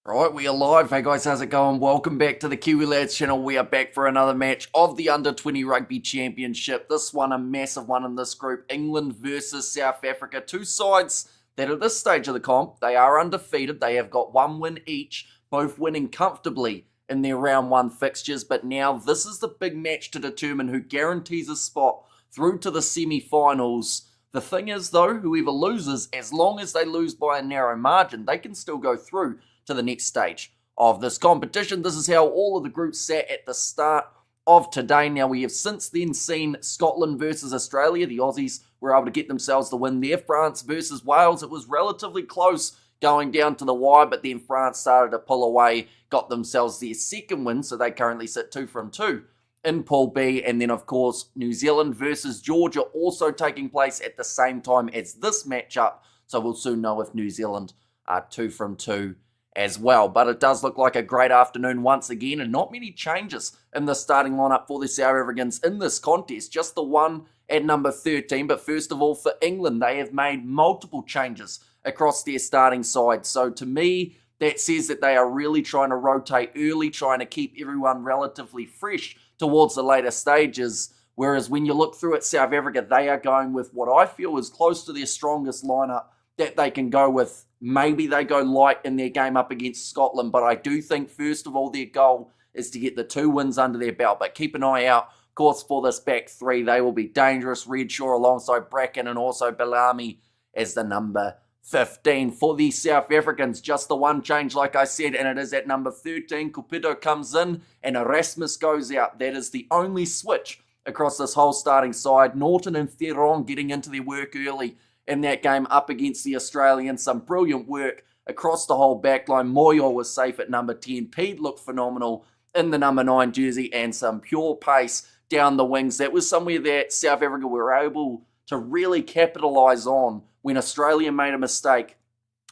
Right, we are live. Hey guys, how's it going? Welcome back to the Kiwi Lads channel. We are back for another match of the Under-20 Rugby Championship. This one, a massive one in this group. England versus South Africa. Two sides that at this stage of the comp, they are undefeated. They have got one win each, both winning comfortably in their round one fixtures. But now this is the big match to determine who guarantees a spot through to the semi-finals. The thing is though, whoever loses, as long as they lose by a narrow margin, they can still go through to the next stage of this competition. This is how all of the groups sat at the start of today. Now, we have since then seen Scotland versus Australia. The Aussies were able to get themselves the win there. France versus Wales. It was relatively close going down to the wire, but then France started to pull away, got themselves their second win, so they currently sit 2 from 2 in Pool B. And then, of course, New Zealand versus Georgia also taking place at the same time as this matchup. So we'll soon know if New Zealand are 2 from 2 as well. But it does look like a great afternoon once again, and not many changes in the starting lineup for the South Africans in this contest. Just the one at number 13. But first of all, for England, they have made multiple changes across their starting side. So to me, that says that they are really trying to rotate early, trying to keep everyone relatively fresh towards the later stages. Whereas when you look through at South Africa, they are going with what I feel is close to their strongest lineup that they can go with. Maybe they go light in their game up against Scotland, but I do think, first of all, their goal is to get the 2 wins under their belt. But keep an eye out, of course, for this back three. They will be dangerous. Redshaw alongside Bracken and also Bellamy as the number 15. For the South Africans, just the one change, like I said, and it is at number 13. Cupido comes in and Erasmus goes out. That is the only switch across this whole starting side. Norton and Theron getting into their work early in that game up against the Australians. Some brilliant work across the whole backline. Moyo was safe at number 10. Pede looked phenomenal in the number 9 jersey, and some pure pace down the wings. That was somewhere that South Africa were able to really capitalise on when Australia made a mistake.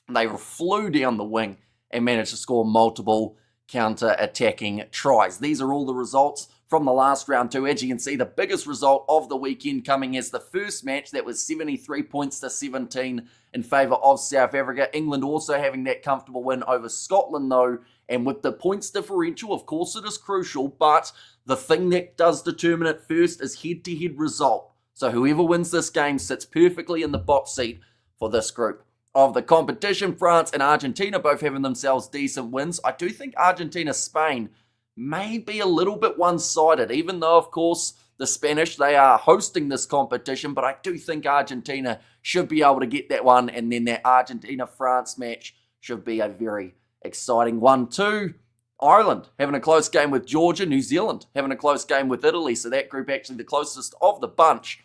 They flew down the wing and managed to score multiple counter-attacking tries. These are all the results from the last round two. As you can see, the biggest result of the weekend coming as the first match. That was 73 points to 17 in favour of South Africa. England also having that comfortable win over Scotland though. And with the points differential, of course it is crucial, but the thing that does determine it first is head-to-head result. So whoever wins this game sits perfectly in the box seat for this group of the competition. France and Argentina both having themselves decent wins. I do think Argentina-Spain may be a little bit one-sided, even though, of course, the Spanish, they are hosting this competition, but I do think Argentina should be able to get that one, and then that Argentina-France match should be a very exciting one too. Ireland having a close game with Georgia, New Zealand having a close game with Italy, so that group actually the closest of the bunch.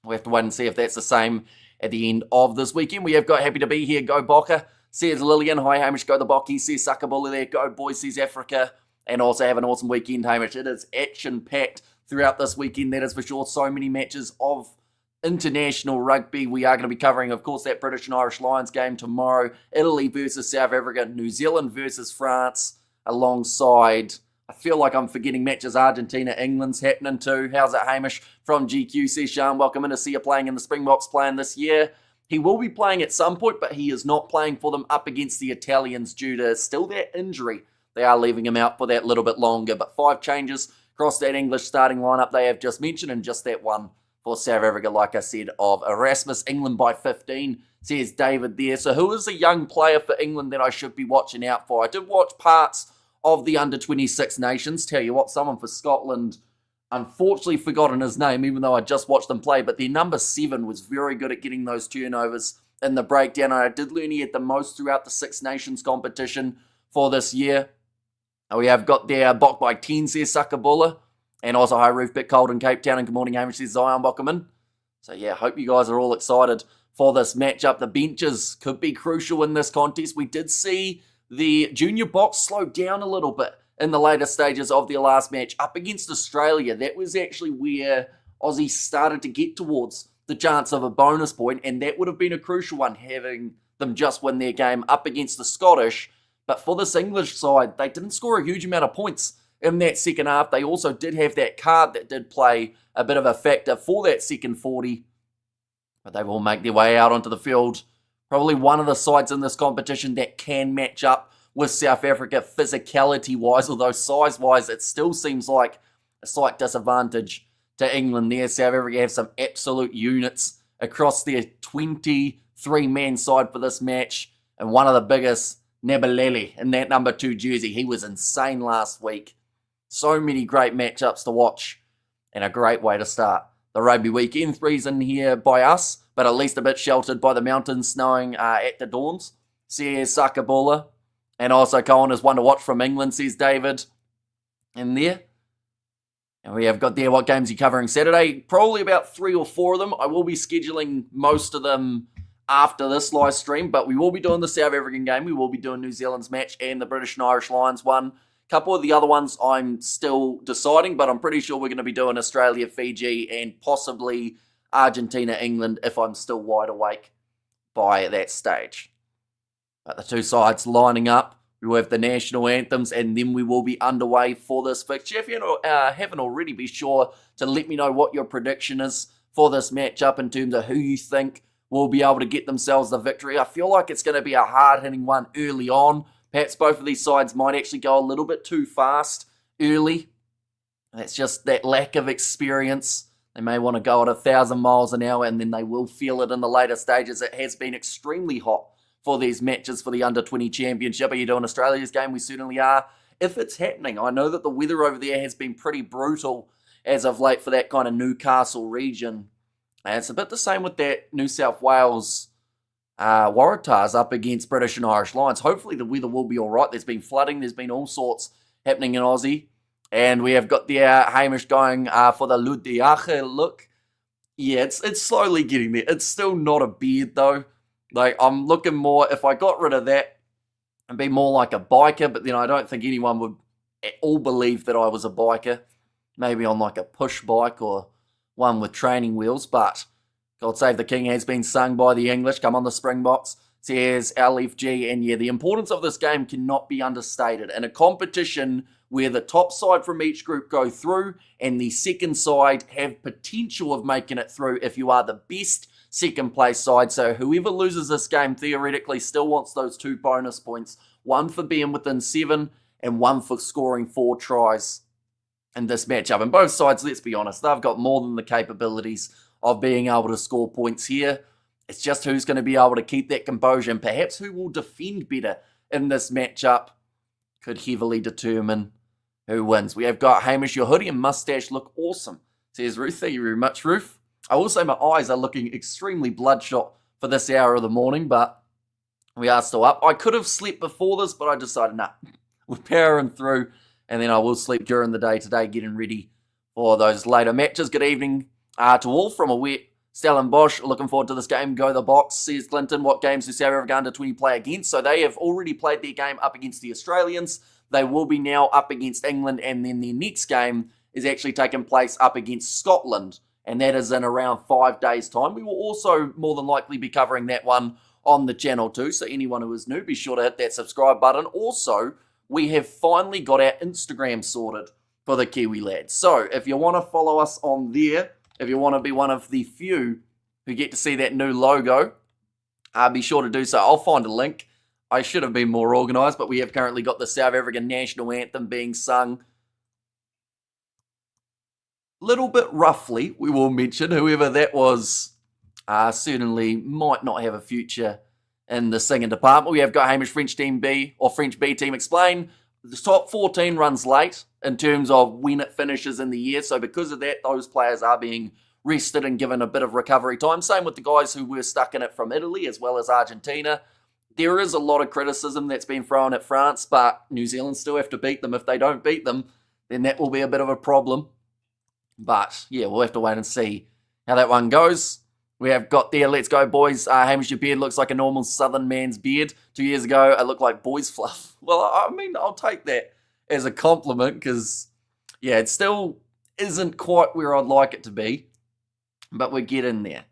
We'll have to wait and see if that's the same at the end of this weekend. We have got happy to be here, go Bokker, says Lillian, hi Hamish, go the Bockie, says Sakabula there, go boys, says Africa. And also have an awesome weekend, Hamish. It is action-packed throughout this weekend, that is for sure. So many matches of international rugby. We are going to be covering, of course, that British and Irish Lions game tomorrow. Italy versus South Africa. New Zealand versus France. Alongside, I feel like I'm forgetting matches. Argentina, England's happening too. How's it, Hamish? From GQ, says Sean, welcome in to see you playing in the Springboks plan this year. He will be playing at some point, but he is not playing for them up against the Italians due to still that injury. They are leaving him out for that little bit longer. But 5 changes across that English starting lineup they have just mentioned, and just that one for South Africa, like I said, of Erasmus. England by 15, says David there. So who is a young player for England that I should be watching out for? I did watch parts of the Under-26 Nations. Tell you what, someone for Scotland, unfortunately forgotten his name, even though I just watched them play, but their number 7 was very good at getting those turnovers in the breakdown. And I did learn he had the most throughout the Six Nations competition for this year. We have got there Bok by 10, says Sakabula. And also, hi, Roof, bit cold in Cape Town. And good morning, Hamish, says Zion, welcome in. So, yeah, hope you guys are all excited for this matchup. The benches could be crucial in this contest. We did see the Junior Boks slow down a little bit in the later stages of their last match up against Australia. That was actually where Aussie started to get towards the chance of a bonus point, and that would have been a crucial one, having them just win their game up against the Scottish. But for this English side, they didn't score a huge amount of points in that second half. They also did have that card that did play a bit of a factor for that second 40. But they will make their way out onto the field. Probably one of the sides in this competition that can match up with South Africa physicality-wise, although size-wise it still seems like a slight disadvantage to England there. South Africa have some absolute units across their 23-man side for this match, and one of the biggest, Nebelele, in that number 2 jersey. He was insane last week. So many great matchups to watch, and a great way to start the rugby weekend. 3's in here by us, but at least a bit sheltered by the mountains, snowing at the dawns. Says Sakabula. And also Cohen is one to watch from England, says David. In there. And we have got there what games you're covering Saturday. Probably about 3 or 4 of them. I will be scheduling most of them after this live stream, but we will be doing the South African game. We will be doing New Zealand's match and the British and Irish Lions one. A couple of the other ones I'm still deciding, but I'm pretty sure we're going to be doing Australia, Fiji, and possibly Argentina, England, if I'm still wide awake by that stage. But the 2 sides lining up. We will have the national anthems, and then we will be underway for this fixture. If you haven't already, be sure to let me know what your prediction is for this matchup in terms of who you think will be able to get themselves the victory. I feel like it's going to be a hard-hitting one early on. Perhaps both of these sides might actually go a little bit too fast early. That's just that lack of experience. They may want to go at 1,000 miles an hour, and then they will feel it in the later stages. It has been extremely hot for these matches for the Under-20 Championship. Are you doing Australia's game? We certainly are. If it's happening, I know that the weather over there has been pretty brutal as of late for that kind of Newcastle region. And it's a bit the same with that New South Wales Waratahs up against British and Irish Lions. Hopefully the weather will be all right. There's been flooding. There's been all sorts happening in Aussie. And we have got the Hamish going for the Ludiache look. Yeah, it's slowly getting there. It's still not a beard, though. Like, I'm looking more, if I got rid of that, I'd be more like a biker, but then I don't think anyone would at all believe that I was a biker. Maybe on like a push bike or one with training wheels, but God Save the King has been sung by the English. Come on, the Springboks, says LFG. And yeah, the importance of this game cannot be understated. In a competition where the top side from each group go through and the second side have potential of making it through if you are the best second place side. So whoever loses this game theoretically still wants those 2 bonus points. 1 for being within 7 and 1 for scoring 4 tries in this matchup. And both sides, let's be honest, they've got more than the capabilities of being able to score points here. It's just who's going to be able to keep that composure, and perhaps who will defend better in this matchup could heavily determine who wins. We have got Hamish, your hoodie and mustache look awesome, says Ruth. Thank you very much, Ruth. I will say my eyes are looking extremely bloodshot for this hour of the morning, but we are still up. I could have slept before this, but I decided, nah, we're powering through, and then I will sleep during the day today, getting ready for those later matches. Good evening to all from a wet Stellenbosch. Looking forward to this game. Go the Boks, says Clinton. What games do South Africa Under-20 play against? So they have already played their game up against the Australians. They will be now up against England, and then their next game is actually taking place up against Scotland, and that is in around 5 days' time. We will also more than likely be covering that one on the channel too, so anyone who is new, be sure to hit that subscribe button. Also, we have finally got our Instagram sorted for the Kiwi lads. So if you want to follow us on there, if you want to be one of the few who get to see that new logo, be sure to do so. I'll find a link. I should have been more organised, but we have currently got the South African national anthem being sung. Little bit roughly, we will mention, whoever that was certainly might not have a future in the singing department. We have got Hamish French Team B, or French B Team Explain. The top 14 runs late in terms of when it finishes in the year, so because of that, those players are being rested and given a bit of recovery time. Same with the guys who were stuck in it from Italy as well as Argentina. There is a lot of criticism that's been thrown at France, but New Zealand still have to beat them. If they don't beat them, then that will be a bit of a problem. But yeah, we'll have to wait and see how that one goes. We have got there, let's go boys. Hamish, your beard looks like a normal southern man's beard. 2 years ago, it looked like boys fluff. Well, I mean, I'll take that as a compliment because, yeah, it still isn't quite where I'd like it to be. But we're getting there.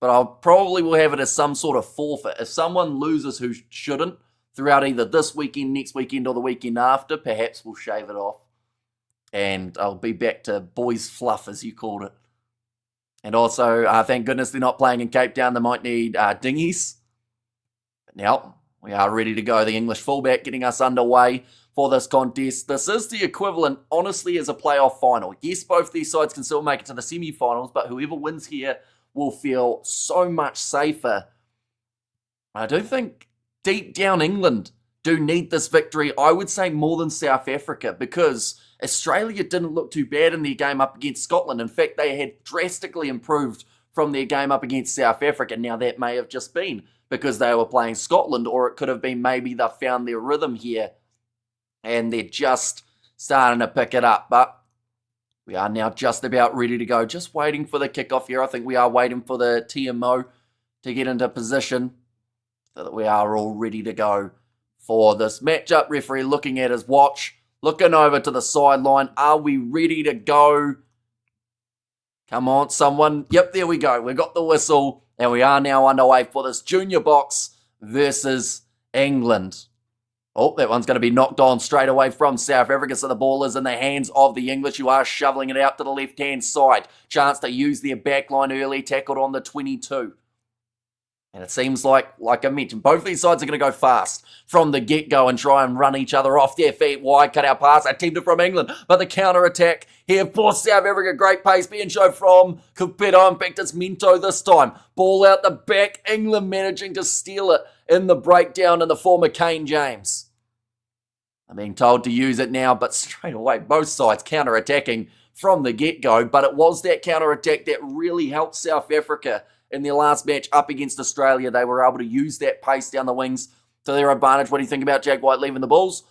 But I'll probably will have it as some sort of forfeit. If someone loses who shouldn't throughout either this weekend, next weekend, or the weekend after, perhaps we'll shave it off. And I'll be back to boys fluff, as you called it. And also, thank goodness they're not playing in Cape Town. They might need dinghies. But now, We are ready to go. The English fullback getting us underway for this contest. This is the equivalent, honestly, as a playoff final. Yes, both these sides can still make it to the semi-finals, but whoever wins here will feel so much safer. I do think deep down England do need this victory. I would say more than South Africa, because Australia didn't look too bad in their game up against Scotland. In fact, they had drastically improved from their game up against South Africa. Now, that may have just been because they were playing Scotland, or it could have been maybe they found their rhythm here and they're just starting to pick it up. But we are now just about ready to go. Just waiting for the kickoff here. I think we are waiting for the TMO to get into position so that we are all ready to go for this matchup. Referee looking at his watch, looking over to the sideline. Are we ready to go? Come on, someone. Yep, there we go. We got the whistle. And we are now underway for this Junior Boks versus England. Oh, that one's going to be knocked on straight away from South Africa. So the ball is in the hands of the English, who are shoveling it out to the left-hand side. Chance to use their backline early, tackled on the 22. And it seems like I mentioned, both of these sides are going to go fast from the get-go and try and run each other off their feet. Wide cut-out pass attempted from England, but the counter-attack here for South Africa. Great pace being shown from Cupido. In fact, it's Minto this time. Ball out the back. England managing to steal it in the breakdown in the former Kane James. I'm being told to use it now, but straight away, both sides counter-attacking from the get-go. But it was that counter-attack that really helped South Africa in their last match up against Australia. They were able to use that pace down the wings to their advantage. What do you think about Jack White leaving the Bulls?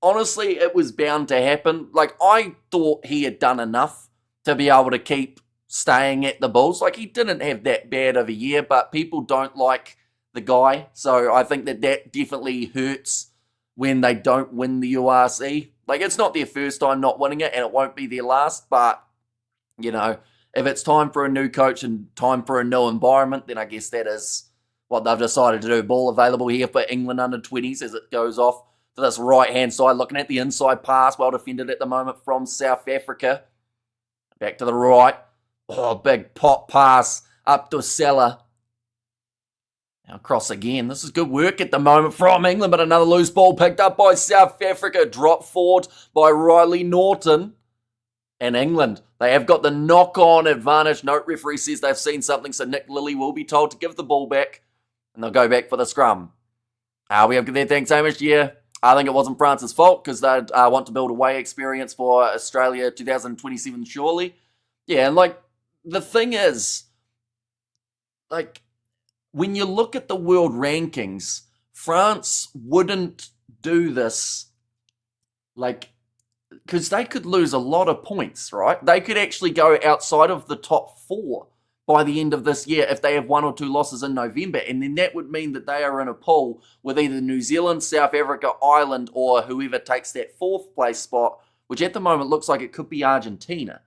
Honestly, it was bound to happen. I thought he had done enough to be able to keep staying at the Bulls. He didn't have that bad of a year, but people don't like the guy. So I think that definitely hurts when they don't win the URC. It's not their first time not winning it, and it won't be their last, but, if it's time for a new coach and time for a new environment, then I guess that is what they've decided to do. Ball available here for England under 20s as it goes off to this right-hand side. Looking at the inside pass, well defended at the moment from South Africa. Back to the right. Oh, big pop pass up to Sella. Now cross again. This is good work at the moment from England, but another loose ball picked up by South Africa. Dropped forward by Riley Norton. And England, they have got the knock-on advantage. Note referee says they've seen something, so Nick Lilly will be told to give the ball back. And they'll go back for the scrum. We have their thanks, Hamish. Yeah, I think it wasn't France's fault because they want to build away experience for Australia 2027, surely. Yeah, and the thing is, when you look at the world rankings, France wouldn't do this, because they could lose a lot of points, right? They could actually go outside of the top 4 by the end of this year if they have 1 or 2 losses in November. And then that would mean that they are in a pool with either New Zealand, South Africa, Ireland, or whoever takes that 4th place spot, which at the moment looks like it could be Argentina.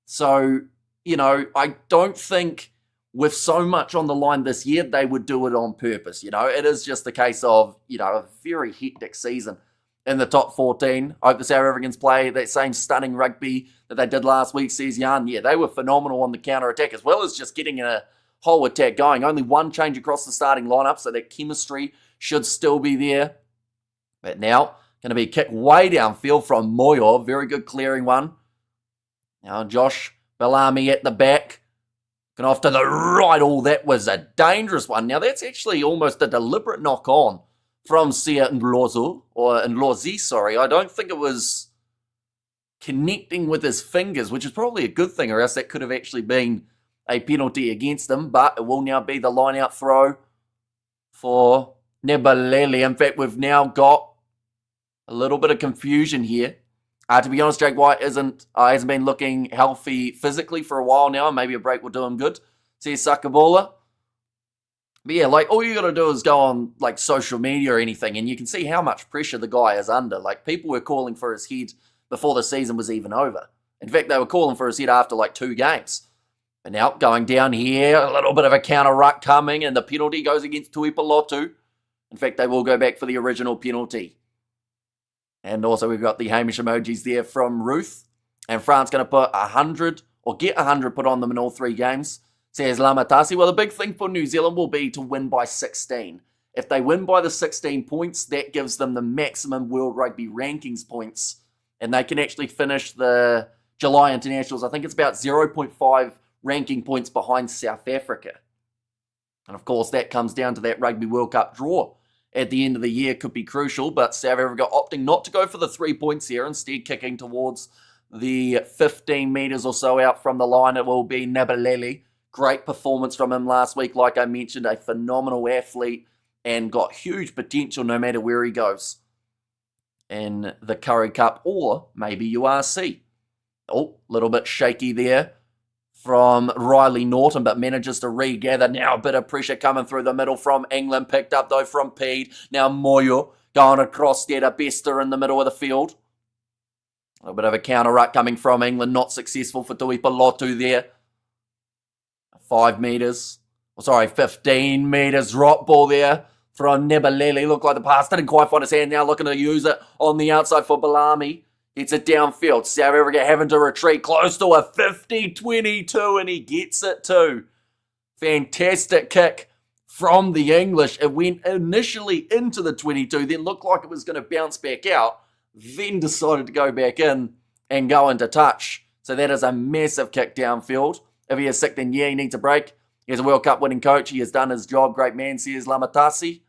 So, I don't think with so much on the line this year, they would do it on purpose. It is just a case of, a very hectic season in the top 14. I hope the South Africans play that same stunning rugby that they did last week, says Jan. Yeah, they were phenomenal on the counter-attack, as well as just getting a whole attack going. Only one change across the starting lineup, so that chemistry should still be there. But now, going to be kicked way downfield from Moyo. Very good clearing one. Now Josh Bellamy at the back. Going off to the right. Oh, that was a dangerous one. Now, that's actually almost a deliberate knock-on from Sia Ndlozi, sorry. I don't think it was connecting with his fingers, which is probably a good thing, or else that could have actually been a penalty against him. But it will now be the line-out throw for Nebalele. In fact, we've now got a little bit of confusion here. To be honest, Jake White hasn't been looking healthy physically for a while now. Maybe a break will do him good. See Sakabola. But yeah, all you got to do is go on social media or anything, and you can see how much pressure the guy is under. People were calling for his head before the season was even over. In fact, they were calling for his head after 2 games. And now going down here, a little bit of a counter ruck coming, and the penalty goes against Tuipulotu. In fact, they will go back for the original penalty. And also we've got the Hamish emojis there from Ruth. And France going to put 100 or get 100 put on them in all 3 games. Says Lamatasi. Well, the big thing for New Zealand will be to win by 16 If they win by the 16 points, that gives them the maximum World Rugby rankings points. And they can actually finish the July internationals. I think it's about 0.5 ranking points behind South Africa. And of course, that comes down to that Rugby World Cup draw at the end of the year. Could be crucial, but South Africa opting not to go for the 3 points here, instead kicking towards the 15 metres or so out from the line. It will be Nabalele. Great performance from him last week. Like I mentioned, a phenomenal athlete and got huge potential no matter where he goes in the Currie Cup or maybe URC. Oh, a little bit shaky there from Riley Norton, but manages to regather. Now a bit of pressure coming through the middle from England. Picked up though from Pede. Now Moyo going across there to Bester in the middle of the field. A little bit of a counter-ruck coming from England. Not successful for Tuipulotu there. 5 metres. 15 metres. Drop ball there from Nabalele. Looked like the pass didn't quite find his hand. Now looking to use it on the outside for Bellamy. Gets it downfield. South Africa having to retreat close to a 50-22, and he gets it too. Fantastic kick from the English. It went initially into the 22, then looked like it was going to bounce back out, then decided to go back in and go into touch. So that is a massive kick downfield. If he is sick, then yeah, he needs a break. He's a World Cup winning coach. He has done his job. Great man, says Lamatasi.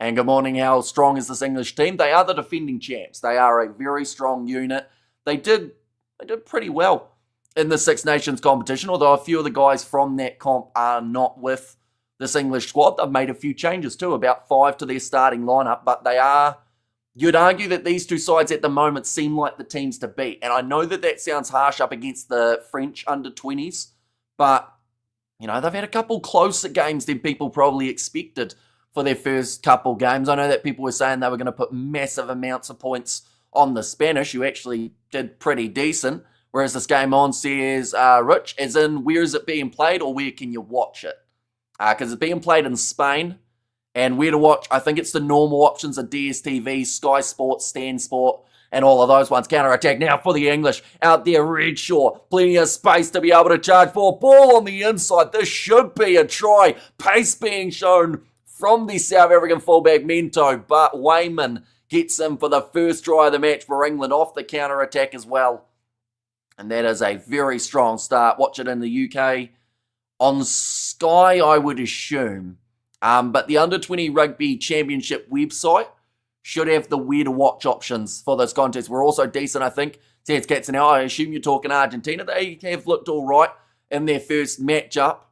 And good morning, how strong is this English team? They are the defending champs. They are a very strong unit. They did pretty well in the Six Nations competition, although a few of the guys from that comp are not with this English squad. They've made a few changes too, about 5 to their starting lineup, but they are, you'd argue that these two sides at the moment seem like the teams to beat. And I know that that sounds harsh up against the French under-20s, but, you know, they've had a couple closer games than people probably expected for their first couple games. I know that people were saying they were going to put massive amounts of points on the Spanish, who actually did pretty decent. Whereas this game on says, Rich, as in, where is it being played or where can you watch it? Because it's being played in Spain. And where to watch, I think it's the normal options of DSTV, Sky Sports, Stan Sport, and all of those ones. Counter-attack now for the English. Out there, Redshaw. Plenty of space to be able to charge for. Ball on the inside. This should be a try. Pace being shown from the South African fullback Mento, but Wayman gets him for the first try of the match for England off the counter-attack as well. And that is a very strong start. Watch it in the UK on Sky, I would assume. But the Under-20 Rugby Championship website should have the where to watch options for this contest. We're also decent, I think. Says Cats and I assume you're talking Argentina. They have looked all right in their first matchup.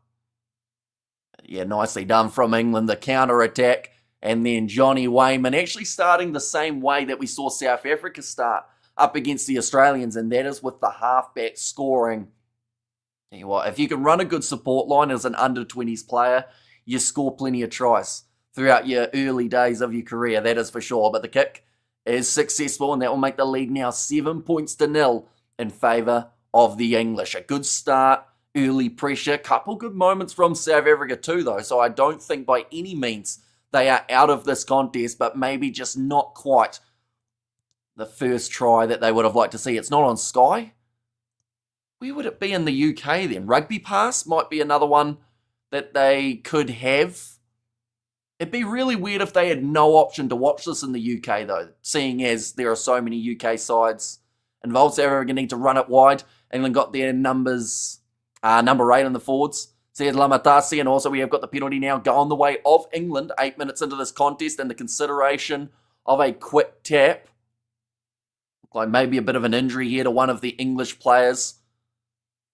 Yeah, nicely done from England, the counter-attack. And then Johnny Wayman actually starting the same way that we saw South Africa start up against the Australians, and that is with the halfback scoring. Tell you what, if you can run a good support line as an under-20s player, you score plenty of tries throughout your early days of your career, that is for sure. But the kick is successful, and that will make the lead now 7-0 in favour of the English. A good start. Early pressure, couple good moments from South Africa too though, so I don't think by any means they are out of this contest, but maybe just not quite the first try that they would have liked to see. It's not on Sky. Where would it be in the UK then? Rugby Pass might be another one that they could have. It'd be really weird if they had no option to watch this in the UK though, seeing as there are so many UK sides involved. South Africa need to run it wide. England got their numbers... number 8 in the forwards, says Lamatasi, and also we have got the penalty now going the way of England, 8 minutes into this contest, and the consideration of a quick tap. Look like maybe a bit of an injury here to one of the English players.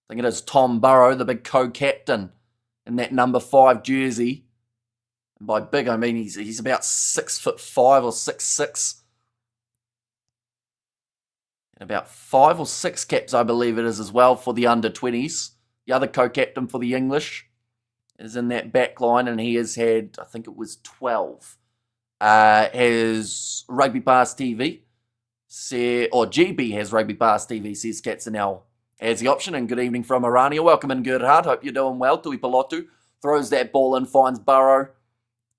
I think it is Tom Burrow, the big co-captain in that number 5 jersey. And by big, I mean he's about 6'5" or 6'6". And about 5 or 6 caps, I believe it is as well, for the under-20s. The other co-captain for the English is in that back line, and he has had, I think it was 12. Has Rugby Pass TV, or GB has Rugby Pass TV, says Katzenel has the option. And good evening from Irania. Welcome in, Gerhard. Hope you're doing well. Tuipulotu throws that ball in, finds Burrow.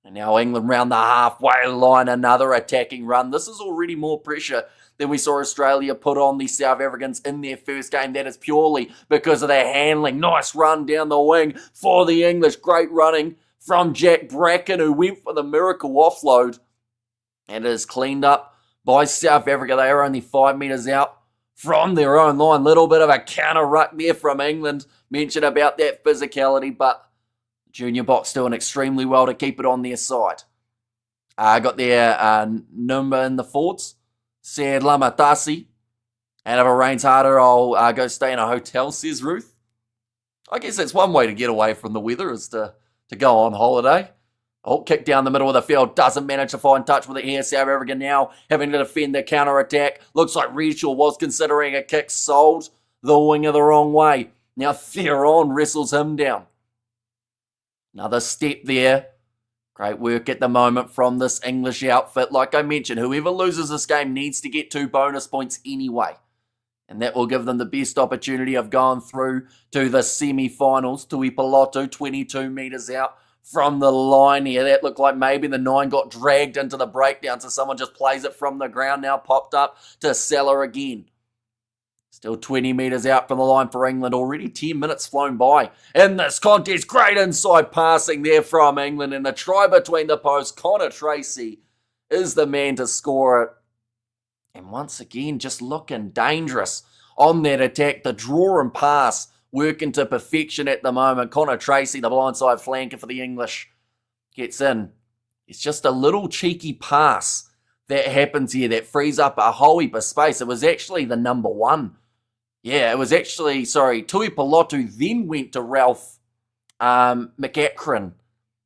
And now England round the halfway line, another attacking run. This is already more pressure than we saw Australia put on the South Africans in their first game. That is purely because of their handling. Nice run down the wing for the English. Great running from Jack Bracken, who went for the miracle offload. And it is cleaned up by South Africa. They are only 5 metres out from their own line. Little bit of a counter ruck there from England. Mentioned about that physicality, but Junior Boks doing extremely well to keep it on their side. Got their Numba in the forwards. Said Lamatasi. And if it rains harder, I'll go stay in a hotel, says Ruth. I guess that's one way to get away from the weather, is to go on holiday. Oh, kick down the middle of the field. Doesn't manage to find touch with it here. South Africa now having to defend their counter-attack. Looks like Rachel was considering a kick. Sold the winger the wrong way. Now Theron wrestles him down. Another step there. Great work at the moment from this English outfit. Like I mentioned, whoever loses this game needs to get 2 bonus points anyway. And that will give them the best opportunity of going through to the semi-finals. Tuipulotu, 22 metres out from the line here. That looked like maybe the 9 got dragged into the breakdown, so someone just plays it from the ground. Now popped up to Seller again. Still 20 metres out from the line for England. Already 10 minutes flown by in this contest. Great inside passing there from England. And the try between the posts. Connor Tracy is the man to score it. And once again, just looking dangerous on that attack. The draw and pass working to perfection at the moment. Connor Tracy, the blindside flanker for the English, gets in. It's just a little cheeky pass that happens here that frees up a whole heap of space. It was actually the number 1. Yeah, it was actually, Tuipulotu then went to Ralph McAkron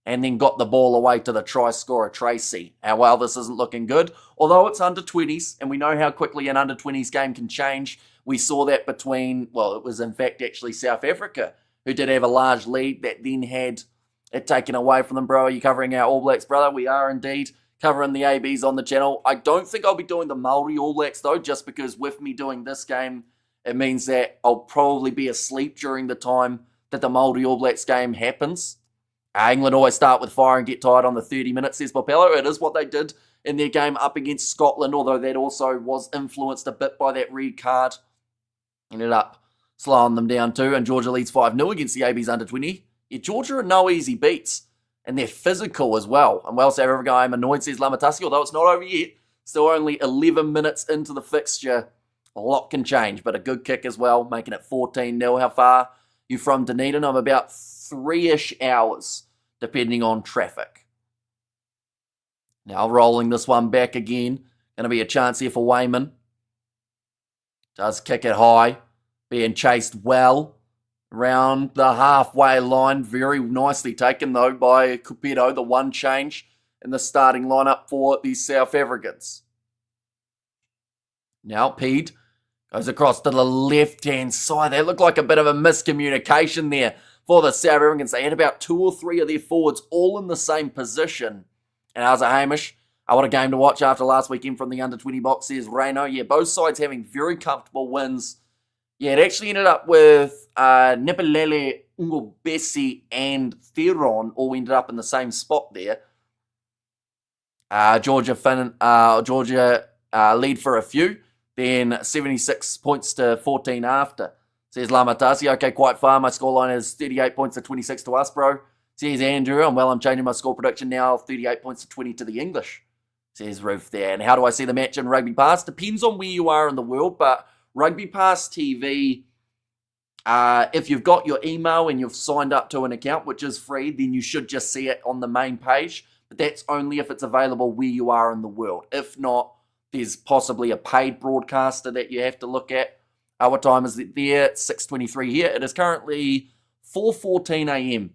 and then got the ball away to the try scorer, Tracy. Well, this isn't looking good. Although it's under 20s, and we know how quickly an under 20s game can change. We saw that between, it was in fact actually South Africa, who did have a large lead that then had it taken away from them. Bro, are you covering our All Blacks, brother? We are indeed covering the ABs on the channel. I don't think I'll be doing the Māori All Blacks, though, just because with me doing this game, it means that I'll probably be asleep during the time that the Māori All Blacks game happens. England always start with fire and get tired on the 30 minutes, says Popello. It is what they did in their game up against Scotland, although that also was influenced a bit by that red card. Ended up slowing them down too, and Georgia leads 5-0 against the ABs under 20. Yeah, Georgia are no easy beats, and they're physical as well. And well, South Africa, I'm annoyed, says Lamatasi, although it's not over yet. Still only 11 minutes into the fixture. A lot can change, but a good kick as well, making it 14-0. How far are you from Dunedin? I'm about 3-ish hours, depending on traffic. Now rolling this one back again. Going to be a chance here for Wayman. Does kick it high. Being chased well around the halfway line. Very nicely taken, though, by Cupido. The one change in the starting lineup for the South Africans. Now Pede goes across to the left-hand side. That looked like a bit of a miscommunication there for the South Africans. They had about 2 or 3 of their forwards all in the same position. And as a Hamish, what a game to watch after last weekend from the under-20 box, says Reno. Yeah, both sides having very comfortable wins. Yeah, it actually ended up with Nepelele, Ngobesi, and Theron all ended up in the same spot there. Georgia lead for a few. Then 76 points to 14 after. Says Lamatasi, okay, quite far. My scoreline is 38 points to 26 to us, bro. Says Andrew, and well, I'm changing my score prediction now, 38 points to 20 to the English. Says Ruth there. And how do I see the match in Rugby Pass? Depends on where you are in the world, but Rugby Pass TV, if you've got your email and you've signed up to an account, which is free, then you should just see it on the main page. But that's only if it's available where you are in the world. If not, there's possibly a paid broadcaster that you have to look at. What time is it there? It's 6:23 here. It is currently 4:14 a.m.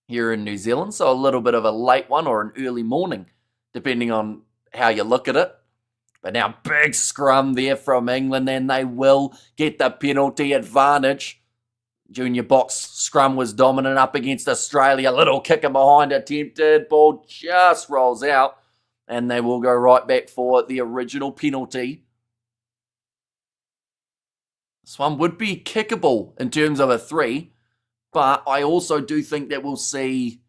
here in New Zealand, so a little bit of a late one or an early morning, depending on how you look at it. But now big scrum there from England, and they will get the penalty advantage. Junior Boks scrum was dominant up against Australia. Little kicker behind attempted. Ball just rolls out, and they will go right back for the original penalty. This one would be kickable in terms of a 3, but I also do think that we'll see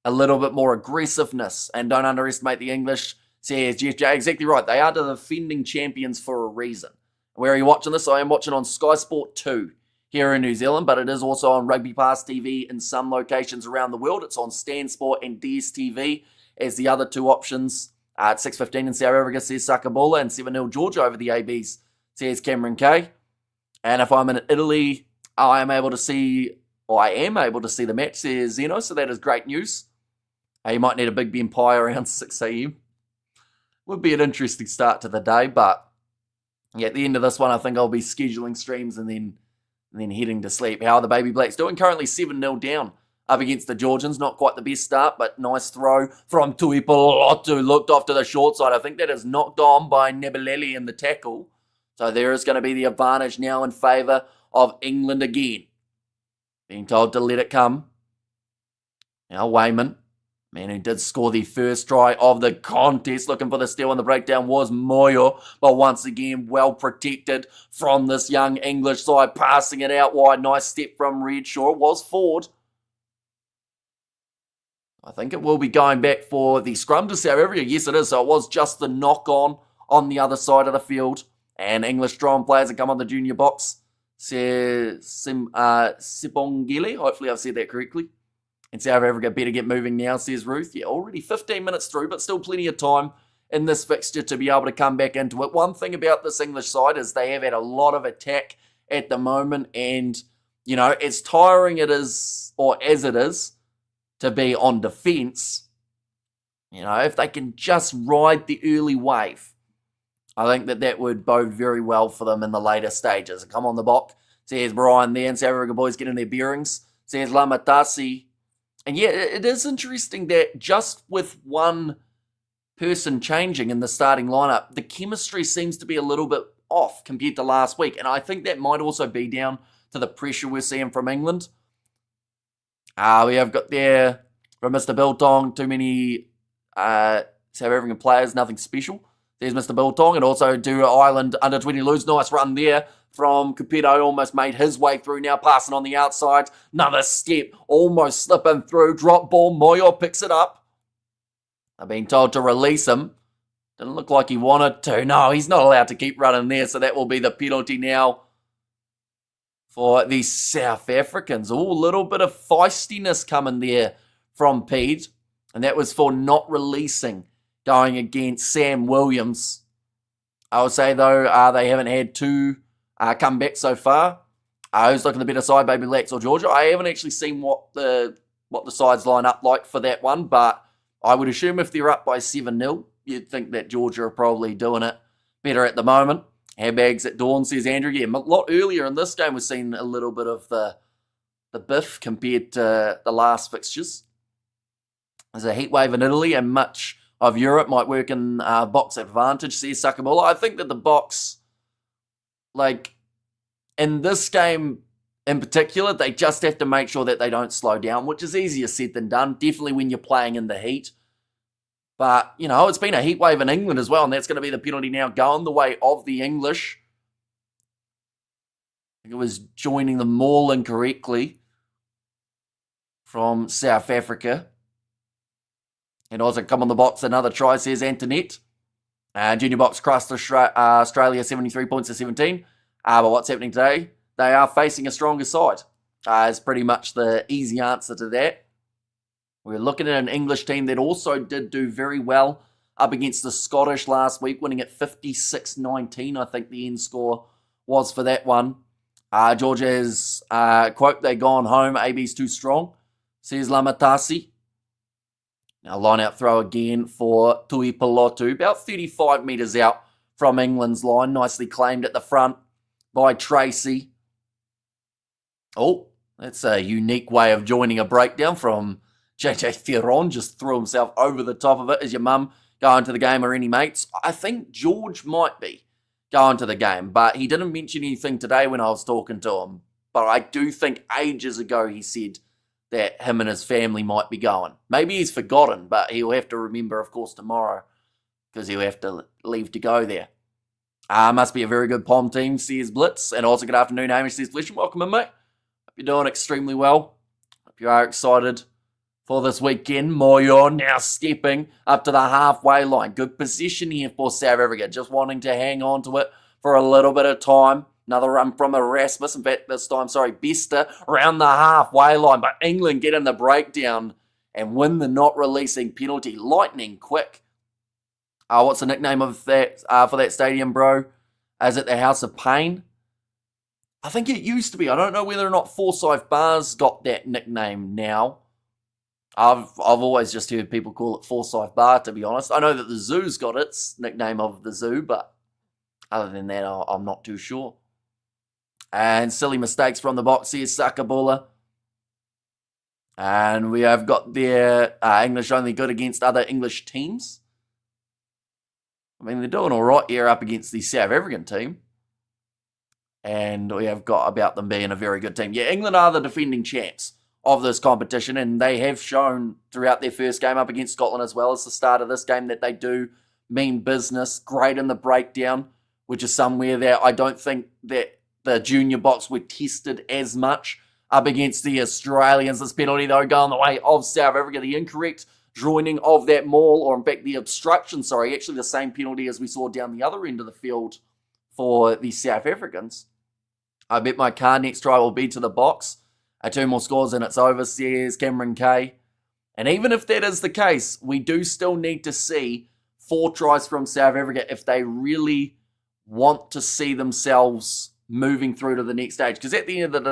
a little bit more aggressiveness, and don't underestimate the English. Says Jeff J. Exactly right. They are the defending champions for a reason. Where are you watching this? I am watching on Sky Sport 2 here in New Zealand, but it is also on Rugby Pass TV in some locations around the world. It's on Stan Sport and DSTV as the other two options. At 6:15 in South Africa, says Sakabula, and 7-0 Georgia over the ABs, says Cameron Kay. And if I'm in Italy, I am able to see the match, says Zeno, so that is great news. You might need a Big Ben pie around 6 a.m. Would be an interesting start to the day, but yeah, at the end of this one, I think I'll be scheduling streams and then heading to sleep. How are the Baby Blacks doing? Currently 7-0 down up against the Georgians. Not quite the best start, but nice throw from Tuipulotu. Looked off to the short side. I think that is knocked on by Nebeleli in the tackle. So there is going to be the advantage now in favour of England again. Being told to let it come. Now Wayman, man who did score the first try of the contest, looking for the steal on the breakdown was Moyo, but once again well protected from this young English side, passing it out wide. Nice step from Redshaw. It was Ford. I think it will be going back for the scrum to South Africa. Yes, it is. So it was just the knock-on the other side of the field. And English strong players that come on the Junior Boks. Sipongile. Hopefully I've said that correctly. And South Africa better get moving now, says Ruth. Yeah, already 15 minutes through, but still plenty of time in this fixture to be able to come back into it. One thing about this English side is they have had a lot of attack at the moment. And, you know, as tiring it is, or as it is, to be on defence, you know, if they can just ride the early wave, I think that would bode very well for them in the later stages. Come on the box, says Brian there, and South Africa boys getting their bearings, says Lamatasi. And yeah, it is interesting that just with one person changing in the starting lineup, the chemistry seems to be a little bit off compared to last week. And I think that might also be down to the pressure we're seeing from England. We have got there from Mr. Biltong, too many South African players, nothing special. There's Mr. Biltong, and also do Ireland under 20 lose. Nice run there from Capetto, almost made his way through, now passing on the outside. Another step, almost slipping through. Drop ball, Moyo picks it up. I've been told to release him. Didn't look like he wanted to. No, he's not allowed to keep running there, so that will be the penalty now for the South Africans. Oh, a little bit of feistiness coming there from Pete. And that was for not releasing, going against Sam Williams. I would say, though, they haven't had two comebacks so far. Who's looking the better side, Baby Blacks or Georgia? I haven't actually seen what the sides line up like for that one, but I would assume if they're up by 7-0, you'd think that Georgia are probably doing it better at the moment. Handbags at dawn, says Andrew. Yeah, a lot earlier in this game, we've seen a little bit of the biff compared to the last fixtures. There's a heat wave in Italy, and much of Europe might work in Boks advantage, says Sakabula. I think that the Boks, like, in this game in particular, they just have to make sure that they don't slow down, which is easier said than done, definitely when you're playing in the heat. But, you know, it's been a heat wave in England as well, and that's going to be the penalty now going the way of the English. I think it was joining the maul incorrectly from South Africa. And also come on the box, another try, says Antoinette. Junior Boks crushed Australia 73 points to 17. But what's happening today? They are facing a stronger side. Is pretty much the easy answer to that. We're looking at an English team that also did do very well up against the Scottish last week, winning at 56-19, I think the end score was for that one. Georgia has, quote, "They gone home, AB's too strong," says Lamatasi. Now line out throw again for Tuipulotu, about 35 metres out from England's line. Nicely claimed at the front by Tracy. Oh, that's a unique way of joining a breakdown from JJ Ferron. Just threw himself over the top of it. Is your mum going to the game or any mates? I think George might be going to the game, but he didn't mention anything today when I was talking to him. But I do think ages ago he said that him and his family might be going. Maybe he's forgotten, but he'll have to remember, of course, tomorrow, because he'll have to leave to go there. Must be a very good Pom team, says Blitz. And also good afternoon, Hamish, says Flesh. Welcome in, mate. Hope you're doing extremely well. Hope you are excited for this weekend. Moyo now stepping up to the halfway line. Good position here for South Africa. Just wanting to hang on to it for a little bit of time. Another run from Erasmus. In fact, this time, Bester around the halfway line. But England get in the breakdown and win the not releasing penalty. Lightning quick. What's the nickname of that for that stadium, bro? Is it the House of Pain? I think it used to be. I don't know whether or not Forsyth Bar's got that nickname now. I've always just heard people call it Forsyth Bar, to be honest. I know that the Zoo's got its nickname of the Zoo, but other than that, I'm not too sure. And silly mistakes from the box here, Sakabula. And we have got their English only good against other English teams. I mean, they're doing all right here up against the South African team. And we have got about them being a very good team. Yeah, England are the defending champs of this competition, and they have shown throughout their first game up against Scotland as well as the start of this game that they do mean business. Great in the breakdown, which is somewhere that I don't think that the Junior Boks were tested as much up against the Australians. This penalty, though, going the way of South Africa. The incorrect joining of that maul, or in fact the obstruction, actually the same penalty as we saw down the other end of the field for the South Africans. I bet my car next try will be to the box. 2 more scores and it's over, says Cameron Kay. And even if that is the case, we do still need to see 4 tries from South Africa if they really want to see themselves moving through to the next stage. Because at the end of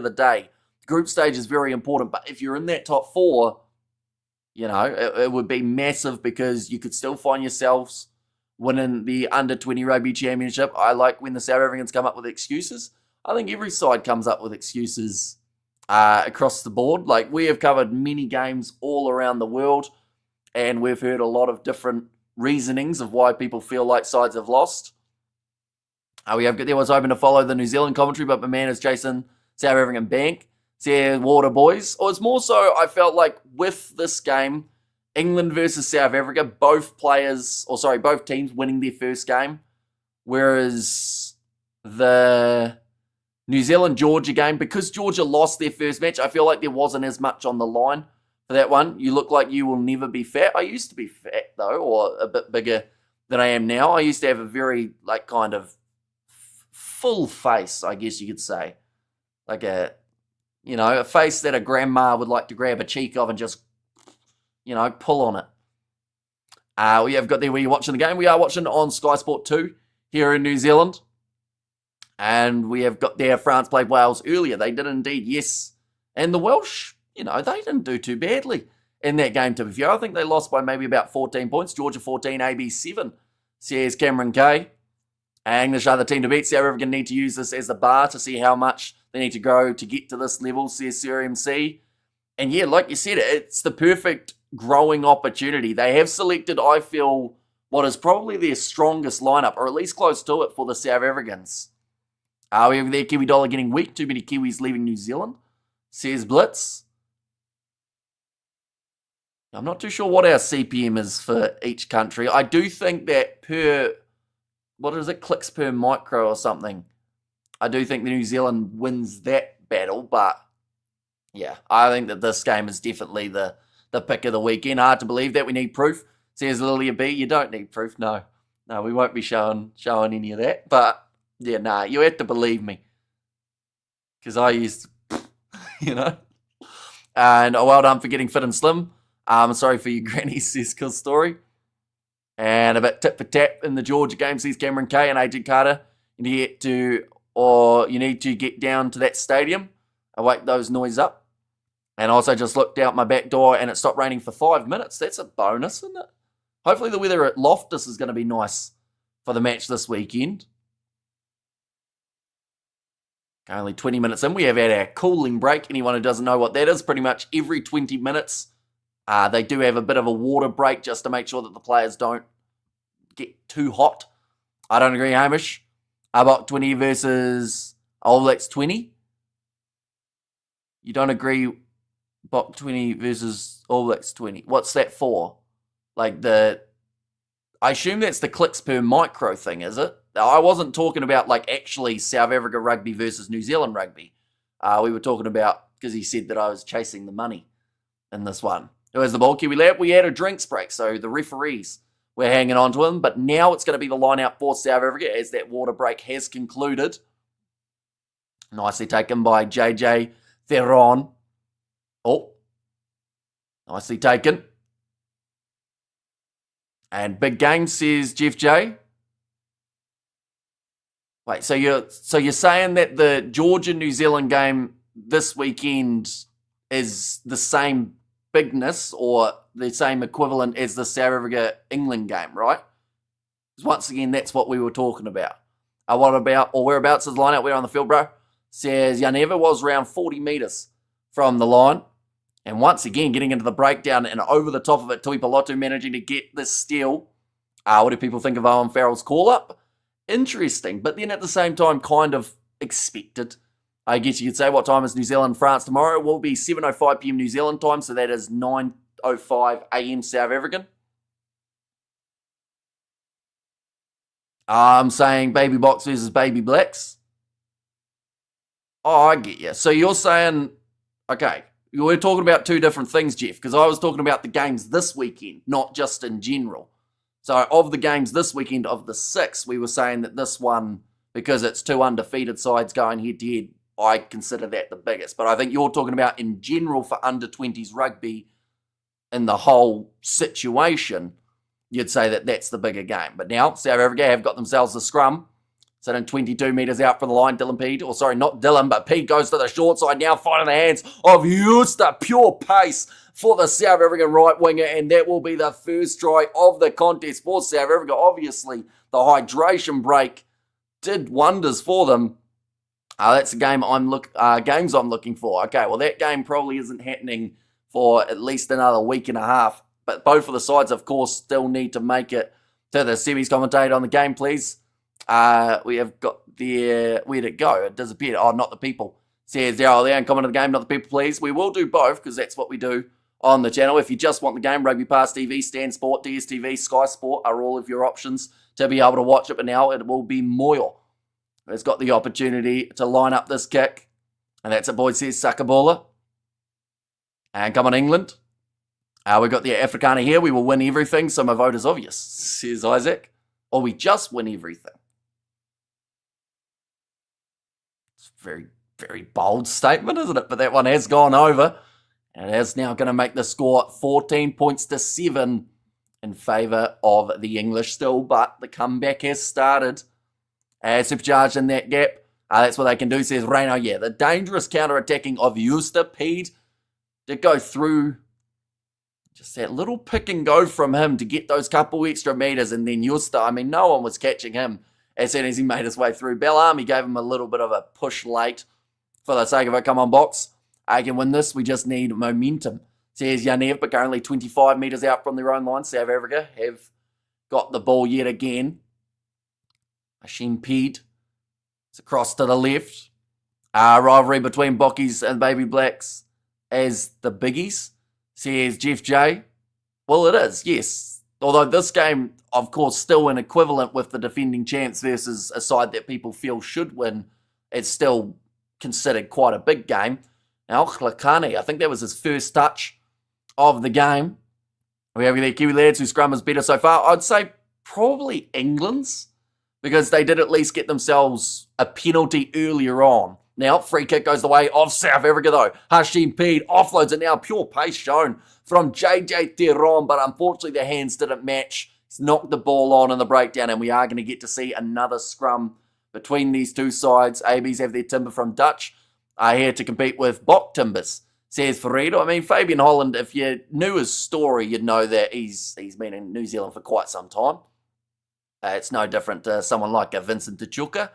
the day, group stage is very important. But if you're in that top 4, it would be massive because you could still find yourselves winning the Under-20 Rugby Championship. I like when the South Africans come up with excuses. I think every side comes up with excuses across the board. Like, we have covered many games all around the world, and we've heard a lot of different reasonings of why people feel like sides have lost. There was hoping to follow the New Zealand commentary, but my man is Jason South African Bank. Said Water Boys. Or it's more so, I felt like with this game, England versus South Africa, both teams winning their first game, whereas the New Zealand-Georgia game, because Georgia lost their first match, I feel like there wasn't as much on the line for that one. You look like you will never be fat. I used to be fat, though, or a bit bigger than I am now. I used to have a very, kind of full face, I guess you could say. Like a face that a grandma would like to grab a cheek of and just, pull on it. We have got there where you're watching the game. We are watching on Sky Sport 2 here in New Zealand. And we have got there, France played Wales earlier. They did indeed, yes. And the Welsh, they didn't do too badly in that game, to be fair. I think they lost by maybe about 14 points. Georgia 14, AB 7, says Cameron Kay. English are the team to beat. South Africa need to use this as a bar to see how much they need to grow to get to this level, says Sir MC. And yeah, like you said, it's the perfect growing opportunity. They have selected, I feel, what is probably their strongest lineup, or at least close to it, for the South Africans. We have their Kiwi dollar getting weak. Too many Kiwis leaving New Zealand, says Blitz. I'm not too sure what our CPM is for each country. I do think that clicks per micro or something. I do think the New Zealand wins that battle, but yeah, I think that this game is definitely the pick of the weekend. Hard to believe that we need proof, says Lilia B. You don't need proof, no, we won't be showing any of that, but yeah, you have to believe me, because I used to, And well done for getting fit and slim. Sorry for your granny, says Kill Story. And a bit tit for tap in the Georgia game, says Cameron Kay and Agent Carter. You need to get down to that stadium and wake those noise up. And also just looked out my back door and it stopped raining for 5 minutes. That's a bonus, isn't it? Hopefully the weather at Loftus is going to be nice for the match this weekend. Only 20 minutes in, we have had our cooling break. Anyone who doesn't know what that is, pretty much every 20 minutes, they do have a bit of a water break just to make sure that the players don't get too hot. I don't agree, Hamish. About 20 versus All Blacks 20. You don't agree, Bok 20 versus All Blacks 20. What's that for? I assume that's the clicks per micro thing, is it? I wasn't talking about actually South Africa rugby versus New Zealand rugby. We were talking about, because he said that I was chasing the money in this one. Who has the ball? Kiwi Lab. We had a drinks break, so the referees were hanging on to him. But now it's going to be the line out for South Africa as that water break has concluded. Nicely taken by JJ Theron. Oh, nicely taken. And big game, says Jeff J. Wait, so you're saying that the Georgia-New Zealand game this weekend is the same bigness or the same equivalent as the South Africa-England game, right? Because once again, that's what we were talking about. Whereabouts is the line out? We're on the field, bro. Says Yaneva was around 40 metres from the line. And once again, getting into the breakdown and over the top of it, Tui Pelotu managing to get this steal. What do people think of Owen Farrell's call-up? Interesting, but then at the same time, kind of expected. I guess you could say, what time is New Zealand France tomorrow? It will be 7:05 p.m. New Zealand time, so that is 9:05 a.m. South African. I'm saying Baby Boks versus Baby Blacks. Oh, I get you. So you're saying, okay, we're talking about two different things, Jeff, because I was talking about the games this weekend, not just in general. So of the games this weekend, of the 6, we were saying that this one, because it's two undefeated sides going head-to-head, I consider that the biggest. But I think you're talking about in general for under-20s rugby in the whole situation, you'd say that that's the bigger game. But now, South Africa have got themselves a scrum, sitting 22 metres out from the line. Dylan Pede, or sorry, not Dylan, but Pede goes to the short side, now finding the hands of Houston. Pure pace for the South African right winger, and that will be the first try of the contest for South Africa. Obviously, the hydration break did wonders for them. That's the game games I'm looking for. Okay, well, that game probably isn't happening for at least another week and a half, but both of the sides, of course, still need to make it to the series. Commentator on the game, please. We have got the, where'd it go? It disappeared. Oh, not the people. Says Daryl there, and comment on the game, not the people, please. We will do both, because that's what we do on the channel. If you just want the game, Rugby Pass TV, Stan Sport, DSTV, Sky Sport are all of your options to be able to watch it. But now it will be Moyle who's got the opportunity to line up this kick. And that's it, boys, says Sakabola. And come on, England. We've got the Afrikaner here. We will win everything, so my vote is obvious, says Isaac. Or we just win everything. It's a very, very bold statement, isn't it? But that one has gone over. And it is now going to make the score 14 points to 7 in favour of the English still. But the comeback has started. Supercharged in that gap. That's what they can do, says Reno. Yeah, the dangerous counter-attacking of Euster. Pede did go through just that little pick and go from him to get those couple extra metres. And then Euster, I mean, no one was catching him as soon as he made his way through. Bellamy gave him a little bit of a push late for the sake of it. Come on, Boks. I can win this. We just need momentum, says Yanev, but currently 25 metres out from their own line. South Africa have got the ball yet again. Hashim Pede. It's across to the left. Rivalry between Bockies and Baby Blacks as the biggies, says Jeff J. Well, it is, yes. Although this game, of course, still an equivalent with the defending champs versus a side that people feel should win. It's still considered quite a big game. Now, Klakani, I think that was his first touch of the game. We have the Kiwi lads whose scrum is better so far. I'd say probably England's, because they did at least get themselves a penalty earlier on. Now, free kick goes the way of South Africa, though. Hashim Pede offloads it now. Pure pace shown from JJ Theron, but unfortunately the hands didn't match. He's knocked the ball on in the breakdown, and we are going to get to see another scrum between these two sides. ABs have their timber from Dutch here to compete with Bok Timbers, says Ferreira. I mean, Fabian Holland, if you knew his story, you'd know that he's been in New Zealand for quite some time. It's no different to someone like Vincent Tachuka.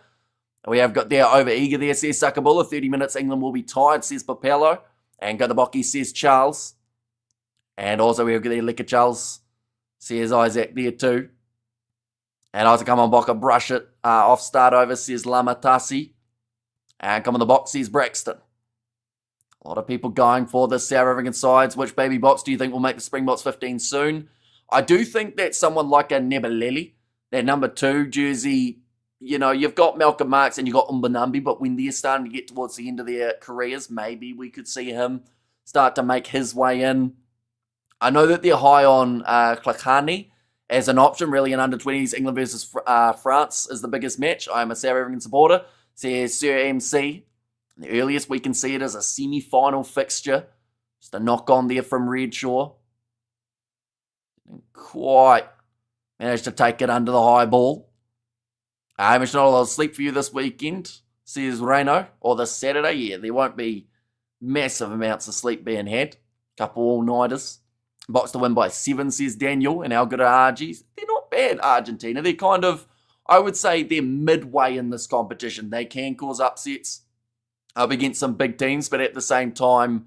We have got there over eager there, says Sakabola. 30 minutes, England will be tired, says Papello. And Godabocki, says Charles. And also we have got there Licker Charles, says Isaac there too. And Isaac come on Boka, brush it off start over, says Lamatasi. And come on the box, says Braxton. A lot of people going for the South African sides. Which Baby Boks do you think will make the Springboks 15 soon? I do think that someone like a Nebeleli, that number 2 jersey, you know, you've got Malcolm Marx and you've got Umbanambi, but when they're starting to get towards the end of their careers, maybe we could see him start to make his way in. I know that they're high on Klakani as an option, really, in under-20s. England versus France is the biggest match. I am a South African supporter, says Sir MC. The earliest we can see it is a semi-final fixture. Just a knock on there from Redshaw. Didn't quite managed to take it under the high ball. It's not a lot of sleep for you this weekend, says Reno, or this Saturday. Yeah, there won't be massive amounts of sleep being had. Couple all-nighters. Boks to win by 7, says Daniel, and how good are RGs? They're not bad, Argentina. They're kind of, I would say they're midway in this competition. They can cause upsets up against some big teams, but at the same time,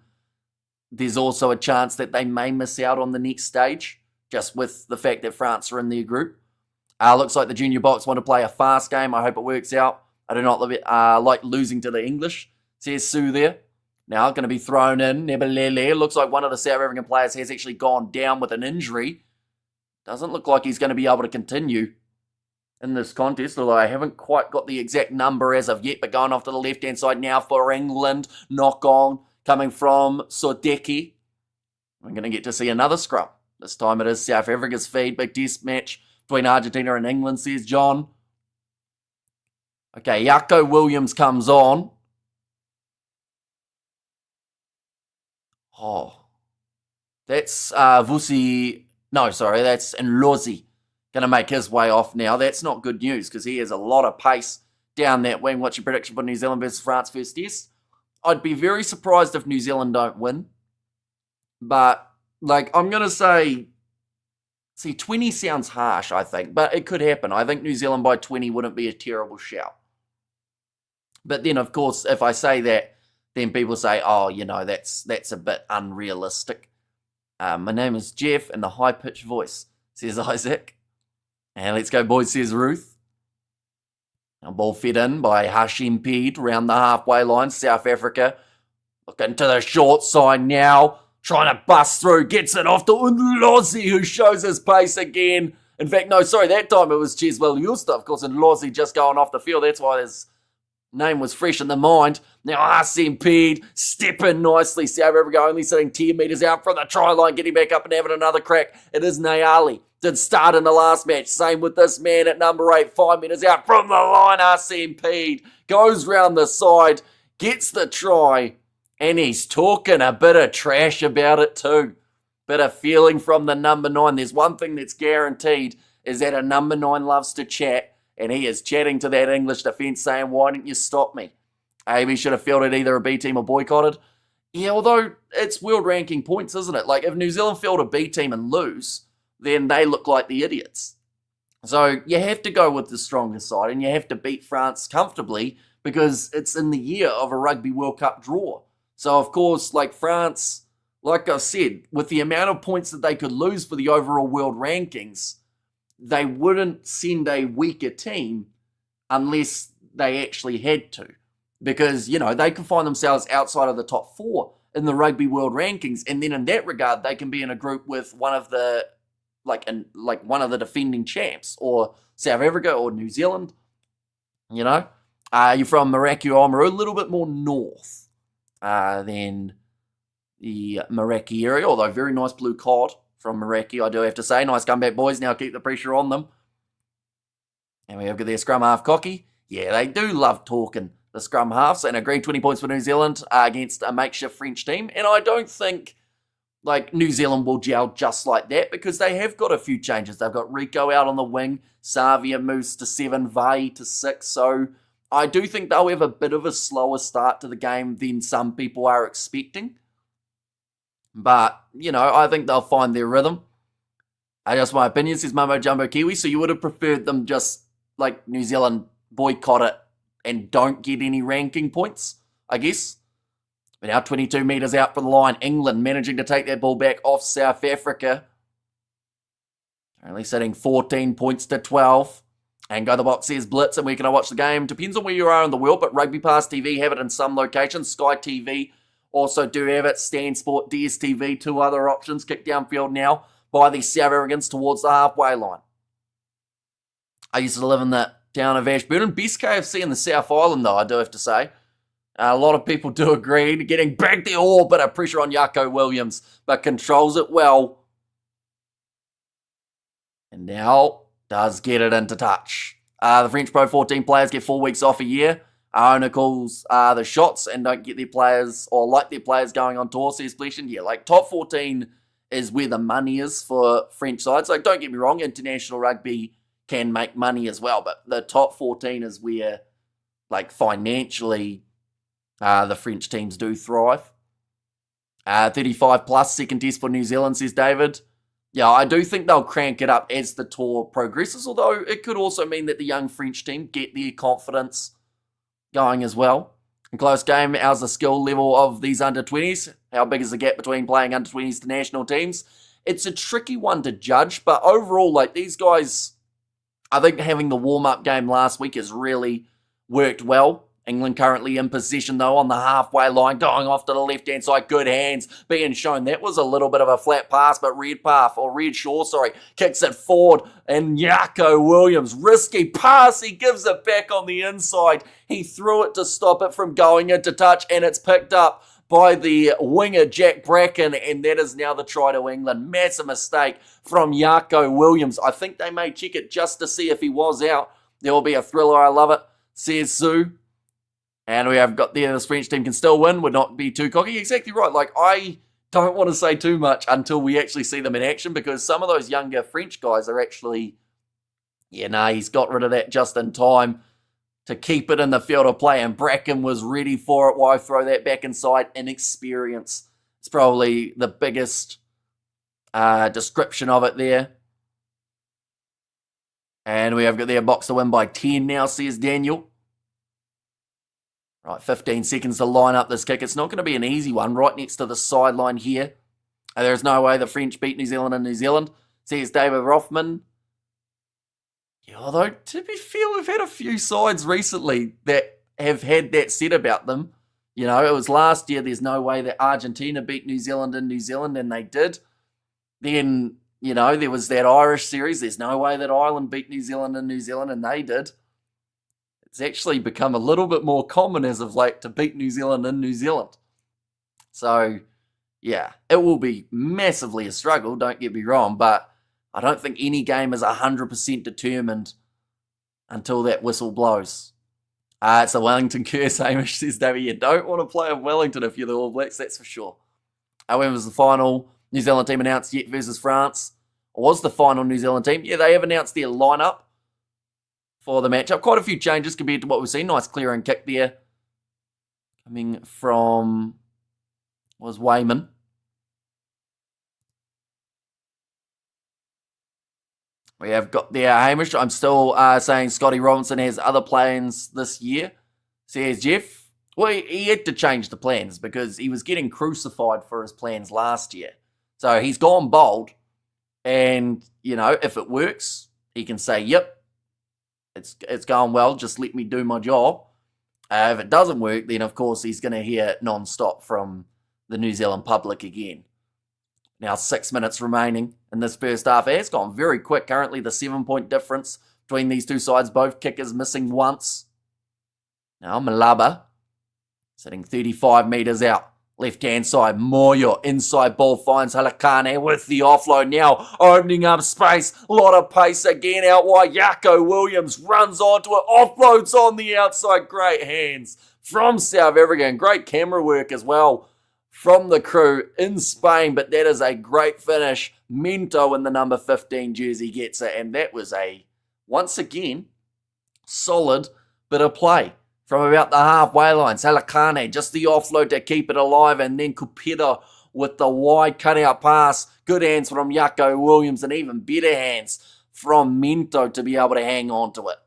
there's also a chance that they may miss out on the next stage, just with the fact that France are in their group. Looks like the Junior Boks want to play a fast game. I hope it works out. I do not like losing to the English, says Sue there. Now going to be thrown in. Nebelele. Looks like one of the South African players has actually gone down with an injury. Doesn't look like he's going to be able to continue in this contest, although I haven't quite got the exact number as of yet, but going off to the left-hand side now for England. Knock on coming from Sodeki. We're going to get to see another scrum. This time it is South Africa's feed. Big test match between Argentina and England, says John. Okay, Jaco Williams comes on. Oh, that's Vusi. No, sorry, that's Nlozi. Going to make his way off now. That's not good news because he has a lot of pace down that wing. What's your prediction for New Zealand versus France first test? I'd be very surprised if New Zealand don't win. But, I'm going to say, 20 sounds harsh, I think, but it could happen. I think New Zealand by 20 wouldn't be a terrible shout. But then, of course, if I say that, then people say, oh, that's a bit unrealistic. My name is Jeff, and the high-pitched voice, says Isaac. And let's go, boys, says Ruth. A ball fed in by Hashim Peed around the halfway line. South Africa looking to the short side now. Trying to bust through. Gets it off to Nlozi, who shows his pace again. In fact, no, sorry, that time it was Cheswell Justa, of course, and Nlozi just going off the field. That's why his name was fresh in the mind. Now Hashim Peed stepping nicely. South Africa only sitting 10 metres out from the try line. Getting back up and having another crack. It is Nayali. Did start in the last match. Same with this man at number 8. 5 metres out from the line. Hashim Peed goes round the side. Gets the try. And he's talking a bit of trash about it too. Bit of feeling from the number 9. There's one thing that's guaranteed is that a number 9 loves to chat. And he is chatting to that English defence saying, why didn't you stop me? Maybe should have fielded either a B team or boycotted. Yeah, although it's world ranking points, isn't it? If New Zealand field a B team and lose, then they look like the idiots. So you have to go with the stronger side and you have to beat France comfortably because it's in the year of a Rugby World Cup draw. So, of course, France, like I said, with the amount of points that they could lose for the overall world rankings, they wouldn't send a weaker team unless they actually had to. Because, they can find themselves outside of the top 4 in the Rugby World Rankings. And then in that regard, they can be in a group with one of the, one of the defending champs, or South Africa or New Zealand. You're from Meraki or Oamaru, a little bit more north than the Meraki area, although very nice blue cod from Meraki, I do have to say. Nice comeback, boys. Now keep the pressure on them. And we have got their scrum half cocky. Yeah, they do love talking, the scrum halves, and agreed 20 points for New Zealand against a makeshift French team. And I don't think New Zealand will gel just like that because they have got a few changes. They've got Rico out on the wing. Savia moves to 7, Vai to 6. So I do think they'll have a bit of a slower start to the game than some people are expecting. But, I think they'll find their rhythm. Just my opinion, says Momo Jumbo Kiwi. So you would have preferred them just, New Zealand boycott it and don't get any ranking points, I guess. But now 22 metres out from the line. England managing to take that ball back off South Africa. Only sitting 14 points to 12. And Go the Box says blitz, and where can I watch the game? Depends on where you are in the world, but Rugby Pass TV have it in some locations. Sky TV also do have it. Stan Sport, DSTV, 2 other options. Kick downfield now by the South Africans towards the halfway line. I used to live in the town of Ashburton. Best KFC in the South Island, though, I do have to say. A lot of people do agree. Getting back there, bit of pressure on Jaco Williams, but controls it well. And now does get it into touch. The French Pro 14 players get 4 weeks off a year. our owner calls the shots and don't get their players or like their players going on tour, says Bleshen. Yeah, like top 14 is where the money is for French sides. Like, don't get me wrong, international rugby can make money as well, but the top 14 is where, like, financially, the French teams do thrive. 35 plus, second test for New Zealand, says David. Yeah, I do think they'll crank it up as the tour progresses, although it could also mean that the young French team get their confidence going as well. In close game, how's the skill level of these under-20s? How big is the gap between playing under-20s to national teams? It's a tricky one to judge, but overall, like, these guys, I think having the warm-up game last week has really worked well. England currently in possession, though, on the halfway line, going off to the left-hand side. Good hands being shown. That was a little bit of a flat pass, but Red Shaw, kicks it forward. And Jaco Williams, risky pass. He gives it back on the inside. He threw it to stop it from going into touch, and it's picked up by the winger, Jack Bracken, and that is now the try to England. Massive mistake from Jaco Williams. I think they may check it just to see if he was out. There will be a thriller. I love it, says Sue. And we have got there, this French team can still win, would not be too cocky. Exactly right. Like, I don't want to say too much until we actually see them in action, because some of those younger French guys are actually, he's got rid of that just in time to keep it in the field of play. And Bracken was ready for it. Why throw that back inside? Inexperience. It's probably the biggest description of it there. And we have got their Boks to win by 10 now, says Daniel. Right, 15 seconds to line up this kick. It's not going to be an easy one, right next to the sideline here. There's no way the French beat New Zealand in New Zealand, says David Rothman. Yeah, although, to be fair, we've had a few sides recently that have had that said about them. You know, it was last year, there's no way that Argentina beat New Zealand in New Zealand, and they did. Then, there was that Irish series. There's no way that Ireland beat New Zealand in New Zealand, and they did. It's actually become a little bit more common as of late to beat New Zealand in New Zealand. So, yeah, it will be massively a struggle, don't get me wrong, but I don't think any game is 100% determined until that whistle blows. It's a Wellington curse, Hamish, says David. You don't want to play with Wellington if you're the All Blacks, that's for sure. When was the final New Zealand team announced yet versus France? Or was the final New Zealand team? Yeah, they have announced their lineup for the matchup. Quite a few changes compared to what we've seen. Nice clearing kick there. Coming from, was Wayman. We have got there Hamish. I'm still saying Scotty Robinson has other plans this year, says Jeff. Well, he had to change the plans because he was getting crucified for his plans last year. So he's gone bold. And, if it works, he can say, yep, it's going well, just let me do my job. If it doesn't work, then of course he's going to hear non-stop from the New Zealand public again. Now 6 minutes remaining in this first half. It's gone very quick. Currently the 7-point difference between these two sides. Both kickers missing once. Now Malaba sitting 35 metres out. Left-hand side, Moyo, inside ball finds Halakane with the offload now, opening up space, a lot of pace again out wide. Jaco Williams runs onto it, offloads on the outside, great hands from South Africa, and great camera work as well from the crew in Spain, but that is a great finish. Minto in the number 15 jersey gets it, and that was once again, solid bit of play. From about the halfway line, Salakane, just the offload to keep it alive, and then Kupeta with the wide cutout pass. Good hands from Jaco Williams, and even better hands from Minto to be able to hang on to it.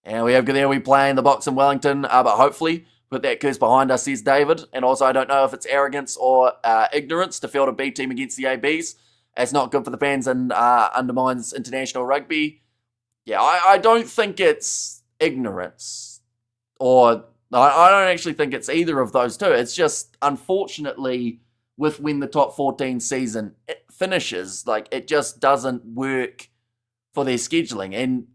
And we playing the Boks in Wellington, but hopefully put that curse behind us, says David. And also, I don't know if it's arrogance or ignorance to field a B team against the ABs. It's not good for the fans and undermines international rugby. Yeah, I don't think it's ignorance, or I don't actually think it's either of those two. It's just, unfortunately, with when the top 14 season finishes, like, it just doesn't work for their scheduling. And,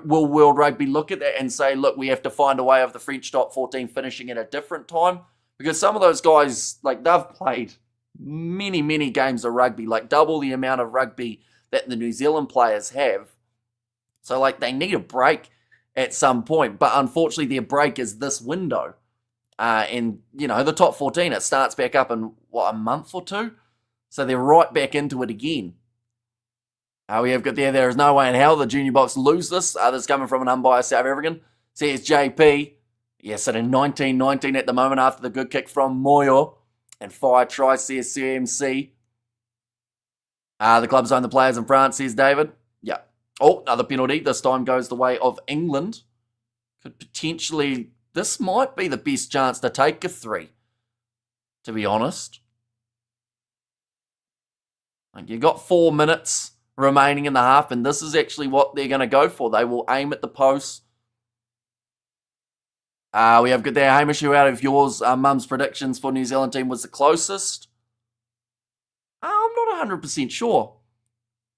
will World Rugby look at that and say, look, we have to find a way of the French top 14 finishing at a different time? Because some of those guys, like, they've played many, many games of rugby, like double the amount of rugby that the New Zealand players have. So, like, they need a break. at some point. But unfortunately, their break is this window. And, the top 14, it starts back up in, a month or two? So they're right back into it again. We have got there is no way in hell the Junior Boks lose this. This is coming from an unbiased South African. Says JP. Yeah, sitting 19-19 at the moment after the good kick from Moyo. And 5 tries, says CMC. The club's own the players in France, says David. Yeah. Oh, another penalty. This time goes the way of England. Could potentially... This might be the best chance to take a 3, to be honest. Like, you've got 4 minutes remaining in the half, and this is actually what they're going to go for. They will aim at the post. We have got there, Hamish, who out of yours, Mum's predictions for New Zealand team was the closest? I'm not 100% sure.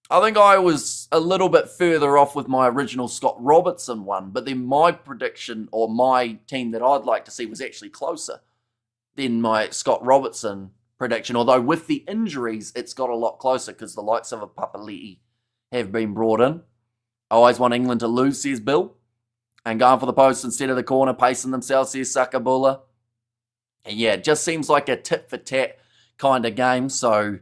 I think I was a little bit further off with my original Scott Robertson one, but then my prediction, or my team that I'd like to see, was actually closer than my Scott Robertson prediction. Although with the injuries, it's got a lot closer because the likes of a Papali'i have been brought in. I always want England to lose, says Bill. And going for the post instead of the corner, pacing themselves, says Sakabula. And yeah, it just seems like a tit-for-tat kind of game, so...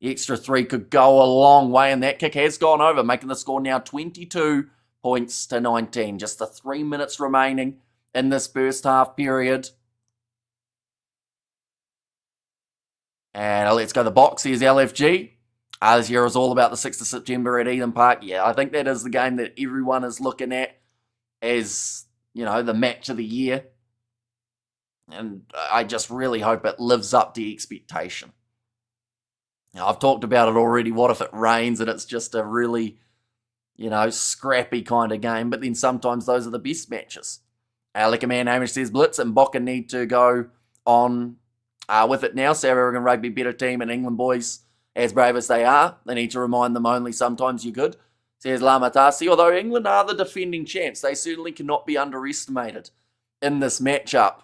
The extra 3 could go a long way, and that kick has gone over, making the score now 22 points to 19. Just the 3 minutes remaining in this first half period. And let's go the Boks. Here's LFG. This year is all about the 6th of September at Eden Park. Yeah, I think that is the game that everyone is looking at as, the match of the year. And I just really hope it lives up to expectation. Now, I've talked about it already. What if it rains and it's just a really, scrappy kind of game? But then sometimes those are the best matches. Liquorman Hamish says Blitz and Bokke need to go on with it now. South African Rugby better team and England boys, as brave as they are, they need to remind them only sometimes you're good. Says Lamatasi. Although England are the defending champs, they certainly cannot be underestimated in this matchup.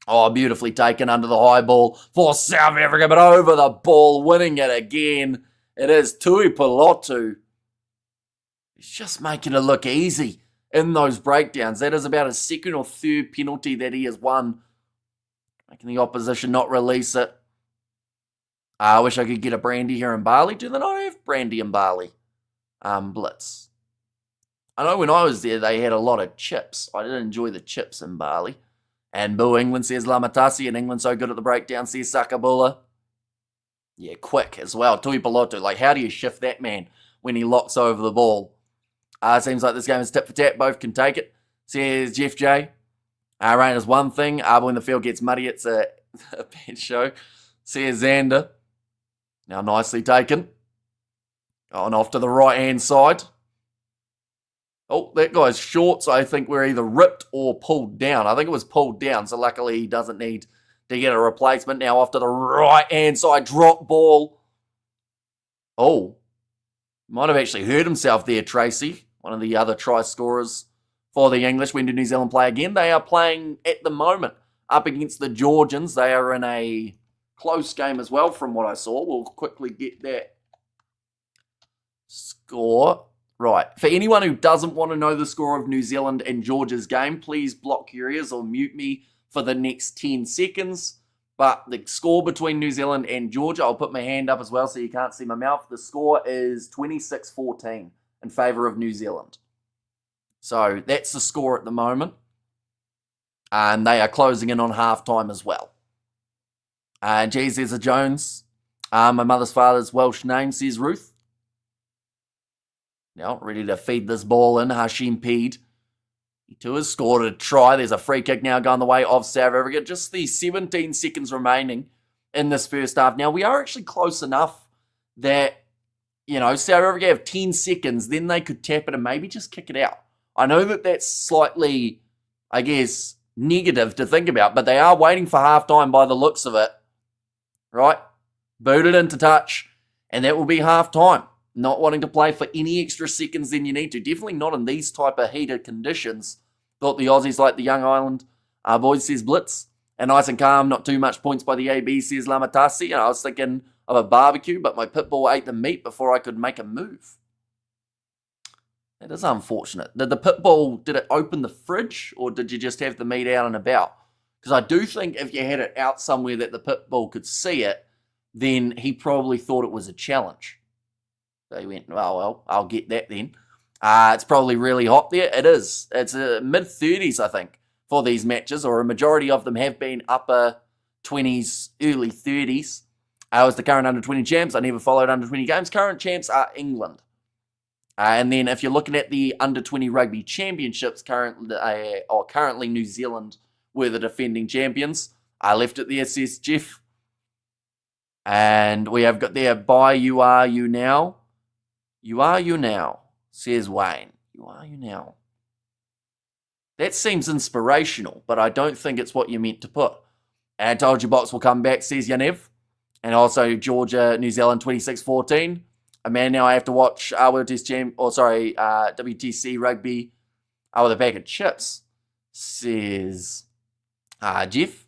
Oh, beautifully taken under the high ball for South Africa, but over the ball, winning it again. It is Tui Pilotu. He's just making it look easy in those breakdowns. That is about his second or third penalty that he has won, making the opposition not release it. I wish I could get a brandy here in Bali. Do they not have brandy in Bali? Blitz. I know when I was there, they had a lot of chips. I did enjoy the chips in Bali. And Boo England, says Lamatasi, and England so good at the breakdown, says Sakabula. Yeah, quick as well. Tui Pilotu, like how do you shift that man when he locks over the ball? Seems like this game is tit for tat. Both can take it, says Jeff J. Rain is one thing. But when the field gets muddy, it's a bad show, says Xander. Now nicely taken. Going off to the right-hand side. Oh, that guy's shorts, I think, were either ripped or pulled down. I think it was pulled down, so luckily he doesn't need to get a replacement. Now off to the right-hand side, drop ball. Oh, might have actually hurt himself there, Tracy. One of the other try scorers for the English. When did New Zealand play again? They are playing at the moment up against the Georgians. They are in a close game as well, from what I saw. We'll quickly get that score. Right, for anyone who doesn't want to know the score of New Zealand and Georgia's game, please block your ears or mute me for the next 10 seconds. But the score between New Zealand and Georgia, I'll put my hand up as well so you can't see my mouth. The score is 26-14 in favour of New Zealand. So that's the score at the moment. And they are closing in on halftime as well. Geez, there's a Jones. My mother's father's Welsh name, says Ruth. Now, ready to feed this ball in. Hashim Peed. He too has scored a try. There's a free kick now going the way of South Africa. Just the 17 seconds remaining in this first half. Now, we are actually close enough that, South Africa have 10 seconds. Then they could tap it and maybe just kick it out. I know that that's slightly, I guess, negative to think about. But they are waiting for halftime by the looks of it. Right? Booted into touch. And that will be halftime. Not wanting to play for any extra seconds than you need to. Definitely not in these type of heated conditions. Thought the Aussies like the Young Island boys, says Blitz. And nice and calm, not too much points by the AB, says Lamatasi. I was thinking of a barbecue, but my pit bull ate the meat before I could make a move. It is unfortunate. Did the pit bull, did it open the fridge, or did you just have the meat out and about? Because I do think if you had it out somewhere that the pit bull could see it, then he probably thought it was a challenge. So he went, oh, well, I'll get that then. It's probably really hot there. It is. It's mid-30s, I think, for these matches, or a majority of them have been upper 20s, early 30s. I was the current under-20 champs. I never followed under-20 games. Current champs are England. And then if you're looking at the under-20 Rugby Championships, currently New Zealand were the defending champions. I left it there, says Jeff. And we have got there, bye, you are you now. You are you now, says Wayne. You are you now. That seems inspirational, but I don't think it's what you meant to put. And I told you Boks will come back, says Yanev. And also Georgia, New Zealand 26-14. Man, now I have to watch WTC Rugby with a bag of chips, says Jeff.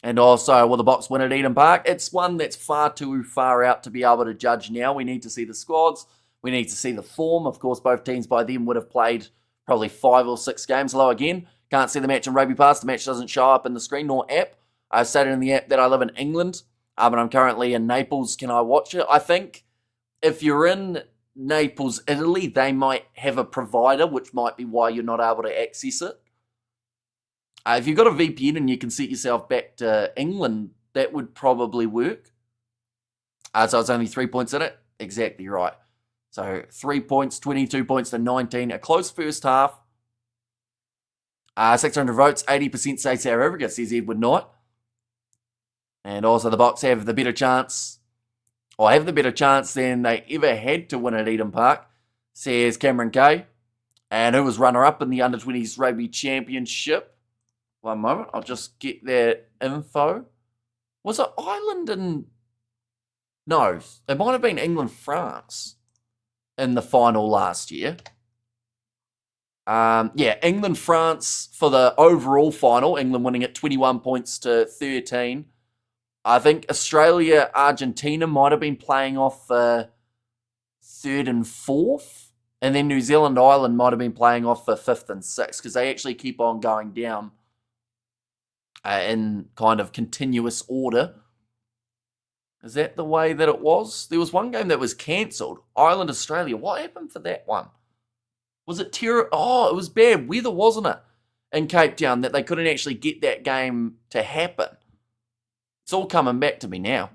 And also, will the Boks win at Eden Park? It's one that's far too far out to be able to judge now. We need to see the squads. We need to see the form. Of course, both teams by then would have played probably 5 or 6 games. Hello again. Can't see the match in Rugby Pass. The match doesn't show up in the screen nor app. I've stated in the app that I live in England, but I'm currently in Naples. Can I watch it? I think if you're in Naples, Italy, they might have a provider, which might be why you're not able to access it. If you've got a VPN and you can set yourself back to England, that would probably work. So it's only 3 points in it. Exactly right. So 3 points, 22 points to 19. A close first half. 600 votes, 80% say South Africa, says Edward Knight. And also the Boks have the better chance than they ever had to win at Eden Park, says Cameron Kay. And who was runner-up in the Under-20s Rugby Championship? One moment, I'll just get that info. Was it Ireland and... No, it might have been England-France in the final last year. England-France for the overall final. England winning it 21 points to 13. I think Australia-Argentina might have been playing off 3rd and 4th. And then New Zealand-Ireland might have been playing off for 5th and 6th, because they actually keep on going down in kind of continuous order. Is that the way that it was? There was one game that was cancelled. Ireland-Australia. What happened for that one? Was it terror? Oh, it was bad weather, wasn't it? In Cape Town, that they couldn't actually get that game to happen. It's all coming back to me now.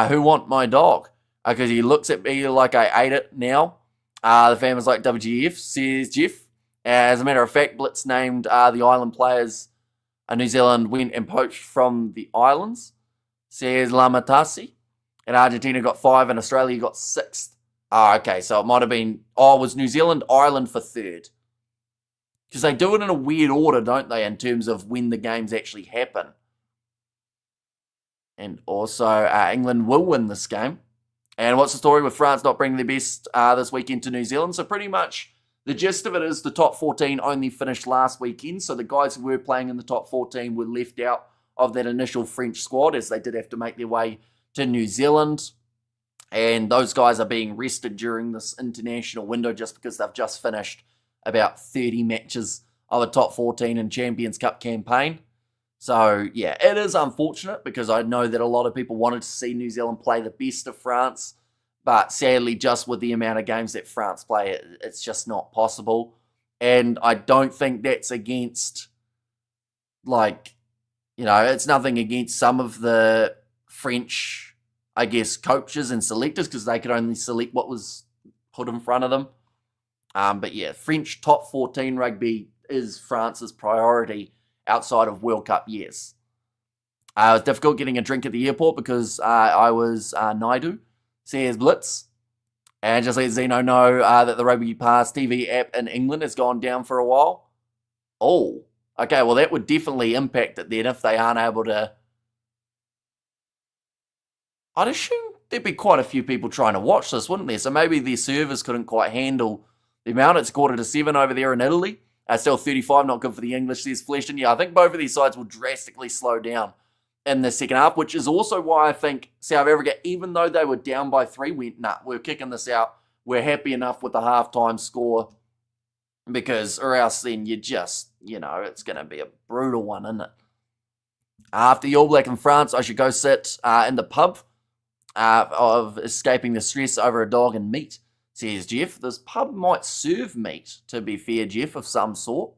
Who want my dog? Because he looks at me like I ate it now. The family's like WGF, says Jeff. As a matter of fact, Blitz named the island players. New Zealand went and poached from the islands, says Lamatasi. And Argentina got 5 and Australia got 6th. Okay, so it might have been... was New Zealand, Ireland for 3rd. Because they do it in a weird order, don't they, in terms of when the games actually happen. And also, England will win this game. And what's the story with France not bringing their best this weekend to New Zealand? So pretty much the gist of it is the top 14 only finished last weekend. So the guys who were playing in the top 14 were left out of that initial French squad, as they did have to make their way to New Zealand. And those guys are being rested during this international window just because they've just finished about 30 matches of a top 14 and Champions Cup campaign. So, yeah, it is unfortunate because I know that a lot of people wanted to see New Zealand play the best of France, but sadly, just with the amount of games that France play, it's just not possible. And I don't think that's against, it's nothing against some of the French, I guess, coaches and selectors, because they could only select what was put in front of them. But yeah, French top 14 rugby is France's priority outside of World Cup years. It was difficult getting a drink at the airport because I was Naidu, says Blitz. And just let Zeno know that the Rugby Pass TV app in England has gone down for a while. Oh, okay, well that would definitely impact it then if they aren't able to... I'd assume there'd be quite a few people trying to watch this, wouldn't there? So maybe their servers couldn't quite handle the amount. It's 6:45 over there in Italy. Still 35, not good for the English, says Flesh. And yeah, I think both of these sides will drastically slow down in the second half, which is also why I think South Africa, even though they were down by 3, went, we're kicking this out. we're happy enough with the halftime score, because or else then you just, it's going to be a brutal one, isn't it? After the All Black in France, I should go sit in the pub of escaping the stress over a dog and meat, says Jeff. This pub might serve meat, to be fair, Jeff, of some sort.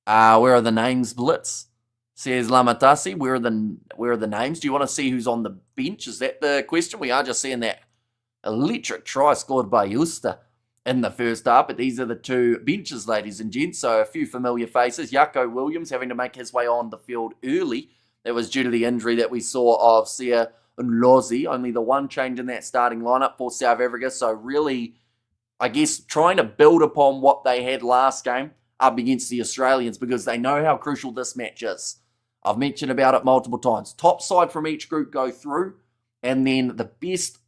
Where are the names, Blitz? Says Lamatasi. Where are the names? Do you want to see who's on the bench? Is that the question? We are just seeing that electric try scored by Justa in the first half, but these are the two benches, ladies and gents. So a few familiar faces. Jaco Williams having to make his way on the field early. That was due to the injury that we saw of Sia Nlozi. Only the one change in that starting lineup for South Africa. So really, I guess, trying to build upon what they had last game up against the Australians, because they know how crucial this match is. I've mentioned about it multiple times. Top side from each group go through, and then the best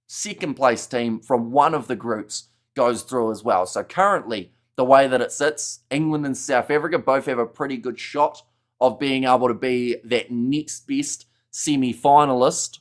second place team from one of the groups goes through as well. So currently, the way that it sits, England and South Africa both have a pretty good shot of being able to be that next best semi-finalist,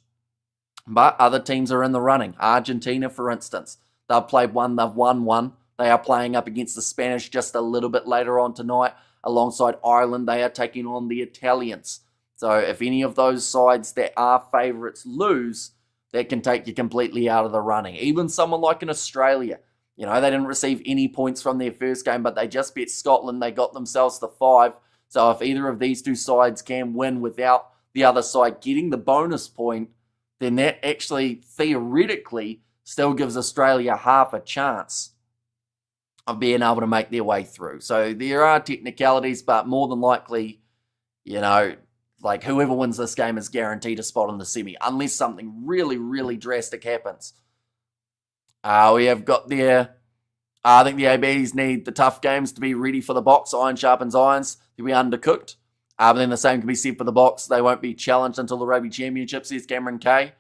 but other teams are in the running. Argentina, for instance, they've played one, they've won one. They are playing up against the Spanish just a little bit later on tonight. Alongside Ireland, they are taking on the Italians. So if any of those sides that are favourites lose, that can take you completely out of the running. Even someone like an Australia, they didn't receive any points from their first game, but they just beat Scotland. They got themselves the 5. So if either of these two sides can win without the other side getting the bonus point, then that actually theoretically still gives Australia half a chance of being able to make their way through. So there are technicalities, but more than likely, like whoever wins this game is guaranteed a spot in the semi, unless something really, really drastic happens. We have got there, I think the ABs need the tough games to be ready for the Boks. Iron sharpens irons, to be undercooked. But then the same can be said for the Boks. They won't be challenged until the Rugby Championship, says Cameron Kay.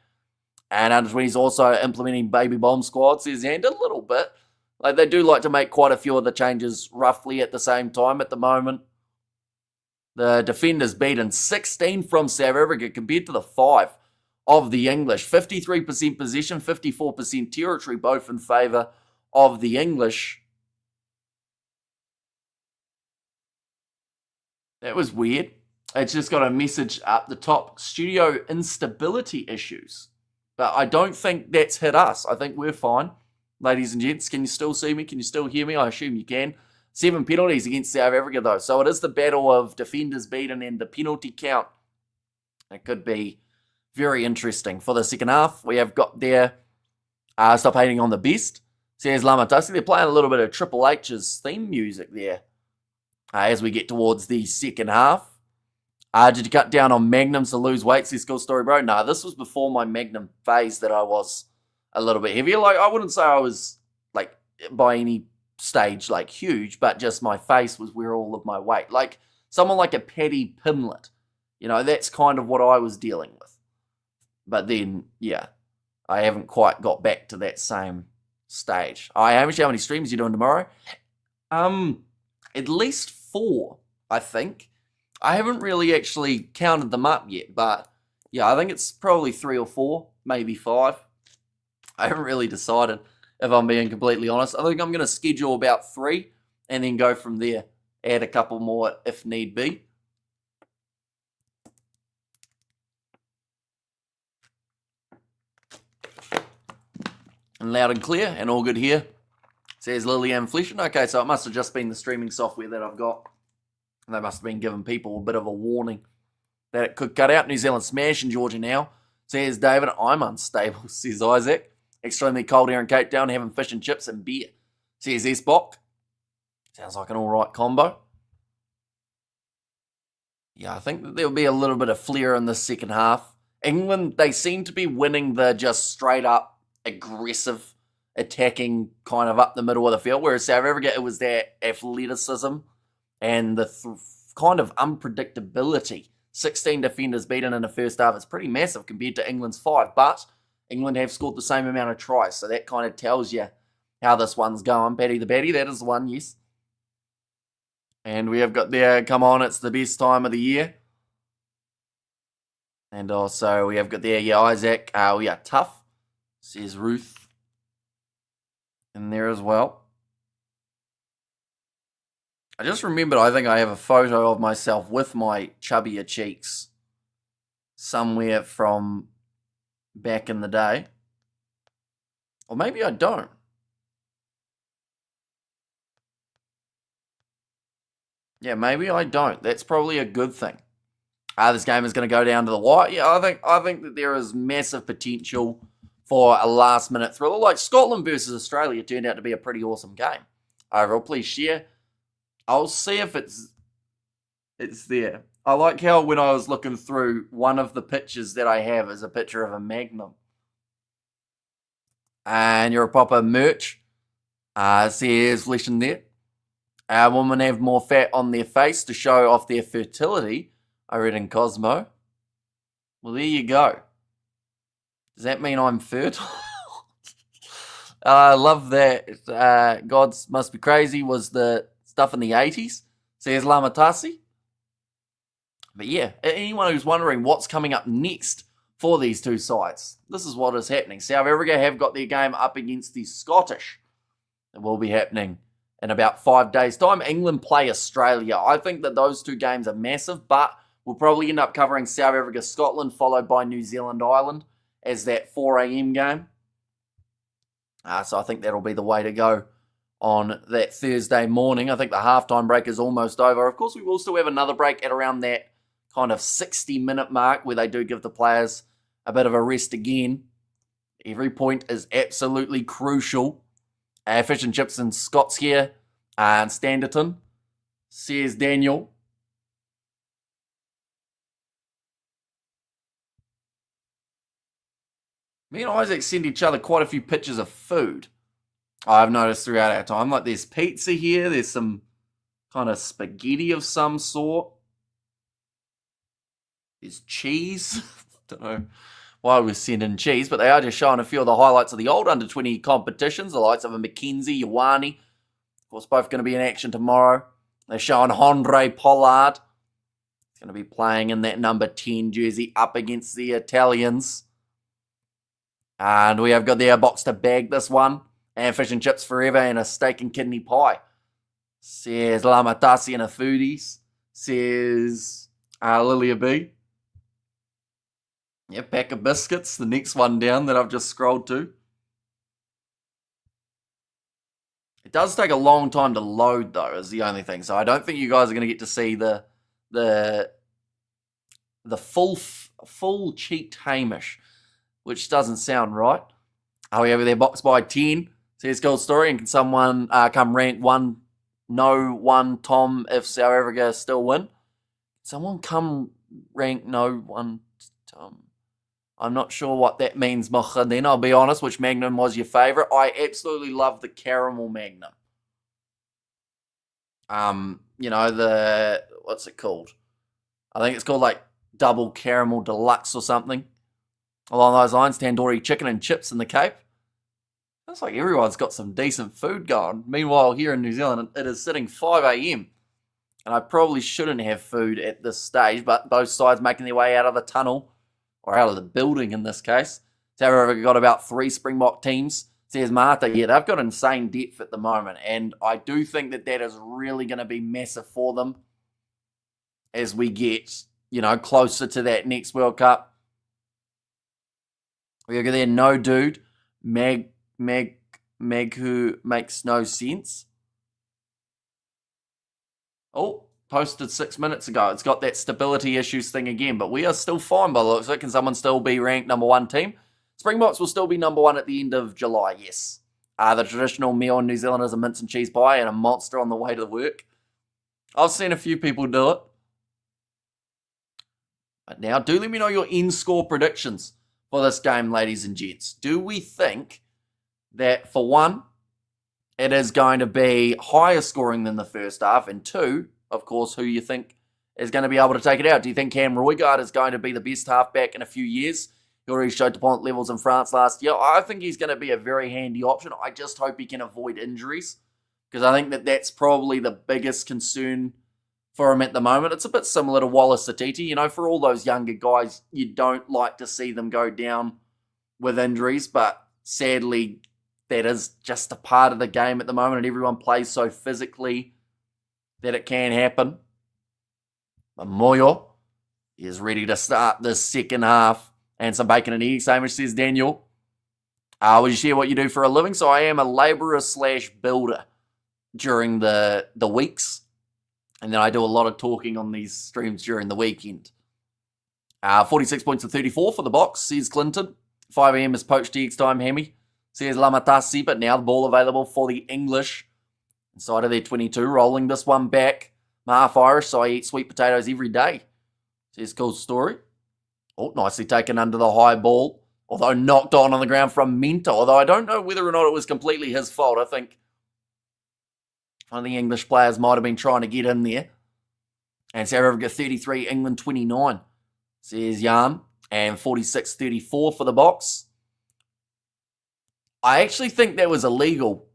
And under-20s also implementing baby bomb squad, says and a little bit. Like they do like to make quite a few of the changes roughly at the same time at the moment. The defenders beaten 16 from South Africa compared to the 5 of the English. 53% possession, 54% territory, both in favour of the English. That was weird. It's just got a message up the top. Studio instability issues. But I don't think that's hit us. I think we're fine. Ladies and gents, can you still see me? Can you still hear me? I assume you can. 7 penalties against South Africa, though. So it is the battle of defenders beaten and the penalty count. It could be very interesting. For the second half, we have got there, stop hating on the best, says Lamatasi. They're playing a little bit of Triple H's theme music there as we get towards the second half. Did you cut down on Magnums to lose weight? Says Cool Story Bro. No, this was before my Magnum phase that I was a little bit heavier. Like, I wouldn't say I was, like, by any stage, like, huge, but just my face was where all of my weight. Like, someone like a Paddy Pimlet, that's kind of what I was dealing with. But then, yeah, I haven't quite got back to that same stage. Hamish, how many streams are you doing tomorrow? At least 4, I think. I haven't really actually counted them up yet, but yeah, I think it's probably 3 or 4, maybe 5. I haven't really decided, if I'm being completely honest. I think I'm going to schedule about 3 and then go from there. Add a couple more if need be. And loud and clear and all good here, says Lillian Fleshen. Okay, so it must have just been the streaming software that I've got. They must have been giving people a bit of a warning that it could cut out. New Zealand smashing Georgia now, says David. I'm unstable, says Isaac. Extremely cold here in Cape Town, having fish and chips and beer, says S-Bok. Sounds like an alright combo. Yeah, I think that there'll be a little bit of flair in the second half. England, they seem to be winning the just straight up aggressive attacking kind of up the middle of the field, whereas South Africa, it was their athleticism and the kind of unpredictability. 16 defenders beaten in the first half. It's pretty massive compared to England's 5, but England have scored the same amount of tries, so that kind of tells you how this one's going. Paddy the Batty, that is the one, yes. And we have got there, come on, it's the best time of the year. And also we have got there, yeah, Isaac, we are tough, says Ruth. in there as well. I just remembered, I think I have a photo of myself with my chubbier cheeks somewhere from back in the day. Or maybe I don't. Yeah, maybe I don't. That's probably a good thing. This game is going to go down to the wire. Yeah, I think that there is massive potential for a last-minute thriller. Like Scotland versus Australia turned out to be a pretty awesome game. Overall, please share. I'll see if it's there. I like how when I was looking through, one of the pictures that I have is a picture of a Magnum. And you're a proper merch. Says flesh in there. Women have more fat on their face to show off their fertility, I read in Cosmo. Well, there you go. Does that mean I'm fertile? I love that. Gods Must Be Crazy was the stuff in the 80s, says Lamatasi. But yeah, anyone who's wondering what's coming up next for these two sides, this is what is happening. South Africa have got their game up against the Scottish. It will be happening in about 5 days' time. England play Australia. I think that those two games are massive, but we'll probably end up covering South Africa, Scotland, followed by New Zealand, Ireland as that 4 a.m. game. So I think that'll be the way to go on that Thursday morning. I think the halftime break is almost over. Of course, we will still have another break at around that kind of 60-minute mark where they do give the players a bit of a rest again. Every point is absolutely crucial. Fish and chips and Scott's here. And Standerton, says Daniel. Me and Isaac send each other quite a few pictures of food. I've noticed throughout our time. Like there's pizza here. There's some kind of spaghetti of some sort. There's cheese. Don't know why we're sending cheese, but they are just showing a few of the highlights of the old under-20 competitions. The likes of a McKenzie, u20. Of course, both going to be in action tomorrow. They're showing Andre Pollard. He's going to be playing in that number 10 jersey up against the Italians. And we have got their box to bag this one. And fish and chips forever and a steak and kidney pie. Says Lamatasi and a foodies. Says Lilia B. Yeah, pack of biscuits. The next one down that I've just scrolled to. It does take a long time to load, though, is the only thing. So I don't think you guys are going to get to see the full cheeked Hamish, which doesn't sound right. Are we over there? Box by 10. Says Gold Story. And can someone come rank one Tom if South Africa still win? Someone come rank no one Tom. I'm not sure what that means, Mochaden. I'll be honest, which Magnum was your favourite? I absolutely love the caramel Magnum. You know, what's it called? I think it's called like double caramel deluxe or something. Along those lines, tandoori chicken and chips in the Cape. Looks like everyone's got some decent food going. Meanwhile, here in New Zealand, it is sitting 5 a.m. And I probably shouldn't have food at this stage, but both sides making their way out of the tunnel. Or out of the building in this case. South Africa got about 3 Springbok teams. Says Martha, yeah, they've got insane depth at the moment. And I do think that is really going to be massive for them as we get, you know, closer to that next World Cup. We got there, no dude. Meg who makes no sense. Oh. Posted 6 minutes ago. It's got that stability issues thing again, but we are still fine by the looks of it. Can someone still be ranked number 1 team? Springboks will still be number 1 at the end of July, yes. The traditional meal in New Zealand is a mince and cheese pie and a monster on the way to work. I've seen a few people do it. But now, do let me know your in-score predictions for this game, ladies and gents. Do we think that, for one, it is going to be higher scoring than the first half, and 2, of course, who you think is going to be able to take it out? Do you think Cam Roigard is going to be the best halfback in a few years? He already showed point levels in France last year. I think he's going to be a very handy option. I just hope he can avoid injuries, because I think that that's probably the biggest concern for him at the moment. It's a bit similar to Wallace Satiti. You know, for all those younger guys, you don't like to see them go down with injuries, but sadly, that is just a part of the game at the moment, and everyone plays so physically that it can happen. But Moyo is ready to start this second half. And some bacon and eggs, Hamish says Daniel. Will you share what you do for a living? So I am a labourer/builder during the weeks. And then I do a lot of talking on these streams during the weekend. 46 points to 34 for the Boks, says Clinton. 5 a.m. is poached eggs time, Hammy, says Lamatasi. But now the ball available for the English. Inside of their 22, rolling this one back. I'm half Irish, so I eat sweet potatoes every day, says Cool Story. Oh, nicely taken under the high ball. Although knocked on the ground from Minto. Although I don't know whether or not it was completely his fault. I think one of the English players might have been trying to get in there. And South Africa 33, England 29, says Jan. And 46-34 for the Boks. I actually think that was illegal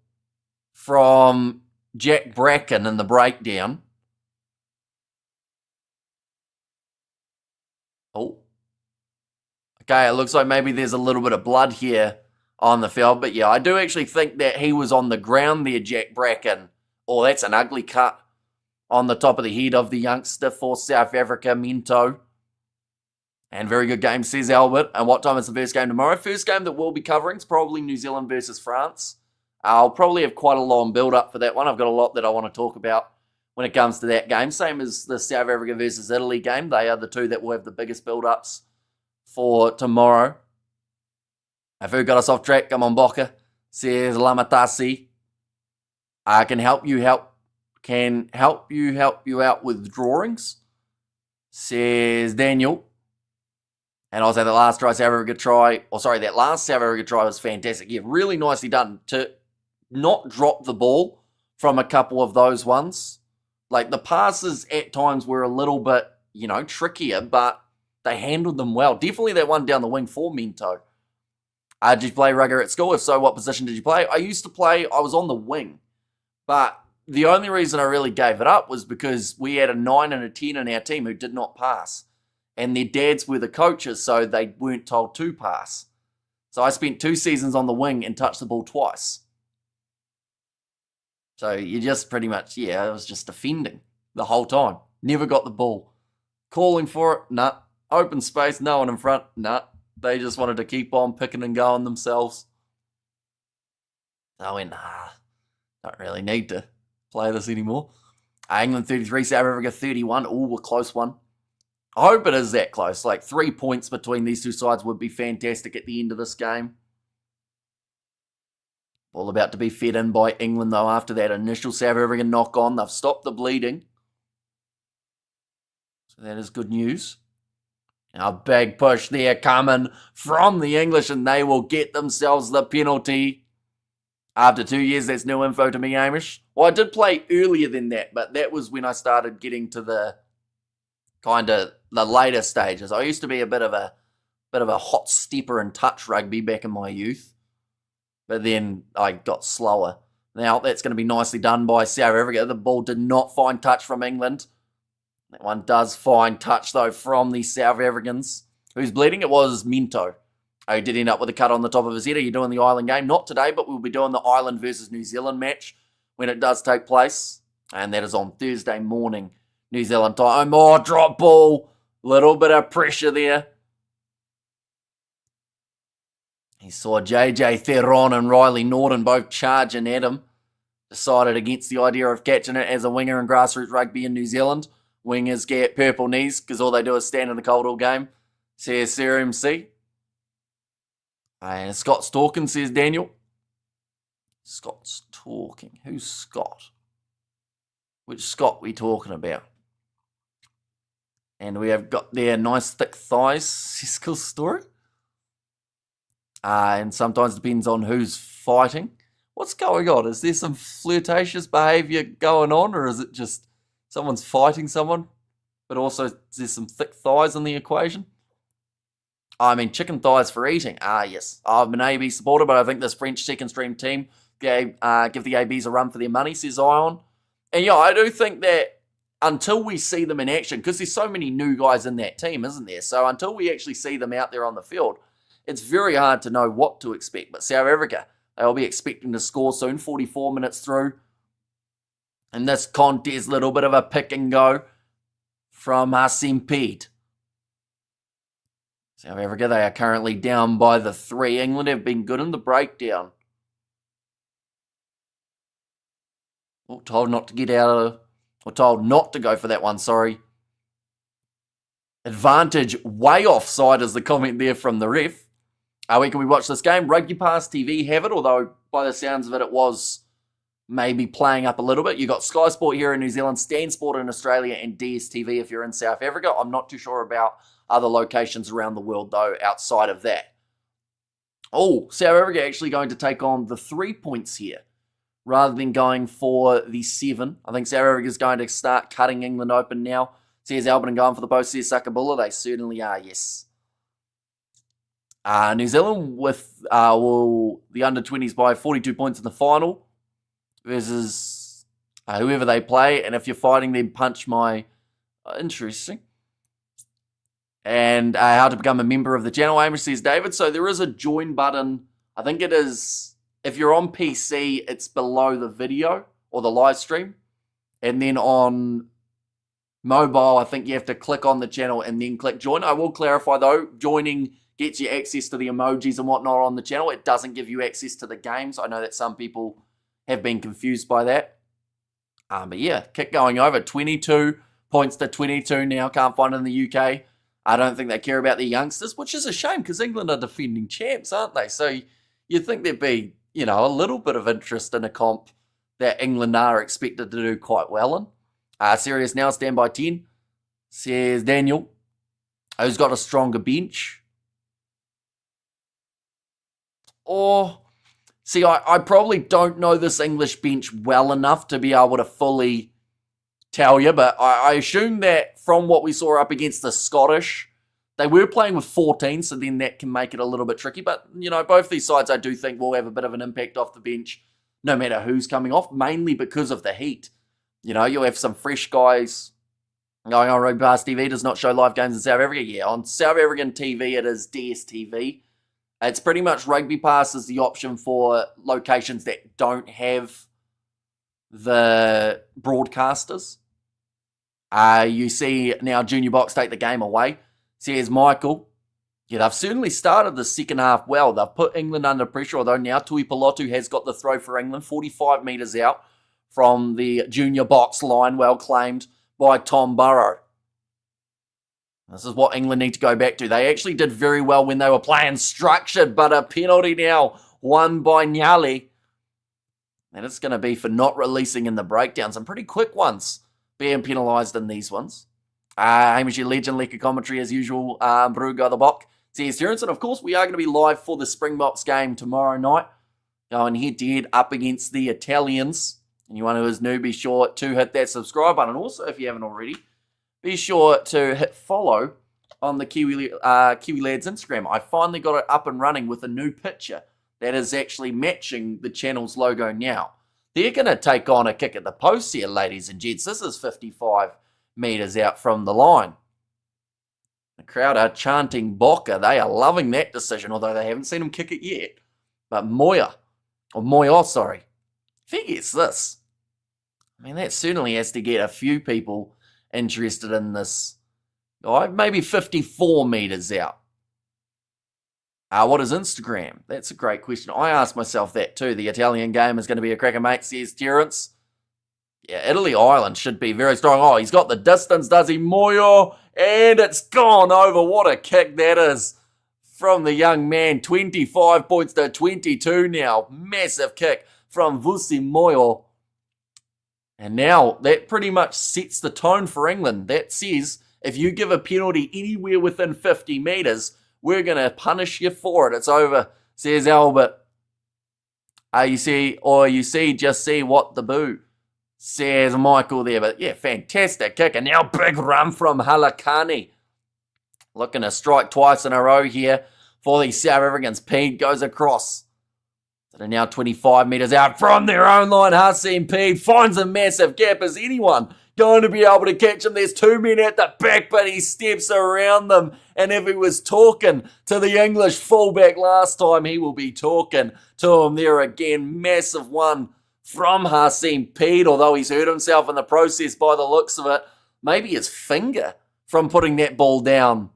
from Jack Bracken in the breakdown. Oh. Okay, it looks like maybe there's a little bit of blood here on the field. But yeah, I do actually think that he was on the ground there, Jack Bracken. Oh, that's an ugly cut on the top of the head of the youngster for South Africa, Minto. And very good game, says Albert. And what time is the first game tomorrow? First game that we'll be covering is probably New Zealand versus France. I'll probably have quite a long build-up for that one. I've got a lot that I want to talk about when it comes to that game. Same as the South Africa versus Italy game. They are the two that will have the biggest build-ups for tomorrow. If who got us off track, come on, Boka, says Lamatasi. I can help you out with drawings, says Daniel. And I'll say the last South Africa try was fantastic. Yeah, really nicely done to not drop the ball from a couple of those ones. Like the passes at times were a little bit, trickier, but they handled them well. Definitely that one down the wing for Minto. Did you play rugby at school? If so, what position did you play? I was on the wing. But the only reason I really gave it up was because we had a 9 and a 10 in our team who did not pass. And their dads were the coaches, so they weren't told to pass. So I spent 2 seasons on the wing and touched the ball twice. So you just pretty much, I was just defending the whole time. Never got the ball. Calling for it, nah. Open space, no one in front, nah. They just wanted to keep on picking and going themselves. I went, don't really need to play this anymore. England 33, South Africa 31. Ooh, a close one. I hope it is that close. Like 3 points between these two sides would be fantastic at the end of this game. All about to be fed in by England, though, after that initial South African knock-on. They've stopped the bleeding. So that is good news. Now, big push there coming from the English, and they will get themselves the penalty. After 2 years, that's new info to me, Hamish. Well, I did play earlier than that, but that was when I started getting to the kind of the later stages. I used to be a bit of a hot stepper in touch rugby back in my youth, but then I got slower. Now that's going to be nicely done by South Africa. The ball did not find touch from England. That one does find touch though from the South Africans. Who's bleeding? It was Minto. He did end up with a cut on the top of his head. Are you doing the Ireland game? Not today, but we'll be doing the Ireland versus New Zealand match when it does take place, and that is on Thursday morning. New Zealand time. Oh, drop ball. Little bit of pressure there. He saw JJ Theron and Riley Norton both charging at him. Decided against the idea of catching it as a winger in grassroots rugby in New Zealand. Wingers get purple knees because all they do is stand in the cold all game, says Sarah MC. And Scott's talking, says Daniel. Scott's talking. Who's Scott? Which Scott we talking about? And we have got their nice thick thighs, Siskel's story. And sometimes depends on who's fighting. What's going on? Is there some flirtatious behaviour going on, or is it just someone's fighting someone, but also there's some thick thighs in the equation? I mean, chicken thighs for eating. Yes. I'm an AB supporter, but I think this French second stream team give the ABs a run for their money, says Ion. And I do think that until we see them in action, because there's so many new guys in that team, isn't there? So until we actually see them out there on the field, it's very hard to know what to expect. But South Africa, They'll be expecting to score soon, 44 minutes through. In this contest, little bit of a pick and go from St. Pete. South Africa, they are currently down by the 3. England have been good in the breakdown. Oh, told not to get out of, or told not to go for that one, sorry. Advantage way offside is the comment there from the ref. Where can we watch this game? Rugby Pass TV have it, although by the sounds of it, it was maybe playing up a little bit. You got Sky Sport here in New Zealand, Stan Sport in Australia, and DSTV if you're in South Africa. I'm not too sure about other locations around the world, though, outside of that. Oh, South Africa actually going to take on the 3 points here, rather than going for the 7. I think South Africa is going to start cutting England open now. Says Albin going for the post, says Sakabula. They certainly are, yes. New Zealand with the under-20s by 42 points in the final versus whoever they play. And if you're fighting them, punch my... interesting. And how to become a member of the channel, Amish says David. So there is a join button. I think it is... If you're on PC, it's below the video or the live stream. And then on mobile, I think you have to click on the channel and then click join. I will clarify though, joining gets you access to the emojis and whatnot on the channel. It doesn't give you access to the games. I know that some people have been confused by that. But yeah, kick going over. 22 points to 22 now. Can't find it in the UK. I don't think they care about the youngsters, which is a shame because England are defending champs, aren't they? So you'd think there'd be, a little bit of interest in a comp that England are expected to do quite well in. Serious now, stand by 10, says Daniel, who's got a stronger bench. Or, see, I probably don't know this English bench well enough to be able to fully tell you, but I assume that from what we saw up against the Scottish, they were playing with 14, so then that can make it a little bit tricky. But, both these sides I do think will have a bit of an impact off the bench, no matter who's coming off, mainly because of the heat. You'll have some fresh guys going on. Rugby Pass TV does not show live games in South Africa. Yeah, on South African TV, it is DSTV. It's pretty much Rugby Pass is the option for locations that don't have the broadcasters. You see now Junior Boks take the game away. Says Michael. Yeah, they've certainly started the second half well. They've put England under pressure, although now Tui Pelotu has got the throw for England, 45 metres out from the Junior Boks line, well claimed by Tom Burrow. This is what England need to go back to. They actually did very well when they were playing structured, but a penalty now won by Nyali. And it's going to be for not releasing in the breakdown. Some pretty quick ones being penalised in these ones. Hamish, your legend, Leka commentary as usual. Bruga the Bok. Says Terence, and of course we are going to be live for the Springboks game tomorrow night. Going head-to-head up against the Italians. Anyone who is new, be sure to hit that subscribe button. Also, if you haven't already, be sure to hit follow on the Kiwi Lads Instagram. I finally got it up and running with a new picture that is actually matching the channel's logo now. They're going to take on a kick at the post here, ladies and gents. This is 55 metres out from the line. The crowd are chanting Boka. They are loving that decision, although they haven't seen him kick it yet. But Moyo, if he gets this, that certainly has to get a few people interested in this guy. Maybe 54 metres out. What is Instagram? That's a great question. I asked myself that too. The Italian game is going to be a cracker, mate, says Terence. Yeah, Italy, Ireland should be very strong. Oh, he's got the distance, does he? Moyo, and it's gone over. What a kick that is from the young man. 25 points to 22 now. Massive kick from Vusi Moyo. And now that pretty much sets the tone for England. That says if you give a penalty anywhere within 50 metres, we're going to punish you for it. It's over, says Albert. You see what the boo, says Michael there. But yeah, fantastic kick. And now big run from Halakani. Looking to strike twice in a row here for the South Africans. Pede goes across. They're now 25 metres out from their own line. Hassan Pede finds a massive gap. Is anyone going to be able to catch him. There's 2 men at the back, but he steps around them. And if he was talking to the English fullback last time, he will be talking to him there again. Massive one from Hasim Pede, although he's hurt himself in the process by the looks of it. Maybe his finger from putting that ball down,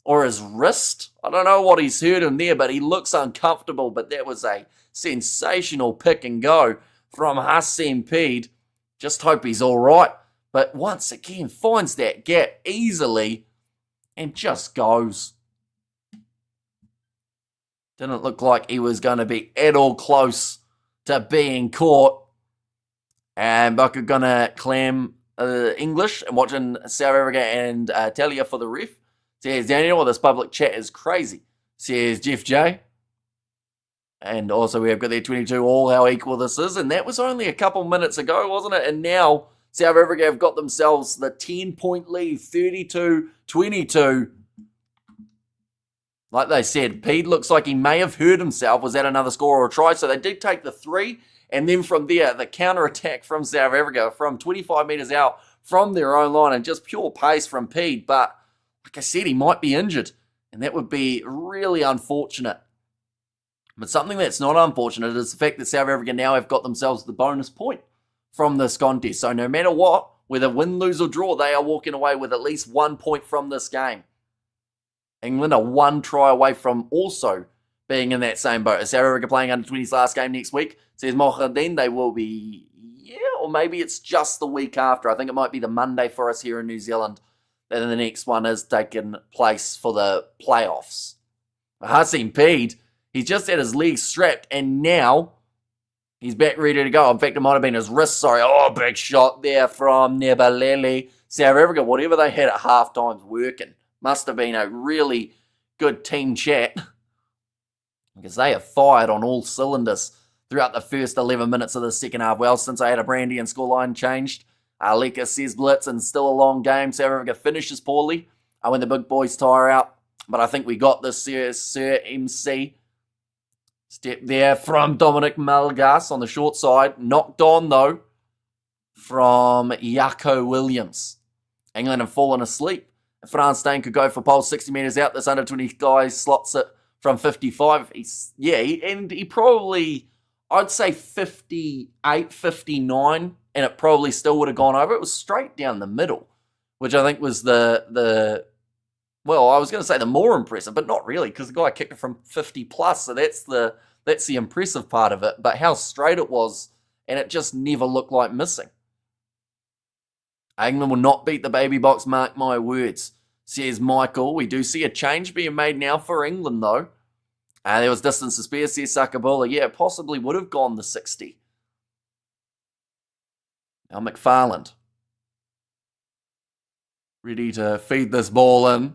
or his wrist. I don't know what he's hurt him there, but he looks uncomfortable. But that was a sensational pick and go from Hasim Pede. Just hope he's all right. But once again, finds that gap easily and just goes. Didn't look like he was going to be at all close to being caught. And Bucker going to clam English and watching South Africa and Talia for the ref. Says Daniel, well, this public chat is crazy. Says Jeff J. And also we have got their 22 all, how equal this is. And that was only a couple minutes ago, wasn't it? And now South Africa have got themselves the 10-point lead, 32-22. Like they said, Pede looks like he may have hurt himself. Was that another score or a try? So they did take the 3. And then from there, the counter-attack from South Africa from 25 metres out from their own line and just pure pace from Pede. But like I said, he might be injured. And that would be really unfortunate. But something that's not unfortunate is the fact that South Africa now have got themselves the bonus point from this contest. So no matter what, whether win, lose or draw, they are walking away with at least 1 point from this game. England are 1 try away from also being in that same boat. South Africa playing under 20s last game next week. Says Mohadin, they will be, or maybe it's just the week after. I think it might be the Monday for us here in New Zealand. And then the next one is taking place for the playoffs. Hasim Pede, he's just had his legs strapped and now he's back ready to go. In fact, it might have been his wrist, sorry. Oh, big shot there from Nebalele. South Africa, whatever they had at halftime's working. Must have been a really good team chat because they have fired on all cylinders throughout the first 11 minutes of the second half. Well, since I had a brandy and scoreline changed, Leka says blitz and still a long game. South Africa finishes poorly when the big boys tire out. But I think we got this, Sir MC. Step there from Dominic Malgas on the short side. Knocked on, though, from Jaco Williams. England have fallen asleep. France Stain could go for pole 60 metres out. This under-20 guy slots it from 55. He probably, I'd say 58, 59, and it probably still would have gone over. It was straight down the middle, which I think was well, I was going to say the more impressive, but not really, because the guy kicked it from 50 plus, so that's the impressive part of it. But how straight it was, and it just never looked like missing. England will not beat the baby box, mark my words, says Michael. We do see a change being made now for England, though. There was distance to spare, says Sakabula. Yeah, possibly would have gone the 60. Now McFarland, ready to feed this ball in.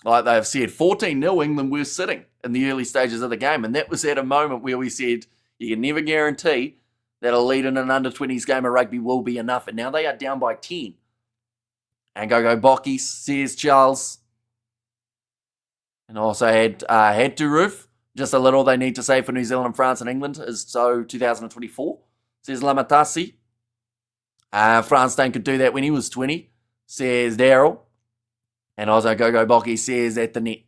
Like they have said, 14-0 England were sitting in the early stages of the game. And that was at a moment where we said, you can never guarantee that a lead in an under-20s game of rugby will be enough. And now they are down by 10. And go Bockies, says Charles. And also had to roof. Just a little they need to say for New Zealand and France and England is so 2024, says Lamatasi. France Stain could do that when he was 20, says Daryl. And also Go Bockies says at the net.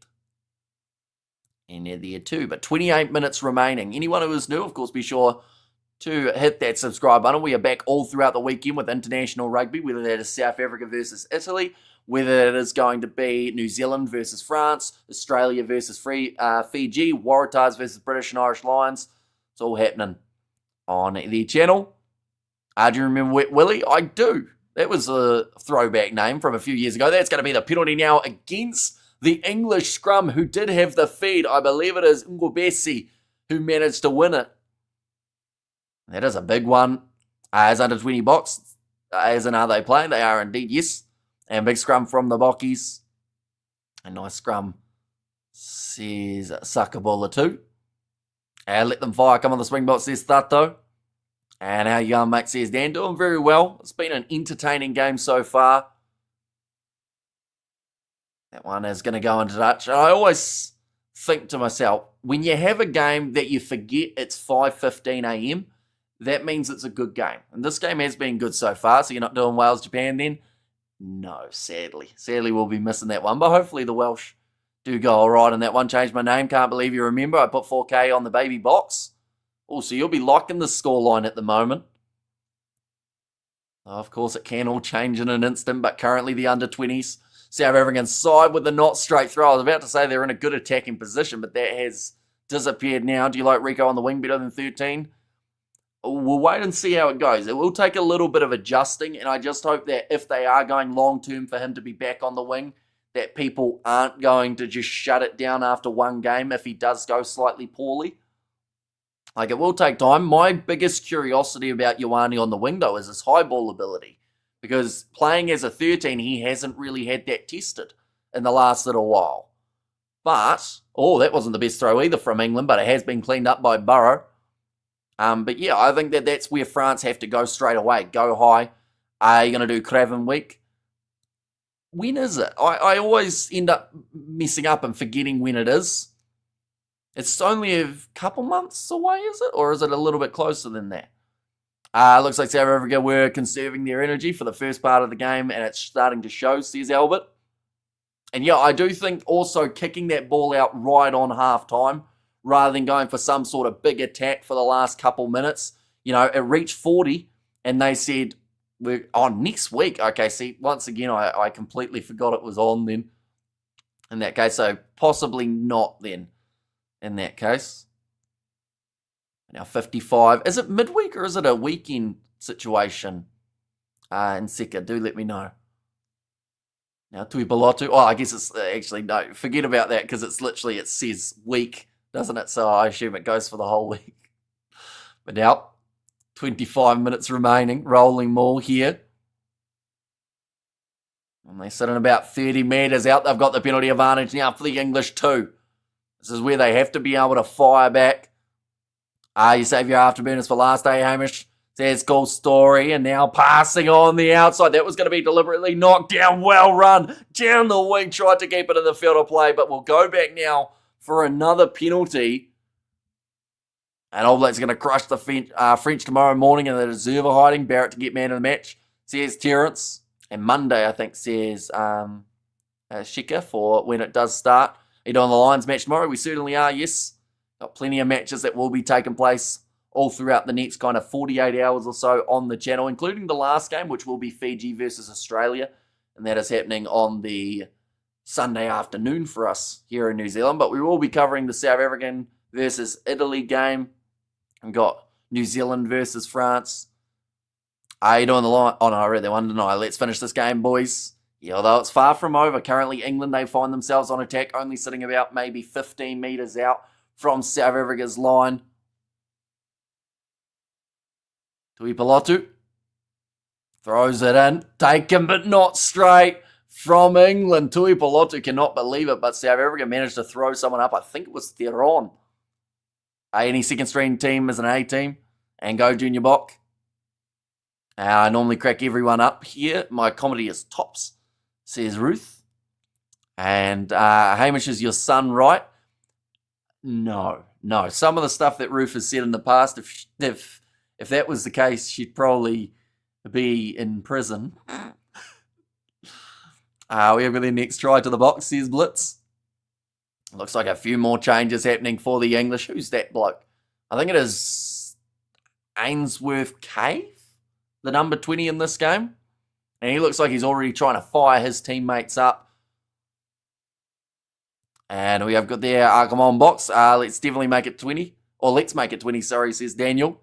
And they're there too. But 28 minutes remaining. Anyone who is new, of course, be sure to hit that subscribe button. We are back all throughout the weekend with international rugby, whether that is South Africa versus Italy, whether it is going to be New Zealand versus France, Australia versus Fiji, Waratahs versus British and Irish Lions. It's all happening on the channel. Do you remember Wet Willie? I do. That was a throwback name from a few years ago. That's going to be the penalty now against the English scrum, who did have the feed. I believe it is Ngobesi who managed to win it. That is a big one. As under 20 Boks, as in are they playing? They are indeed, yes. And big scrum from the Bockies. A nice scrum, says Sakabola too. And let them fire. Come on, the Springboks, says Tato. And how you going, mate, says Dan. Doing very well. It's been an entertaining game so far. That one is going to go into touch. And I always think to myself, when you have a game that you forget it's 5:15 a.m., that means it's a good game. And this game has been good so far, so you're not doing Wales-Japan then? No, sadly. Sadly, we'll be missing that one, but hopefully the Welsh do go all right in that one. Changed my name, can't believe you remember. I put 4K on the baby box. Oh, so you'll be liking the scoreline at the moment. Of course, it can all change in an instant, but currently the under-20s, South African side with the not straight throw. I was about to say they're in a good attacking position, but that has disappeared now. Do you like Rico on the wing better than 13? We'll wait and see how it goes. It will take a little bit of adjusting, and I just hope that if they are going long-term for him to be back on the wing, that people aren't going to just shut it down after one game if he does go slightly poorly. Like, it will take time. My biggest curiosity about u20 on the wing, though, is his high ball ability. Because playing as a 13, he hasn't really had that tested in the last little while. But, that wasn't the best throw either from England, but it has been cleaned up by Burrow. But yeah, I think that's where France have to go straight away. Go high. Are you going to do Craven week? When is it? I always end up messing up and forgetting when it is. It's only a couple months away, is it? Or is it a little bit closer than that? Looks like South Africa were conserving their energy for the first part of the game, and it's starting to show, says Albert. And yeah, I do think also kicking that ball out right on half-time, rather than going for some sort of big attack for the last couple minutes. You know, it reached 40, and they said, we're on next week. Okay, see, once again, I completely forgot it was on then. In that case, so possibly not then. In that case. Now 55. Is it midweek or is it a weekend situation? In Seka, do let me know. Now Tui Balotu. Oh, I guess it's actually, no, forget about that because it's literally, it says week, doesn't it? So I assume it goes for the whole week. But now, 25 minutes remaining. Rolling maul here. And they sit in about 30 metres out. They've got the penalty advantage now for the English too. This is where they have to be able to fire back. You save your afterburners for last day, Hamish. Says cool story. And now passing on the outside. That was going to be deliberately knocked down. Well run. Down the wing. Tried to keep it in the field of play. But we'll go back now for another penalty. And All Blacks are going to crush the French tomorrow morning. And they deserve a hiding. Barrett to get man of the match. Says Terrence. And Monday, I think, says Shika for when it does start. Are you doing the Lions match tomorrow? We certainly are, yes. Got plenty of matches that will be taking place all throughout the next kind of 48 hours or so on the channel, including the last game, which will be Fiji versus Australia. And that is happening on the Sunday afternoon for us here in New Zealand. But we will be covering the South African versus Italy game. We've got New Zealand versus France. Are you doing the line? Oh, no, I read that one, didn't I? Let's finish this game, boys. Yeah, although it's far from over. Currently, England, they find themselves on attack, only sitting about maybe 15 metres out from South Africa's line. Tui Balotu throws it in. Taken, but not straight from England. Tui Balotu cannot believe it, but South Africa managed to throw someone up. I think it was Theron. Any second string team is an A team. And go Junior Boks. I normally crack everyone up here. My comedy is tops, says Ruth. And Hamish, is your son right? No. Some of the stuff that Ruth has said in the past, if that was the case, she'd probably be in prison. We have got the next try to the box, says Blitz. Looks like a few more changes happening for the English. Who's that bloke? I think it is Ainsworth Cave, the number 20 in this game. And he looks like he's already trying to fire his teammates up. And we have got there, come on, Boks. Let's definitely make it 20. Or let's make it 20, sorry, says Daniel.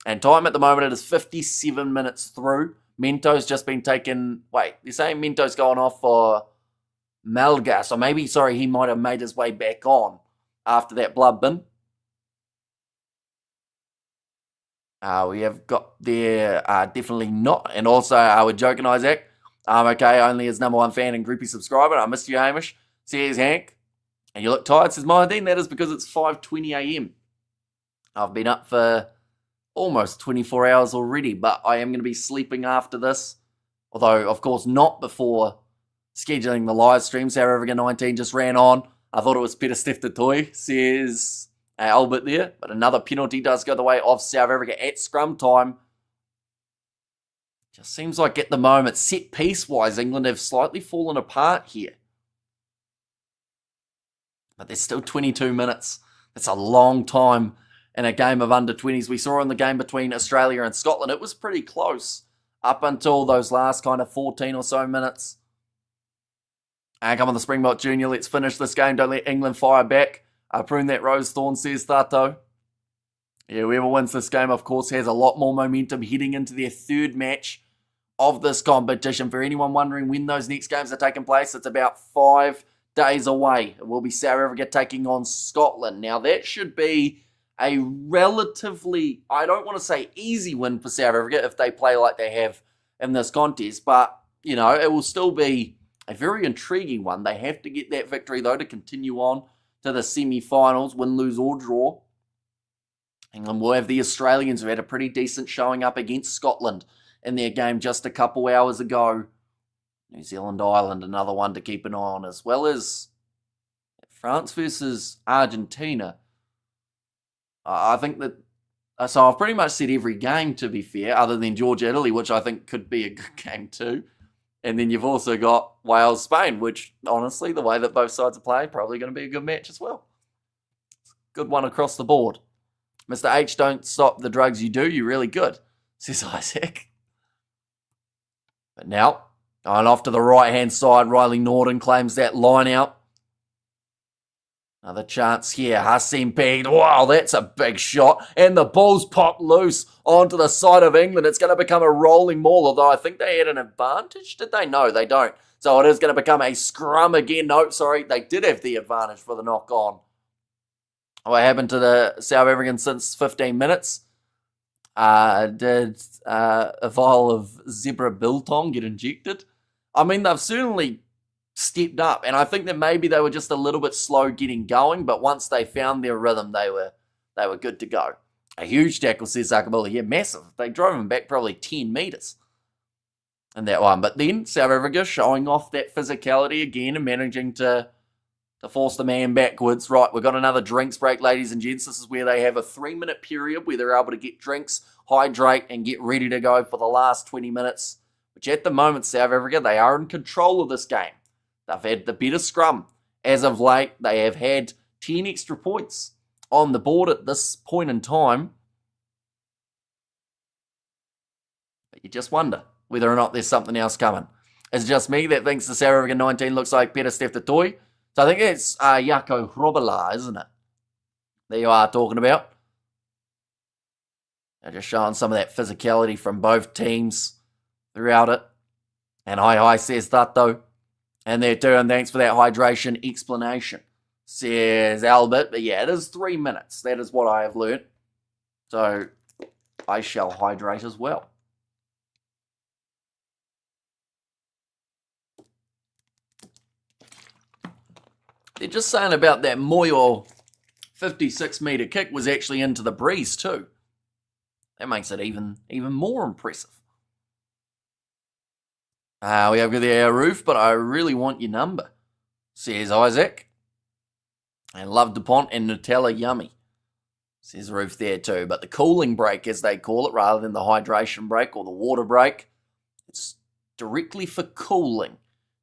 And time at the moment, it is 57 minutes through. Mento's just been taken. Wait, they're saying Mento's going off for Malgas. Or maybe, sorry, he might have made his way back on after that blood bin. We have got there, definitely not. And also, we're joking, Isaac. Okay, only his number one fan and groupie subscriber. I missed you, Hamish. Says Hank. And you look tired, says Mahadine. That is because it's 5:20 a.m. I've been up for almost 24 hours already, but I am going to be sleeping after this. Although, of course, not before scheduling the live stream. South Africa 19 just ran on. I thought it was Peter Steph Toy, says Albert there, but another penalty does go the way of South Africa at scrum time. Just seems like at the moment, set piece-wise, England have slightly fallen apart here. But there's still 22 minutes. That's a long time in a game of under-20s. We saw in the game between Australia and Scotland, it was pretty close up until those last kind of 14 or so minutes. And come on, the Springbok Junior, let's finish this game. Don't let England fire back. Prune that rose thorn, says Thato. Yeah, whoever wins this game, of course, has a lot more momentum heading into their third match of this competition. For anyone wondering when those next games are taking place, it's about 5 days away. It will be South Africa taking on Scotland. Now, that should be a relatively, I don't want to say easy win for South Africa if they play like they have in this contest, but, you know, it will still be a very intriguing one. They have to get that victory, though, to continue on to the semi-finals, win, lose, or draw. England will have the Australians who had a pretty decent showing up against Scotland in their game just a couple hours ago. New Zealand, Ireland, another one to keep an eye on, as well as France versus Argentina. I think that, so I've pretty much said every game, to be fair, other than Georgia, Italy, which I think could be a good game too. And then you've also got Wales, Spain, which, honestly, the way that both sides are playing, probably going to be a good match as well. Good one across the board. Mr. H, don't stop the drugs you do. You're really good, says Isaac. But now, going off to the right-hand side, Riley Norton claims that line out. Another chance here. Hassim pegged. Wow, that's a big shot. And the ball's popped loose onto the side of England. It's going to become a rolling maul, although I think they had an advantage. Did they? No, they don't. So it is going to become a scrum again. No, sorry, they did have the advantage for the knock-on. What happened to the South Africans since 15 minutes? Did a vial of zebra biltong get injected? I mean, they've certainly stepped up, and I think that maybe they were just a little bit slow getting going, but once they found their rhythm, they were good to go. A huge tackle, says Zakabula. Yeah, massive. They drove him back probably 10 metres in that one. But then South Africa showing off that physicality again and managing to force the man backwards. Right, we've got another drinks break, ladies and gents. This is where they have a 3-minute period where they're able to get drinks, hydrate, and get ready to go for the last 20 minutes, which at the moment, South Africa, they are in control of this game. They've had the better scrum. As of late, they have had 10 extra points on the board at this point in time. But you just wonder whether or not there's something else coming. It's just me that thinks the South African 19 looks like Peter Steph-Toy. So I think it's Jaco Hrobela, isn't it? That you are talking about. They're just showing some of that physicality from both teams throughout it. And hi says that though. And there too, and thanks for that hydration explanation, says Albert. But yeah, it is 3 minutes. That is what I have learnt. So I shall hydrate as well. They're just saying about that Moyo 56-metre kick was actually into the breeze too. That makes it even more impressive. We have the roof, but I really want your number, says Isaac. And Love DuPont and Nutella yummy, says Roof there too. But the cooling break, as they call it, rather than the hydration break or the water break, it's directly for cooling.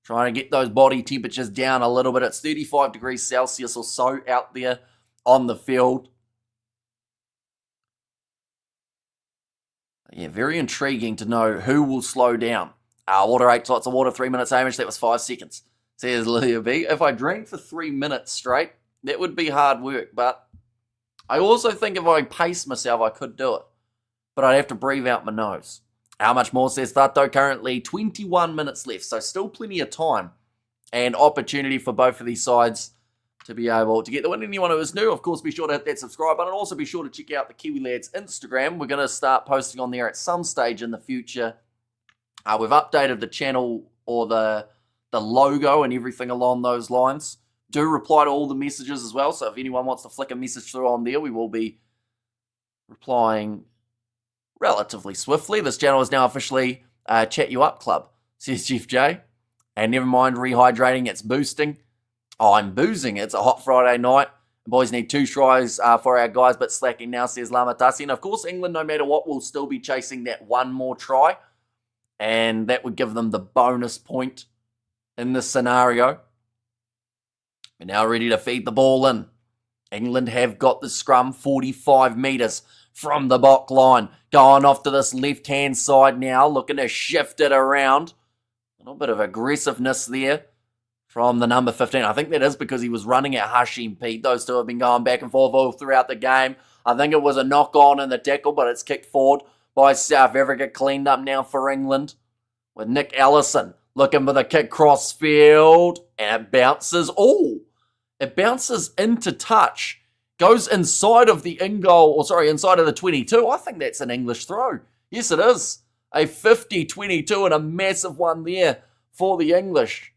Trying to get those body temperatures down a little bit. It's 35 degrees Celsius or so out there on the field. Yeah, very intriguing to know who will slow down. Water 8 slots of water, 3 minutes, Hamish. That was 5 seconds, says Leah B. If I drank for 3 minutes straight, that would be hard work. But I also think if I pace myself, I could do it. But I'd have to breathe out my nose. How much more, says Thato? Currently 21 minutes left, so still plenty of time and opportunity for both of these sides to be able to get the win. Anyone who is new, of course, be sure to hit that subscribe button. Also, be sure to check out the Kiwi Lads Instagram. We're going to start posting on there at some stage in the future. We've updated the channel or the logo and everything along those lines. Do reply to all the messages as well. So if anyone wants to flick a message through on there, we will be replying relatively swiftly. This channel is now officially Chat You Up Club, says Jeff J. And never mind rehydrating, it's boosting. Oh, I'm boozing. It's a hot Friday night. Boys need 2 tries for our guys, but slacking now, says Lamatasi. And of course, England, no matter what, will still be chasing that 1 more try. And that would give them the bonus point in this scenario. We're now ready to feed the ball in. England have got the scrum 45 metres from the Bok line. Going off to this left-hand side now, looking to shift it around. A little bit of aggressiveness there from the number 15. I think that is because he was running at Hashim Pete. Those two have been going back and forth all throughout the game. I think it was a knock-on in the tackle, but it's kicked forward by South Africa. Cleaned up now for England with Nick Allison looking for the kick cross field. And it bounces. Oh, it bounces into touch. Goes inside of the inside of the 22. I think that's an English throw. Yes, it is. A 50-22 and a massive one there for the English.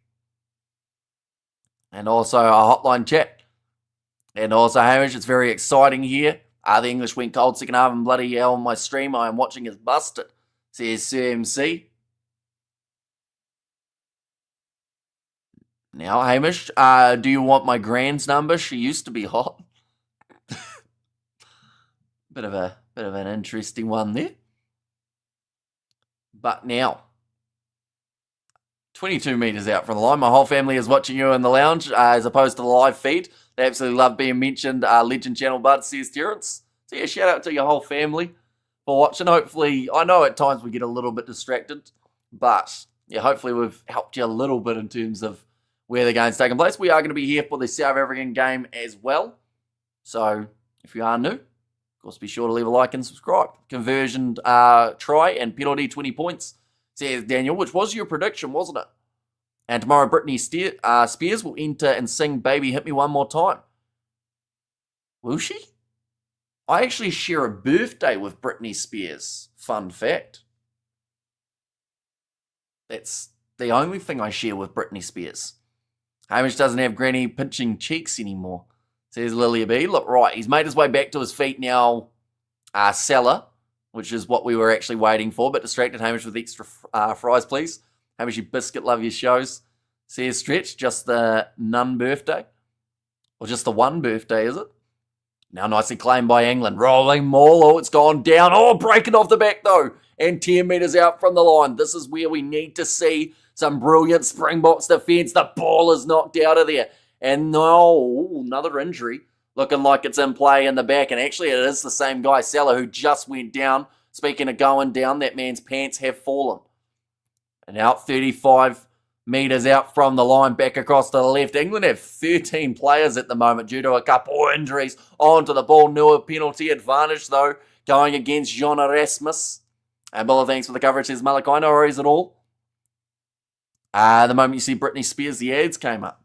And also a hotline chat. And also, Hamish, it's very exciting here. The English went cold second half and bloody hell on my stream I am watching is busted, says CMC. Now, Hamish, do you want my grand's number? She used to be hot. Bit of an interesting one there. But now, 22 metres out from the line. My whole family is watching you in the lounge as opposed to the live feed. They absolutely love being mentioned. Legend Channel Bud, says Terrence. So yeah, shout out to your whole family for watching. Hopefully, I know at times we get a little bit distracted, but yeah, hopefully we've helped you a little bit in terms of where the game's taking place. We are going to be here for the South African game as well. So if you are new, of course, be sure to leave a like and subscribe. Conversion try and penalty 20 points, says Daniel, which was your prediction, wasn't it? And tomorrow, Britney Spears will enter and sing Baby Hit Me One More Time. Will she? I actually share a birthday with Britney Spears. Fun fact. That's the only thing I share with Britney Spears. Hamish doesn't have Granny pinching cheeks anymore, says Lilia B. Look, right, he's made his way back to his feet now. Salah, which is what we were actually waiting for, but distracted Hamish with extra fries, please. Hamish, you biscuit, love your shows. Says Stretch, just the none birthday. Or just the one birthday, is it? Now nicely claimed by England. Rolling maul. Oh, it's gone down. Oh, breaking off the back, though. And 10 metres out from the line. This is where we need to see some brilliant Springboks defence. The ball is knocked out of there. And no, another injury. Looking like it's in play in the back. And actually, it is the same guy, Salah, who just went down. Speaking of going down, that man's pants have fallen. And out 35 metres out from the line, back across to the left. England have 13 players at the moment due to a couple of injuries onto the ball. No penalty advantage, though, going against John Erasmus. And Buller, thanks for the coverage, says Malachi. No worries at all. The moment you see Britney Spears, the ads came up.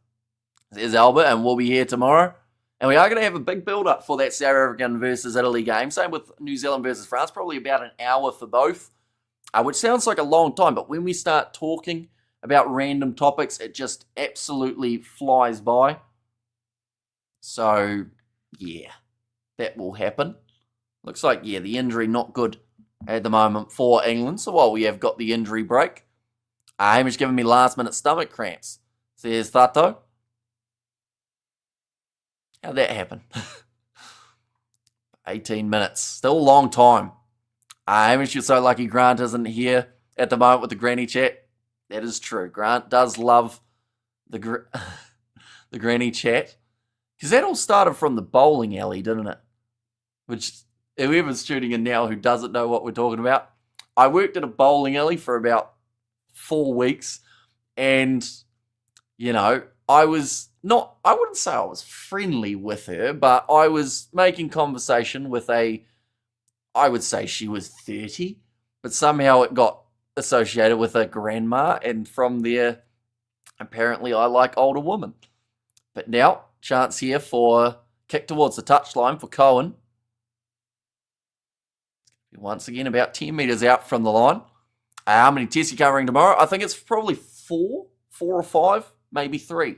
There's Albert, and we'll be here tomorrow. And we are going to have a big build-up for that South African versus Italy game. Same with New Zealand versus France, probably about an hour for both. Which sounds like a long time, but when we start talking about random topics, it just absolutely flies by. So, yeah, that will happen. Looks like, yeah, the injury not good at the moment for England. So while we have got the injury break, Hamish giving me last-minute stomach cramps, says Thato. How'd that happen? 18 minutes. Still a long time. Hamish, you're so lucky Grant isn't here at the moment with the granny chat. That is true. Grant does love the the granny chat. Because that all started from the bowling alley, didn't it? Which, whoever's tuning in now who doesn't know what we're talking about, I worked at a bowling alley for about 4 weeks. And, you know, I wouldn't say I was friendly with her, but I was making conversation with I would say she was 30, but somehow it got associated with a grandma, and from there, apparently I like older women. But now, chance here for kick towards the touchline for Cohen. Once again, about 10 metres out from the line. How many tests are you covering tomorrow? I think it's probably 4 or 5, maybe 3.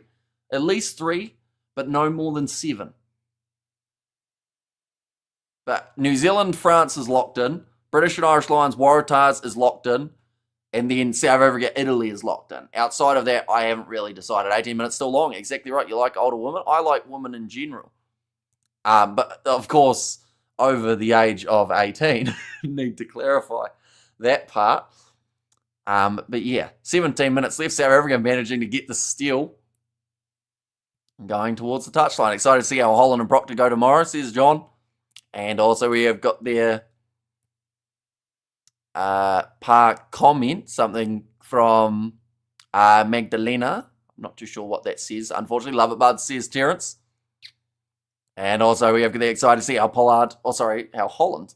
At least 3, but no more than 7. But New Zealand, France is locked in. British and Irish Lions, Waratahs is locked in. And then South Africa, Italy is locked in. Outside of that, I haven't really decided. 18 minutes still long. Exactly right. You like older women? I like women in general. But of course, over the age of 18, need to clarify that part. But yeah, 17 minutes left. South Africa managing to get the steal. Going towards the touchline. Excited to see how Holland and Proctor go tomorrow, says John. And also we have got their park comment, something from Magdalena. I'm not too sure what that says. Unfortunately, love it, bud, says Terence. And also we have the excited to see how how Holland.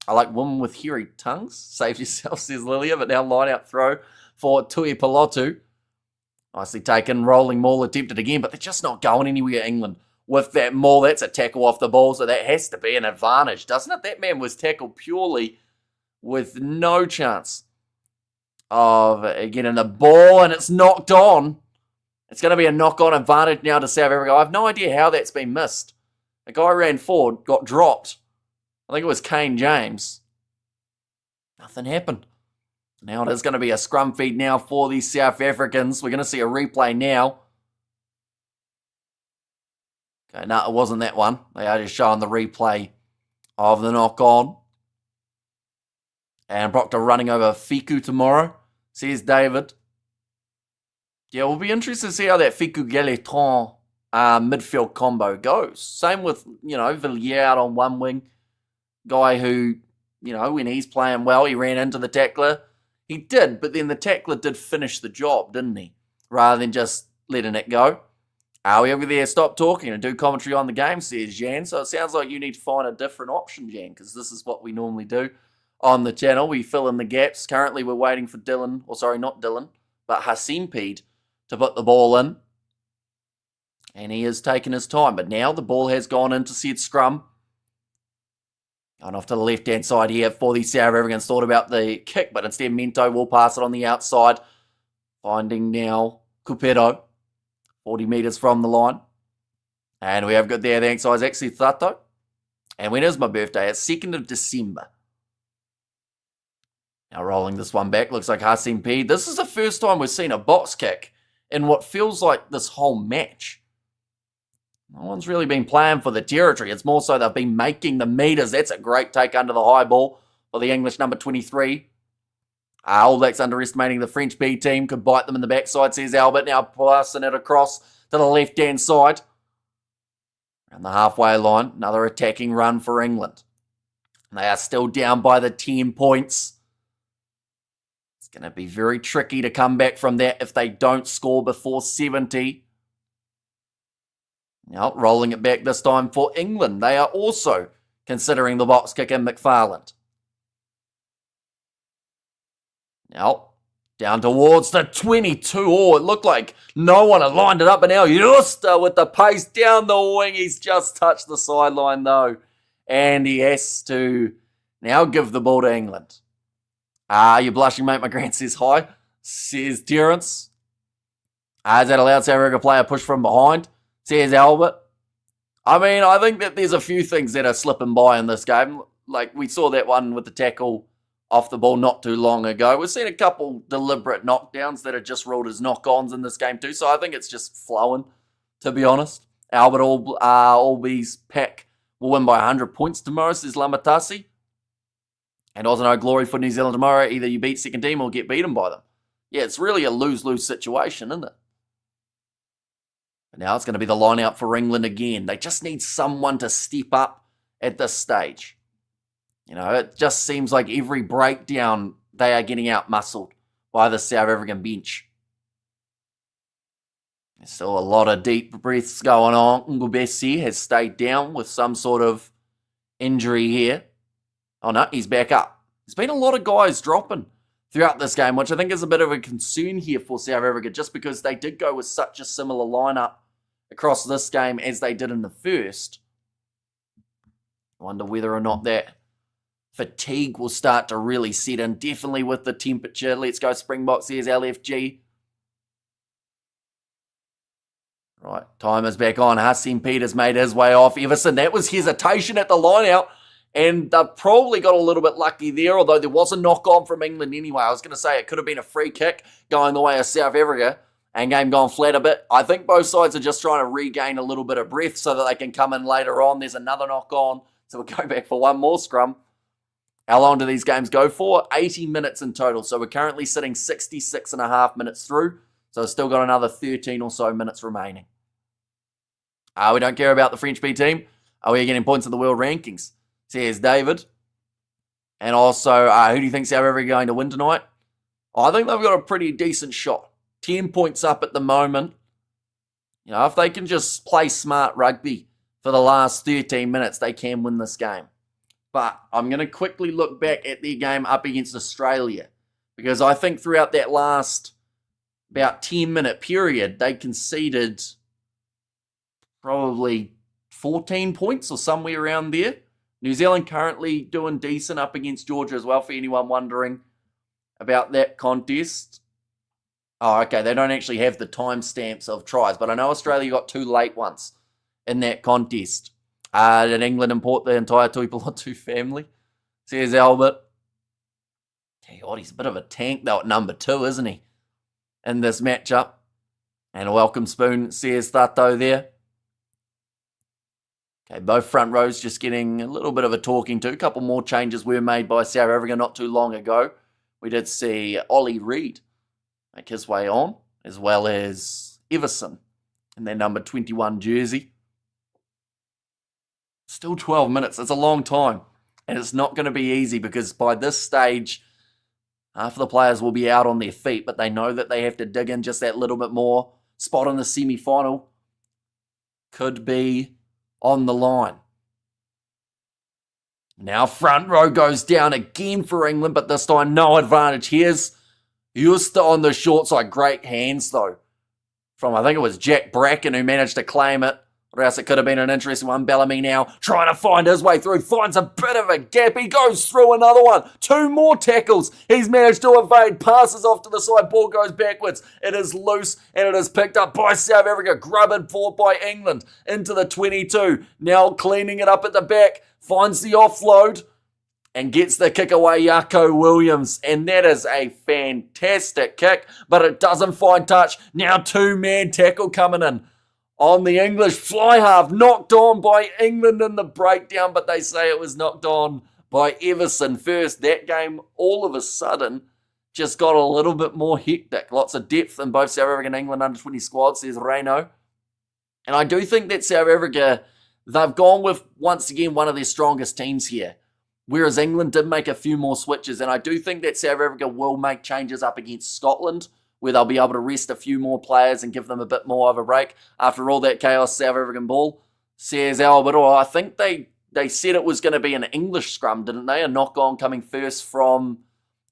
I like women with hairy tongues. Save yourself, says Lilia, but now line out throw for Tui Pelotu. Nicely taken, rolling maul attempted again, but they're just not going anywhere, England. With that maul, that's a tackle off the ball, so that has to be an advantage, doesn't it? That man was tackled purely with no chance of getting the ball, and it's knocked on. It's going to be a knock-on advantage now to South Africa. I have no idea how that's been missed. A guy ran forward, got dropped. I think it was Kane James. Nothing happened. Now it is going to be a scrum feed now for these South Africans. We're going to see a replay now. Okay, no, it wasn't that one. They are just showing the replay of the knock-on. And Proctor running over Fiku tomorrow, says David. Yeah, we'll be interested to see how that Fiku-Galetron midfield combo goes. Same with, Villiers out on one wing. Guy who, when he's playing well, he ran into the tackler. He did, but then the tackler did finish the job, didn't he? Rather than just letting it go. We over there, stop talking and do commentary on the game, says Jan. So it sounds like you need to find a different option, Jan, because this is what we normally do on the channel. We fill in the gaps. Currently, we're waiting for not Dylan, but Hasim Pede to put the ball in. And he has taken his time. But now the ball has gone into said scrum. Going off to the left-hand side here for the South Africans. Thought about the kick, but instead Mento will pass it on the outside. Finding now Cupedo. 40 metres from the line. And we have got there the inside actually Thato. And when is my birthday? It's 2nd of December. Now rolling this one back. Looks like Hasim P. This is the first time we've seen a box kick in what feels like this whole match. No one's really been playing for the territory. It's more so they've been making the meters. That's a great take under the high ball for the English number 23. All Blacks underestimating the French B team. Could bite them in the backside, says Albert. Now passing it across to the left-hand side. Around the halfway line. Another attacking run for England. They are still down by the 10 points. It's going to be very tricky to come back from that if they don't score before 70. Now, rolling it back this time for England. They are also considering the box kick in McFarland. Now, down towards the 22. Oh, it looked like no one had lined it up, but now Justa with the pace down the wing. He's just touched the sideline, though. And he has to now give the ball to England. You're blushing, mate. My grand says hi, says Terence. Has that allowed South Africa to play a push from behind? Says Albert. I mean, I think that there's a few things that are slipping by in this game. Like, we saw that one with the tackle off the ball not too long ago. We've seen a couple deliberate knockdowns that are just ruled as knock-ons in this game too. So I think it's just flowing, to be honest. Albert Alby's pack will win by 100 points tomorrow, says Lamatasi. And also no glory for New Zealand tomorrow. Either you beat second team or get beaten by them. Yeah, it's really a lose-lose situation, isn't it? Now it's going to be the line out for England again. They just need someone to step up at this stage. It just seems like every breakdown they are getting out-muscled by the South African bench. There's still a lot of deep breaths going on. Ngubesi has stayed down with some sort of injury here. Oh no, he's back up. There's been a lot of guys dropping throughout this game, which I think is a bit of a concern here for South Africa, just because they did go with such a similar lineup across this game as they did in the first. I wonder whether or not that fatigue will start to really set in, definitely with the temperature. Let's go Springboks. There's LFG. Right, timer's back on. Hasim Peters made his way off Everson. That was hesitation at the line out, and they probably got a little bit lucky there, although there was a knock-on from England anyway. I was going to say it could have been a free kick going the way of South Africa. and game gone flat a bit. I think both sides are just trying to regain a little bit of breath so that they can come in later on. There's another knock on, so we'll go back for one more scrum. How long do these games go for? 80 minutes in total. So we're currently sitting 66 and a half minutes through. So we've still got another 13 or so minutes remaining. We don't care about the French B team. We're getting points in the world rankings. So here's David. And also, who do you think South Africa are going to win tonight? I think they've got a pretty decent shot. 10 points up at the moment. You know, if they can just play smart rugby for the last 13 minutes, they can win this game. But I'm going to quickly look back at their game up against Australia, because I think throughout that last about 10-minute period, they conceded probably 14 points or somewhere around there. New Zealand currently doing decent up against Georgia as well, for anyone wondering about that contest. Oh, okay, they don't actually have the timestamps of tries, but I know Australia got 2 late ones in that contest. Did England import the entire Tuipulotu family? Says Albert. Tell you what, he's a bit of a tank though at number 2, isn't he? In this matchup. And a welcome spoon, says Tato there. Okay, both front rows just getting a little bit of a talking to. A couple more changes were made by South Africa not too long ago. We did see Ollie Reid make his way on, as well as Everson in their number 21 jersey. Still 12 minutes. It's a long time. And it's not going to be easy, because by this stage, half of the players will be out on their feet, but they know that they have to dig in just that little bit more. Spot in the semi-final could be on the line. Now front row goes down again for England, but this time no advantage. Here's Houston on the short side. Great hands though from, I think it was Jack Bracken, who managed to claim it. Or else it could have been an interesting one. Bellamy now trying to find his way through. Finds a bit of a gap. He goes through another one. 2 more tackles. He's managed to evade. Passes off to the side. Ball goes backwards. It is loose and it is picked up by South Africa. Grubbed forward by England into the 22. Now cleaning it up at the back. Finds the offload and gets the kick away, Yako Williams. And that is a fantastic kick, but it doesn't find touch. Now 2-man tackle coming in on the English fly half, knocked on by England in the breakdown, but they say it was knocked on by Everson first. That game, all of a sudden, just got a little bit more hectic. Lots of depth in both South Africa and England under-20 squads, says Reno. And I do think that South Africa, they've gone with, once again, one of their strongest teams here, whereas England did make a few more switches. And I do think that South Africa will make changes up against Scotland, where they'll be able to rest a few more players and give them a bit more of a break after all that chaos South African ball, says Albert. I think they said it was going to be an English scrum, didn't they? A knock-on coming first from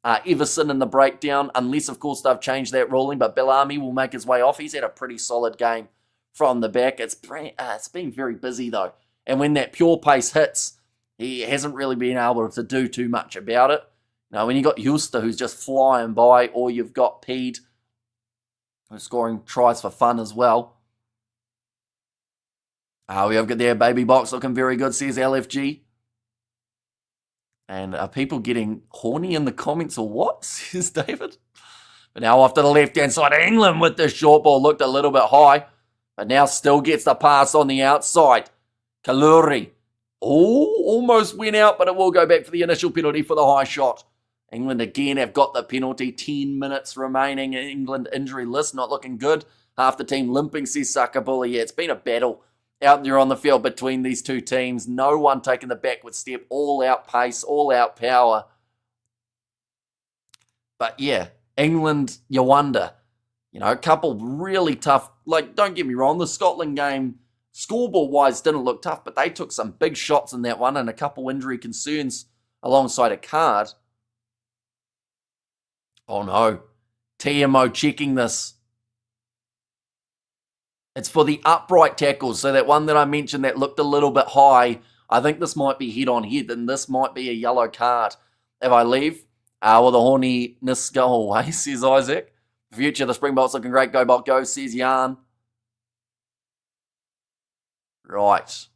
Everson in the breakdown, unless, of course, they've changed that ruling, but Bellamy will make his way off. He's had a pretty solid game from the back. It's been very busy, though. And when that pure pace hits, he hasn't really been able to do too much about it. Now, when you've got Houston, who's just flying by, or you've got Pede, who's scoring tries for fun as well. We have got there Baby Box looking very good, says LFG. And are people getting horny in the comments or what, says David? But now off to the left-hand side, England with the short ball looked a little bit high, but now still gets the pass on the outside. Kaluri. Almost went out, but it will go back for the initial penalty for the high shot. England again have got the penalty. 10 minutes remaining. England injury list not looking good. Half the team limping, says Sakabula. Yeah, it's been a battle out there on the field between these two teams. No one taking the backward step. All out pace, all out power. But yeah, England, you wonder. You know, a couple really tough. Like, don't get me wrong, the Scotland game, scoreboard-wise, didn't look tough, but they took some big shots in that one and a couple injury concerns alongside a card. Oh no, TMO checking this. It's for the upright tackles. So that one that I mentioned that looked a little bit high, I think this might be head on head, and this might be a yellow card. If I leave, well, the horniness go away, says Isaac. Future, the Springboks looking great. Go Bok go, says Jan. Right.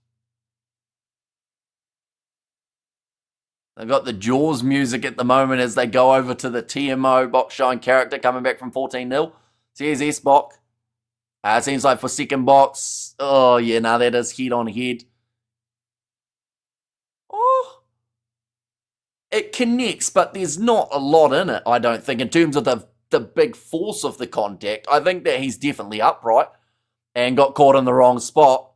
They've got the Jaws music at the moment as they go over to the TMO box showing character coming back from 14-0. Says S-Bok. It seems like for second box. Oh, yeah, no, that is head on head. Oh. It connects, but there's not a lot in it, I don't think, in terms of the big force of the contact. I think that he's definitely upright and got caught in the wrong spot.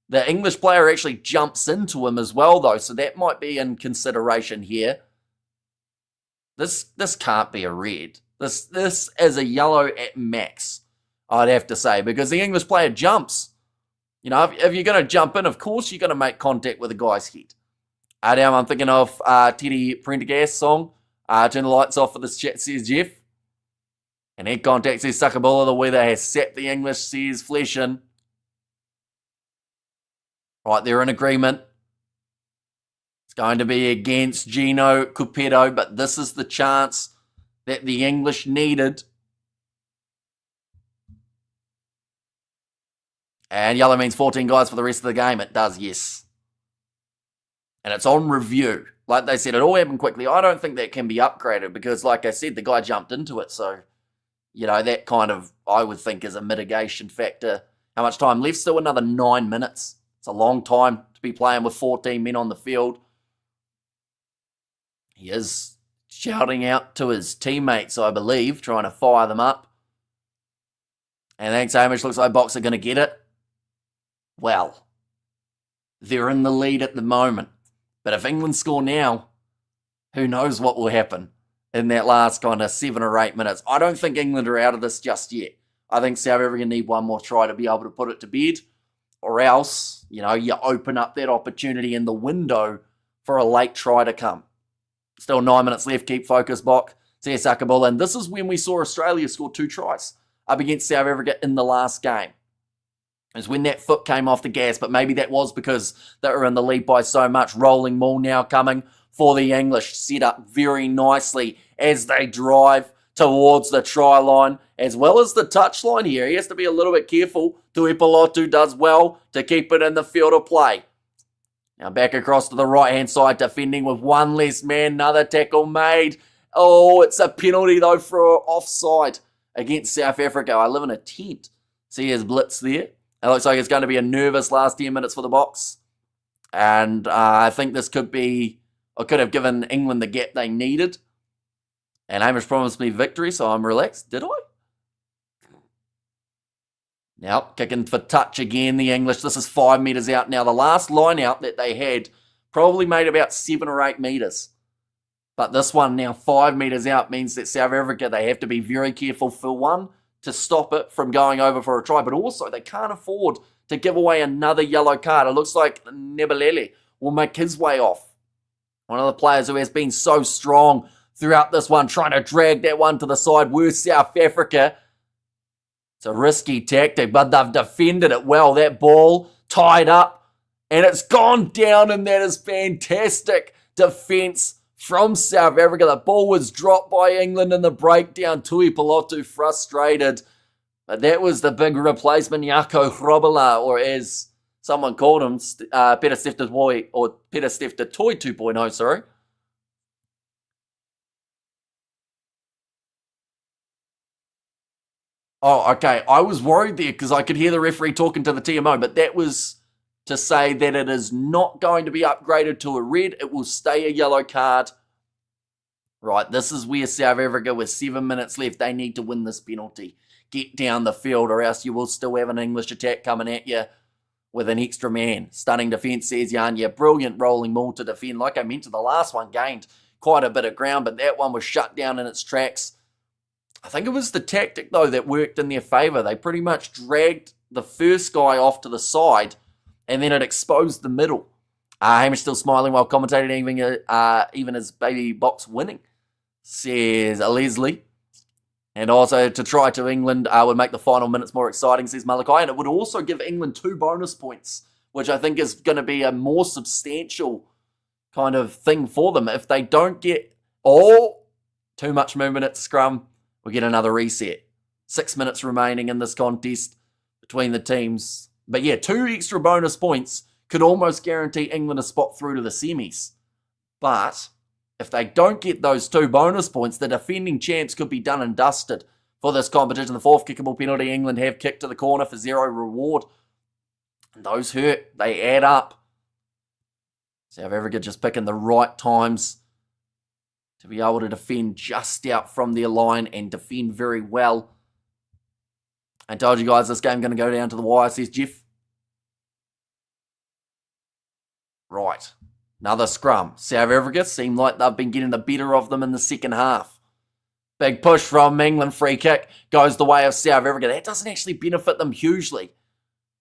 The English player actually jumps into him as well, though, so that might be in consideration here. This can't be a red. This is a yellow at max, I'd have to say, because the English player jumps. You know, if you're going to jump in, of course you're going to make contact with the guy's head. Now I'm thinking of Teddy Prendergast's song, Turn the Lights Off for this chat, says Jeff. And head contact says Sakabula, the weather has sapped the English, says Flesh in. Right, they're in agreement. It's going to be against Gino Cupedo, but this is the chance that the English needed. And yellow means 14 guys for the rest of the game. It does, yes. And it's on review. Like they said, it all happened quickly. I don't think that can be upgraded because, like I said, the guy jumped into it. So, you know, that kind of, I would think, is a mitigation factor. How much time left? Still another 9 minutes. It's a long time to be playing with 14 men on the field. He is shouting out to his teammates, I believe, trying to fire them up. And thanks, Hamish. Looks like Boks are going to get it. Well, they're in the lead at the moment. But if England score now, who knows what will happen in that last kind of 7 or 8 minutes. I don't think England are out of this just yet. I think South Africa need one more try to be able to put it to bed. Or else, you know, you open up that opportunity in the window for a late try to come. Still 9 minutes left. Keep focused, Bok. See Sakabula. And this is when we saw Australia score 2 tries up against South Africa in the last game. It's when that foot came off the gas, but maybe that was because they were in the lead by so much. Rolling maul now coming for the English. Set up very nicely as they drive towards the try line, as well as the touch line here. He has to be a little bit careful. Tuipulotu does well to keep it in the field of play. Now back across to the right-hand side, defending with one less man. Another tackle made. Oh, it's a penalty, though, for offside against South Africa. I live in a tent. See his blitz there. It looks like it's going to be a nervous last 10 minutes for the Boks. And I think this could have given England the gap they needed. And Hamish promised me victory, so I'm relaxed. Did I? Now, kicking for touch again, the English. This is 5 metres out now. The last line out that they had probably made about 7 or 8 metres. But this one now 5 metres out means that South Africa, they have to be very careful for one, to stop it from going over for a try. But also, they can't afford to give away another yellow card. It looks like Nebelele will make his way off. One of the players who has been so strong throughout this one, trying to drag that one to the side. Where's South Africa? It's a risky tactic, but they've defended it well. That ball tied up, and it's gone down, and that is fantastic defence from South Africa. The ball was dropped by England in the breakdown. Tuipulotu frustrated. But that was the big replacement, Jaco Grobela, or as someone called him, Peter Steftoy, or Peter Steftoy 2.0, sorry. Oh, okay. I was worried there because I could hear the referee talking to the TMO, but that was to say that it is not going to be upgraded to a red. It will stay a yellow card. Right, this is where South Africa, with 7 minutes left, they need to win this penalty. Get down the field, or else you will still have an English attack coming at you with an extra man. Stunning defence, says Yanya. Brilliant rolling maul to defend. Like I mentioned, the last one gained quite a bit of ground, but that one was shut down in its tracks. I think it was the tactic, though, that worked in their favour. They pretty much dragged the first guy off to the side, and then it exposed the middle. Hamish still smiling while commentating, even as baby Boks winning, says Leslie. And also to try to England would make the final minutes more exciting, says Malachi. And it would also give England 2 bonus points, which I think is going to be a more substantial kind of thing for them. If they don't get too much movement at scrum, we get another reset. 6 minutes remaining in this contest between the teams. But yeah, 2 extra bonus points could almost guarantee England a spot through to the semis. But if they don't get those 2 bonus points, the defending champs could be done and dusted for this competition. The fourth kickable penalty England have kicked to the corner for 0 reward. And those hurt. They add up. South Africa just picking the right times to be able to defend just out from their line and defend very well. I told you guys this game going to go down to the wire, says Jeff. Right. Another scrum. South Africa seem like they've been getting the better of them in the second half. Big push from England. Free kick goes the way of South Africa. That doesn't actually benefit them hugely.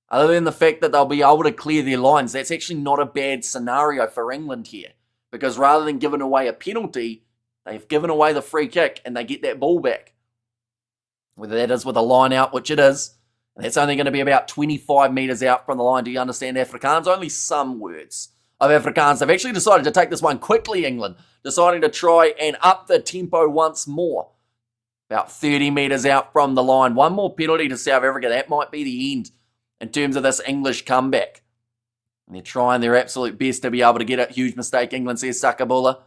Other than the fact that they'll be able to clear their lines, that's actually not a bad scenario for England here. Because rather than giving away a penalty, they've given away the free kick and they get that ball back. Whether that is with a line out, which it is, and that's only going to be about 25 metres out from the line. Do you understand Afrikaans? Only some words of Afrikaans. They've actually decided to take this one quickly, England, deciding to try and up the tempo once more. About 30 metres out from the line. One more penalty to South Africa. That might be the end in terms of this English comeback. And they're trying their absolute best to be able to get it. Huge mistake, England, says Sakabula.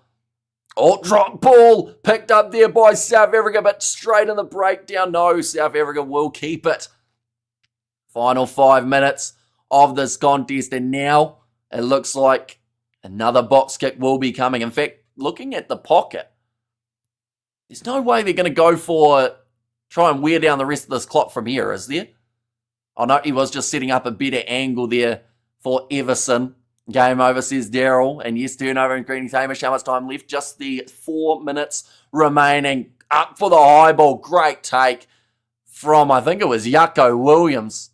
Oh, drop ball picked up there by South Africa, but straight in the breakdown. No, South Africa will keep it. Final 5 minutes of this contest, and now it looks like another box kick will be coming. In fact, looking at the pocket, there's no way they're going to go for try and wear down the rest of this clock from here, is there? Oh no, he was just setting up a better angle there for Everson. Game over, says Daryl. And yes, turnover and Greeny Hamish. How much time left? Just the 4 minutes remaining. Up for the high ball. Great take from, I think it was Jaco Williams.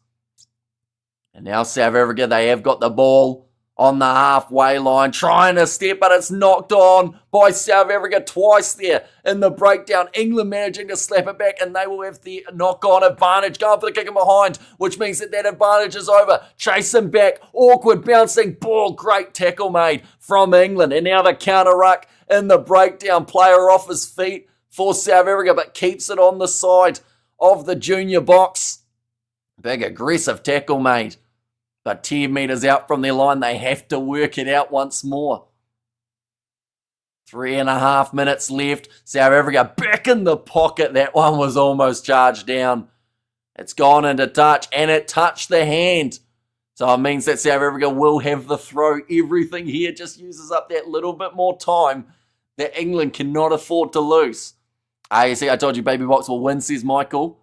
And now South Africa, they have got the ball on the halfway line, trying to step, but it's knocked on by South Africa twice there in the breakdown. England managing to slap it back, and they will have the knock-on advantage. Going for the kick in behind, which means that advantage is over. Chasing back, awkward bouncing ball. Great tackle made from England. And now the counter-ruck in the breakdown. Player off his feet for South Africa, but keeps it on the side of the Junior Boks. Big aggressive tackle made. But 10 metres out from their line, they have to work it out once more. 3.5 minutes left. South Africa back in the pocket. That one was almost charged down. It's gone into touch, and it touched the hand. So it means that South Africa will have the throw. Everything here just uses up that little bit more time that England cannot afford to lose. You see, I told you Baby Box will win, says Michael.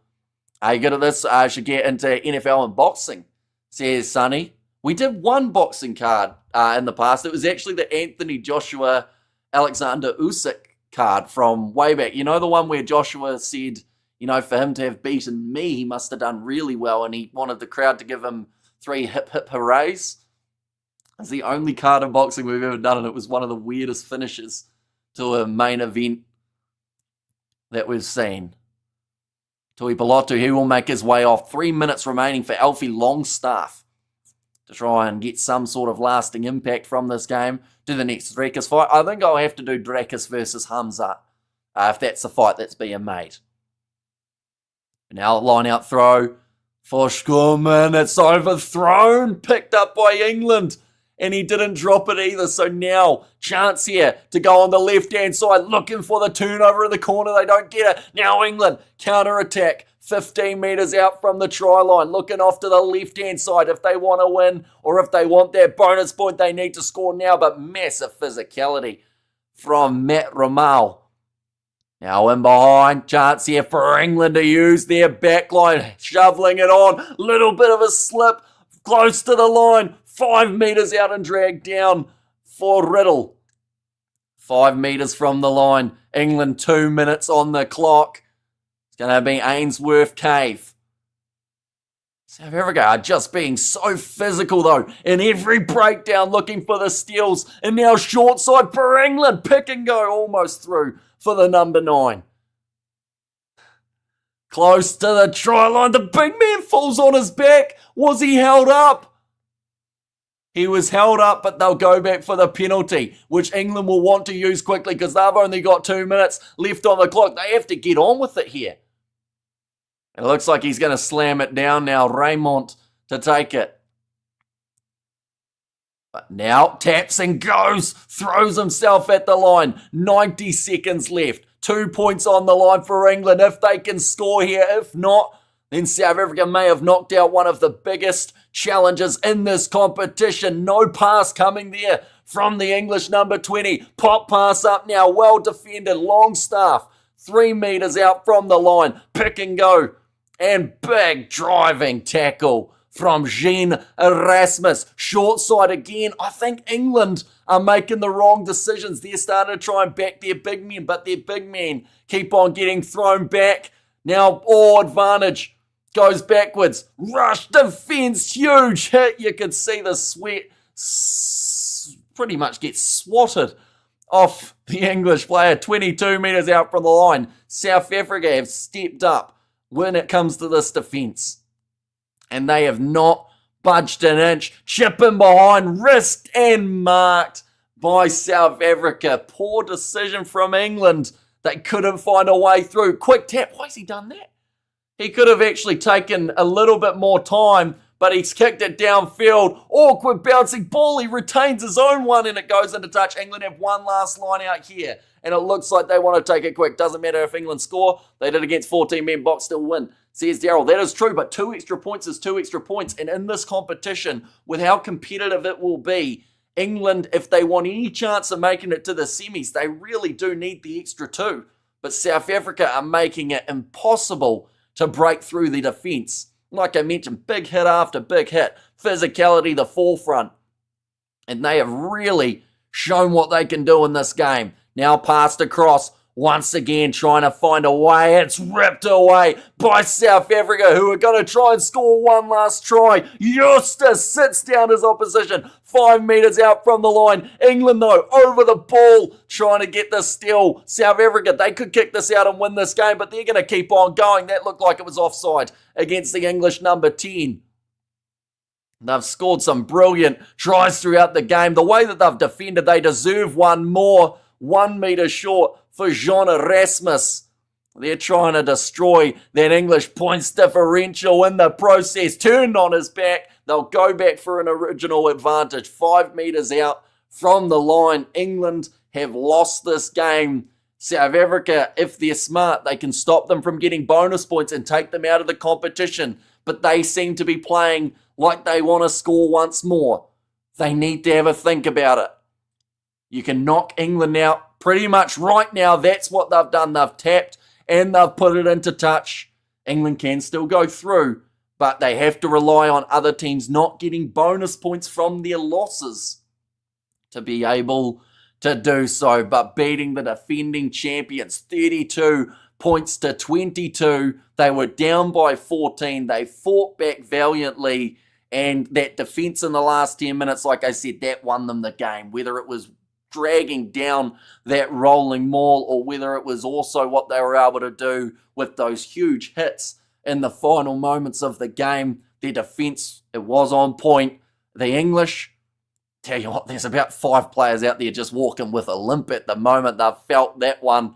You good at this? Should get into NFL and boxing, says Sonny. We did one boxing card in the past. It was actually the Anthony Joshua Alexander Usyk card from way back. You know, the one where Joshua said, you know, for him to have beaten me, he must have done really well, and he wanted the crowd to give him 3 hip hip hoorays. It's the only card in boxing we've ever done, and it was one of the weirdest finishes to a main event that we've seen. Tui Pelotu, he will make his way off. 3 minutes remaining for Alfie Longstaff to try and get some sort of lasting impact from this game to the next Drakus fight. I think I'll have to do Drakus versus Hamza if that's the fight that's being made. Now line out throw for Schoeman. It's overthrown, picked up by England. And he didn't drop it either. So now, chance here to go on the left-hand side, looking for the turnover in the corner. They don't get it. Now England, counter-attack, 15 metres out from the try line, looking off to the left-hand side. If they want to win, or if they want that bonus point, they need to score now. But massive physicality from Matt Ramal. Now in behind, chance here for England to use their backline, shoveling it on. Little bit of a slip, close to the line. 5 metres out and dragged down for Riddle. 5 metres from the line. England 2 minutes on the clock. It's going to be Ainsworth Cave. South Africa are just being so physical though. In every breakdown looking for the steals. And now short side for England. Pick and go almost through for the number 9. Close to the try line. The big man falls on his back. Was he held up? He was held up, but they'll go back for the penalty, which England will want to use quickly because they've only got 2 minutes left on the clock. They have to get on with it here. It looks like he's going to slam it down now. Raymond to take it. But now taps and goes. Throws himself at the line. 90 seconds left. 2 points on the line for England if they can score here. If not, then South Africa may have knocked out one of the biggest challenges in this competition. No pass coming there from the English number 20. Pop pass up now, well defended. Longstaff, 3 meters out from the line. Pick and go. And big driving tackle from Jean Erasmus. Short side again. I think England are making the wrong decisions. They're starting to try and back their big men, but their big men keep on getting thrown back. Now, advantage goes backwards. Rush defense, huge hit. You can see the sweat pretty much get swatted off the English player. 22 metres out from the line. South Africa have stepped up when it comes to this defence. And they have not budged an inch. Chipping behind, risked and marked by South Africa. Poor decision from England. They couldn't find a way through. Quick tap. Why has he done that? He could have actually taken a little bit more time, but he's kicked it downfield. Awkward bouncing ball. He retains his own one and it goes into touch. England have one last line out here. And it looks like they want to take it quick. Doesn't matter if England score. They did against 14 men. Boks still win. Says Daryl. That is true, but 2 extra points is 2 extra points. And in this competition, with how competitive it will be, England, if they want any chance of making it to the semis, they really do need the extra 2. But South Africa are making it impossible to break through the defence. Like I mentioned, big hit after big hit. Physicality, the forefront. And they have really shown what they can do in this game. Now passed across. Once again, trying to find a way. It's ripped away by South Africa, who are going to try and score one last try. Eustace sits down his opposition, 5 metres out from the line. England, though, over the ball, trying to get this steal. South Africa, they could kick this out and win this game, but they're going to keep on going. That looked like it was offside against the English number 10. They've scored some brilliant tries throughout the game. The way that they've defended, they deserve one more. 1 metre short for Jean Erasmus. They're trying to destroy that English points differential in the process. Turned on his back. They'll go back for an original advantage. 5 metres out from the line. England have lost this game. South Africa, if they're smart, they can stop them from getting bonus points and take them out of the competition. But they seem to be playing like they want to score once more. They need to have a think about it. You can knock England out pretty much right now. That's what they've done. They've tapped and they've put it into touch. England can still go through, but they have to rely on other teams not getting bonus points from their losses to be able to do so. But beating the defending champions, 32 points to 22. They were down by 14. They fought back valiantly. And that defence in the last 10 minutes, like I said, that won them the game. Whether it was dragging down that rolling maul or whether it was also what they were able to do with those huge hits in the final moments of the game. Their defence, it was on point. The English, tell you what, there's about 5 players out there just walking with a limp at the moment. They've felt that one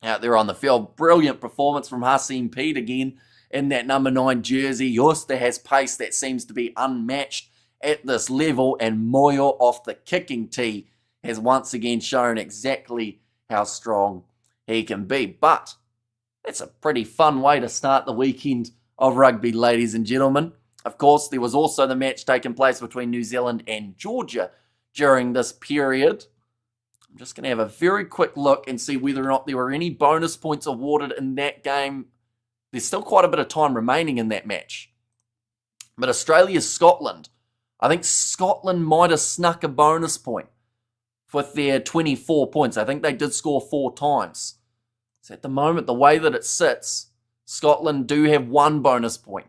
out there on the field. Brilliant performance from Hasim Pete again in that number 9 jersey. Yoster has pace that seems to be unmatched at this level, and Moyo off the kicking tee has once again shown exactly how strong he can be. But it's a pretty fun way to start the weekend of rugby, ladies and gentlemen. Of course, there was also the match taking place between New Zealand and Georgia during this period. I'm just going to have a very quick look and see whether or not there were any bonus points awarded in that game. There's still quite a bit of time remaining in that match. But Australia-Scotland, I think Scotland might have snuck a bonus point with their 24 points. I think they did score 4 times. So at the moment, the way that it sits, Scotland do have 1 bonus point.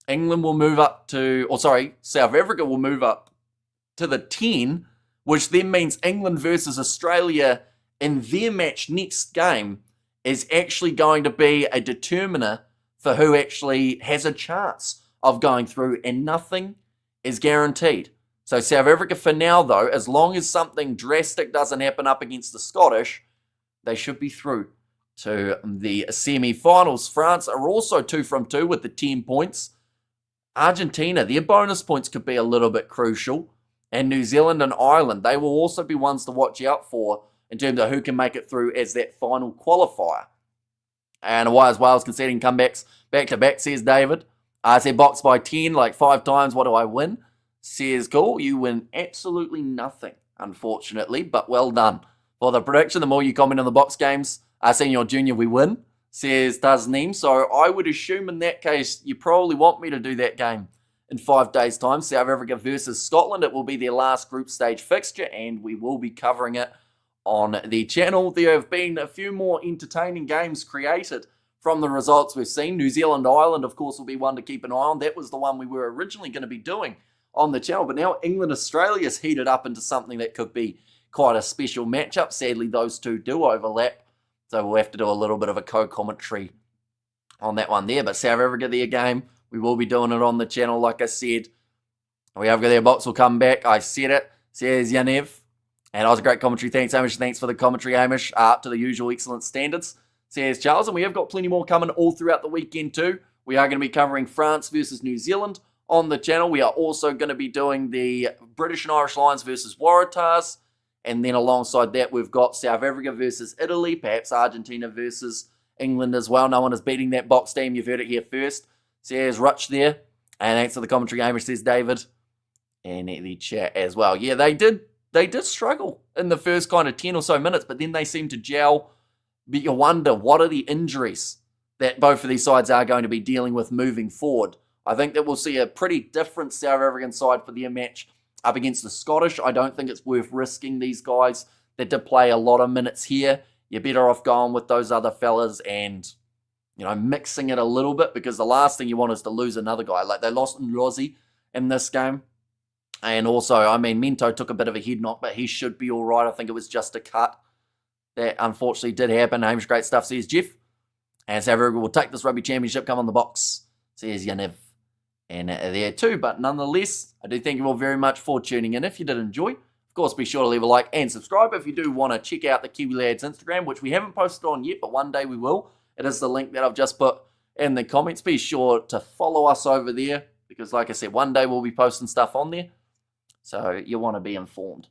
England will move up to, South Africa will move up to the 10, which then means England versus Australia in their match next game is actually going to be a determiner for who actually has a chance of going through, and nothing is guaranteed. So South Africa for now, though, as long as something drastic doesn't happen up against the Scottish, they should be through to the semi-finals. France are also 2 from 2 with the 10 points. Argentina, their bonus points could be a little bit crucial. And New Zealand and Ireland, they will also be ones to watch out for in terms of who can make it through as that final qualifier. And why is Wales conceding comebacks back-to-back, says David. I said Boks by 10, like 5 times. What do I win? Says Cool. You win absolutely nothing, unfortunately, but well done. For the prediction, the more you comment on the Boks games, Senior Junior, we win, says Tasneem. So I would assume in that case, you probably want me to do that game in 5 days' time. South Africa versus Scotland. It will be their last group stage fixture, and we will be covering it on the channel. There have been a few more entertaining games created from the results we've seen. New Zealand, Ireland, of course, will be one to keep an eye on. That was the one we were originally going to be doing on the channel, but now England, Australia is heated up into something that could be quite a special matchup. Sadly, those two do overlap, so we'll have to do a little bit of a co-commentary on that one there. But South Africa, their game, we will be doing it on the channel, like I said. We have got their Boks will come back. I said it, says Yanev. And that was a great commentary. Thanks, Hamish. Thanks for the commentary, Hamish. Up to the usual excellent standards, says Charles. And we have got plenty more coming all throughout the weekend too. We are going to be covering France versus New Zealand on the channel. We are also going to be doing the British and Irish Lions versus Waratahs. And then alongside that, we've got South Africa versus Italy, perhaps Argentina versus England as well. No one is beating that Boks team. You've heard it here first, says Rutch there. And thanks for the commentary, Hamish, says David. And in the chat as well. Yeah, they did struggle in the first kind of 10 or so minutes, but then they seem to gel. But you wonder, what are the injuries that both of these sides are going to be dealing with moving forward? I think that we'll see a pretty different South African side for their match up against the Scottish. I don't think it's worth risking these guys that did play a lot of minutes here. You're better off going with those other fellas and, mixing it a little bit, because the last thing you want is to lose another guy. Like they lost Nlozi in this game. And also, Mento took a bit of a head knock, but he should be all right. I think it was just a cut that unfortunately did happen. Hamish, great stuff, says Jeff. And South Africa will take this Rugby Championship, come on the Boks, says Yanev. And there too, but nonetheless, I do thank you all very much for tuning in. If you did enjoy, of course, be sure to leave a like and subscribe. If you do want to check out the Kiwi Lads Instagram, which we haven't posted on yet, but one day we will. It is the link that I've just put in the comments. Be sure to follow us over there, because like I said, one day we'll be posting stuff on there. So you want to be informed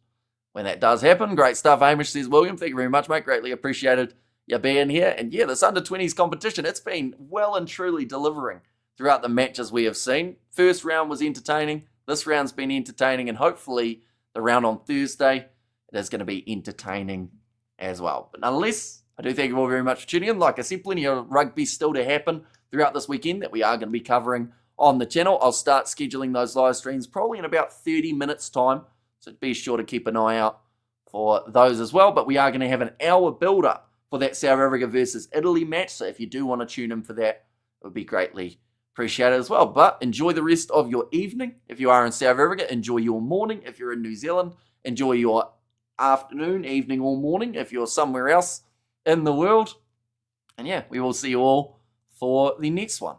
when that does happen. Great stuff, Hamish, says William. Thank you very much, mate. Greatly appreciated you being here. And yeah, this under-20s competition, it's been well and truly delivering throughout the matches we have seen. First round was entertaining. This round's been entertaining. And hopefully the round on Thursday, it is going to be entertaining as well. But nonetheless, I do thank you all very much for tuning in. Like I said, plenty of rugby still to happen throughout this weekend that we are going to be covering on the channel. I'll start scheduling those live streams probably in about 30 minutes time, so be sure to keep an eye out for those as well. But we are going to have an hour build-up for that South Africa versus Italy match, so if you do want to tune in for that, it would be greatly appreciated as well. But enjoy the rest of your evening. If you are in South Africa, enjoy your morning. If you're in New Zealand, enjoy your afternoon, evening, or morning if you're somewhere else in the world. And yeah, we will see you all for the next one.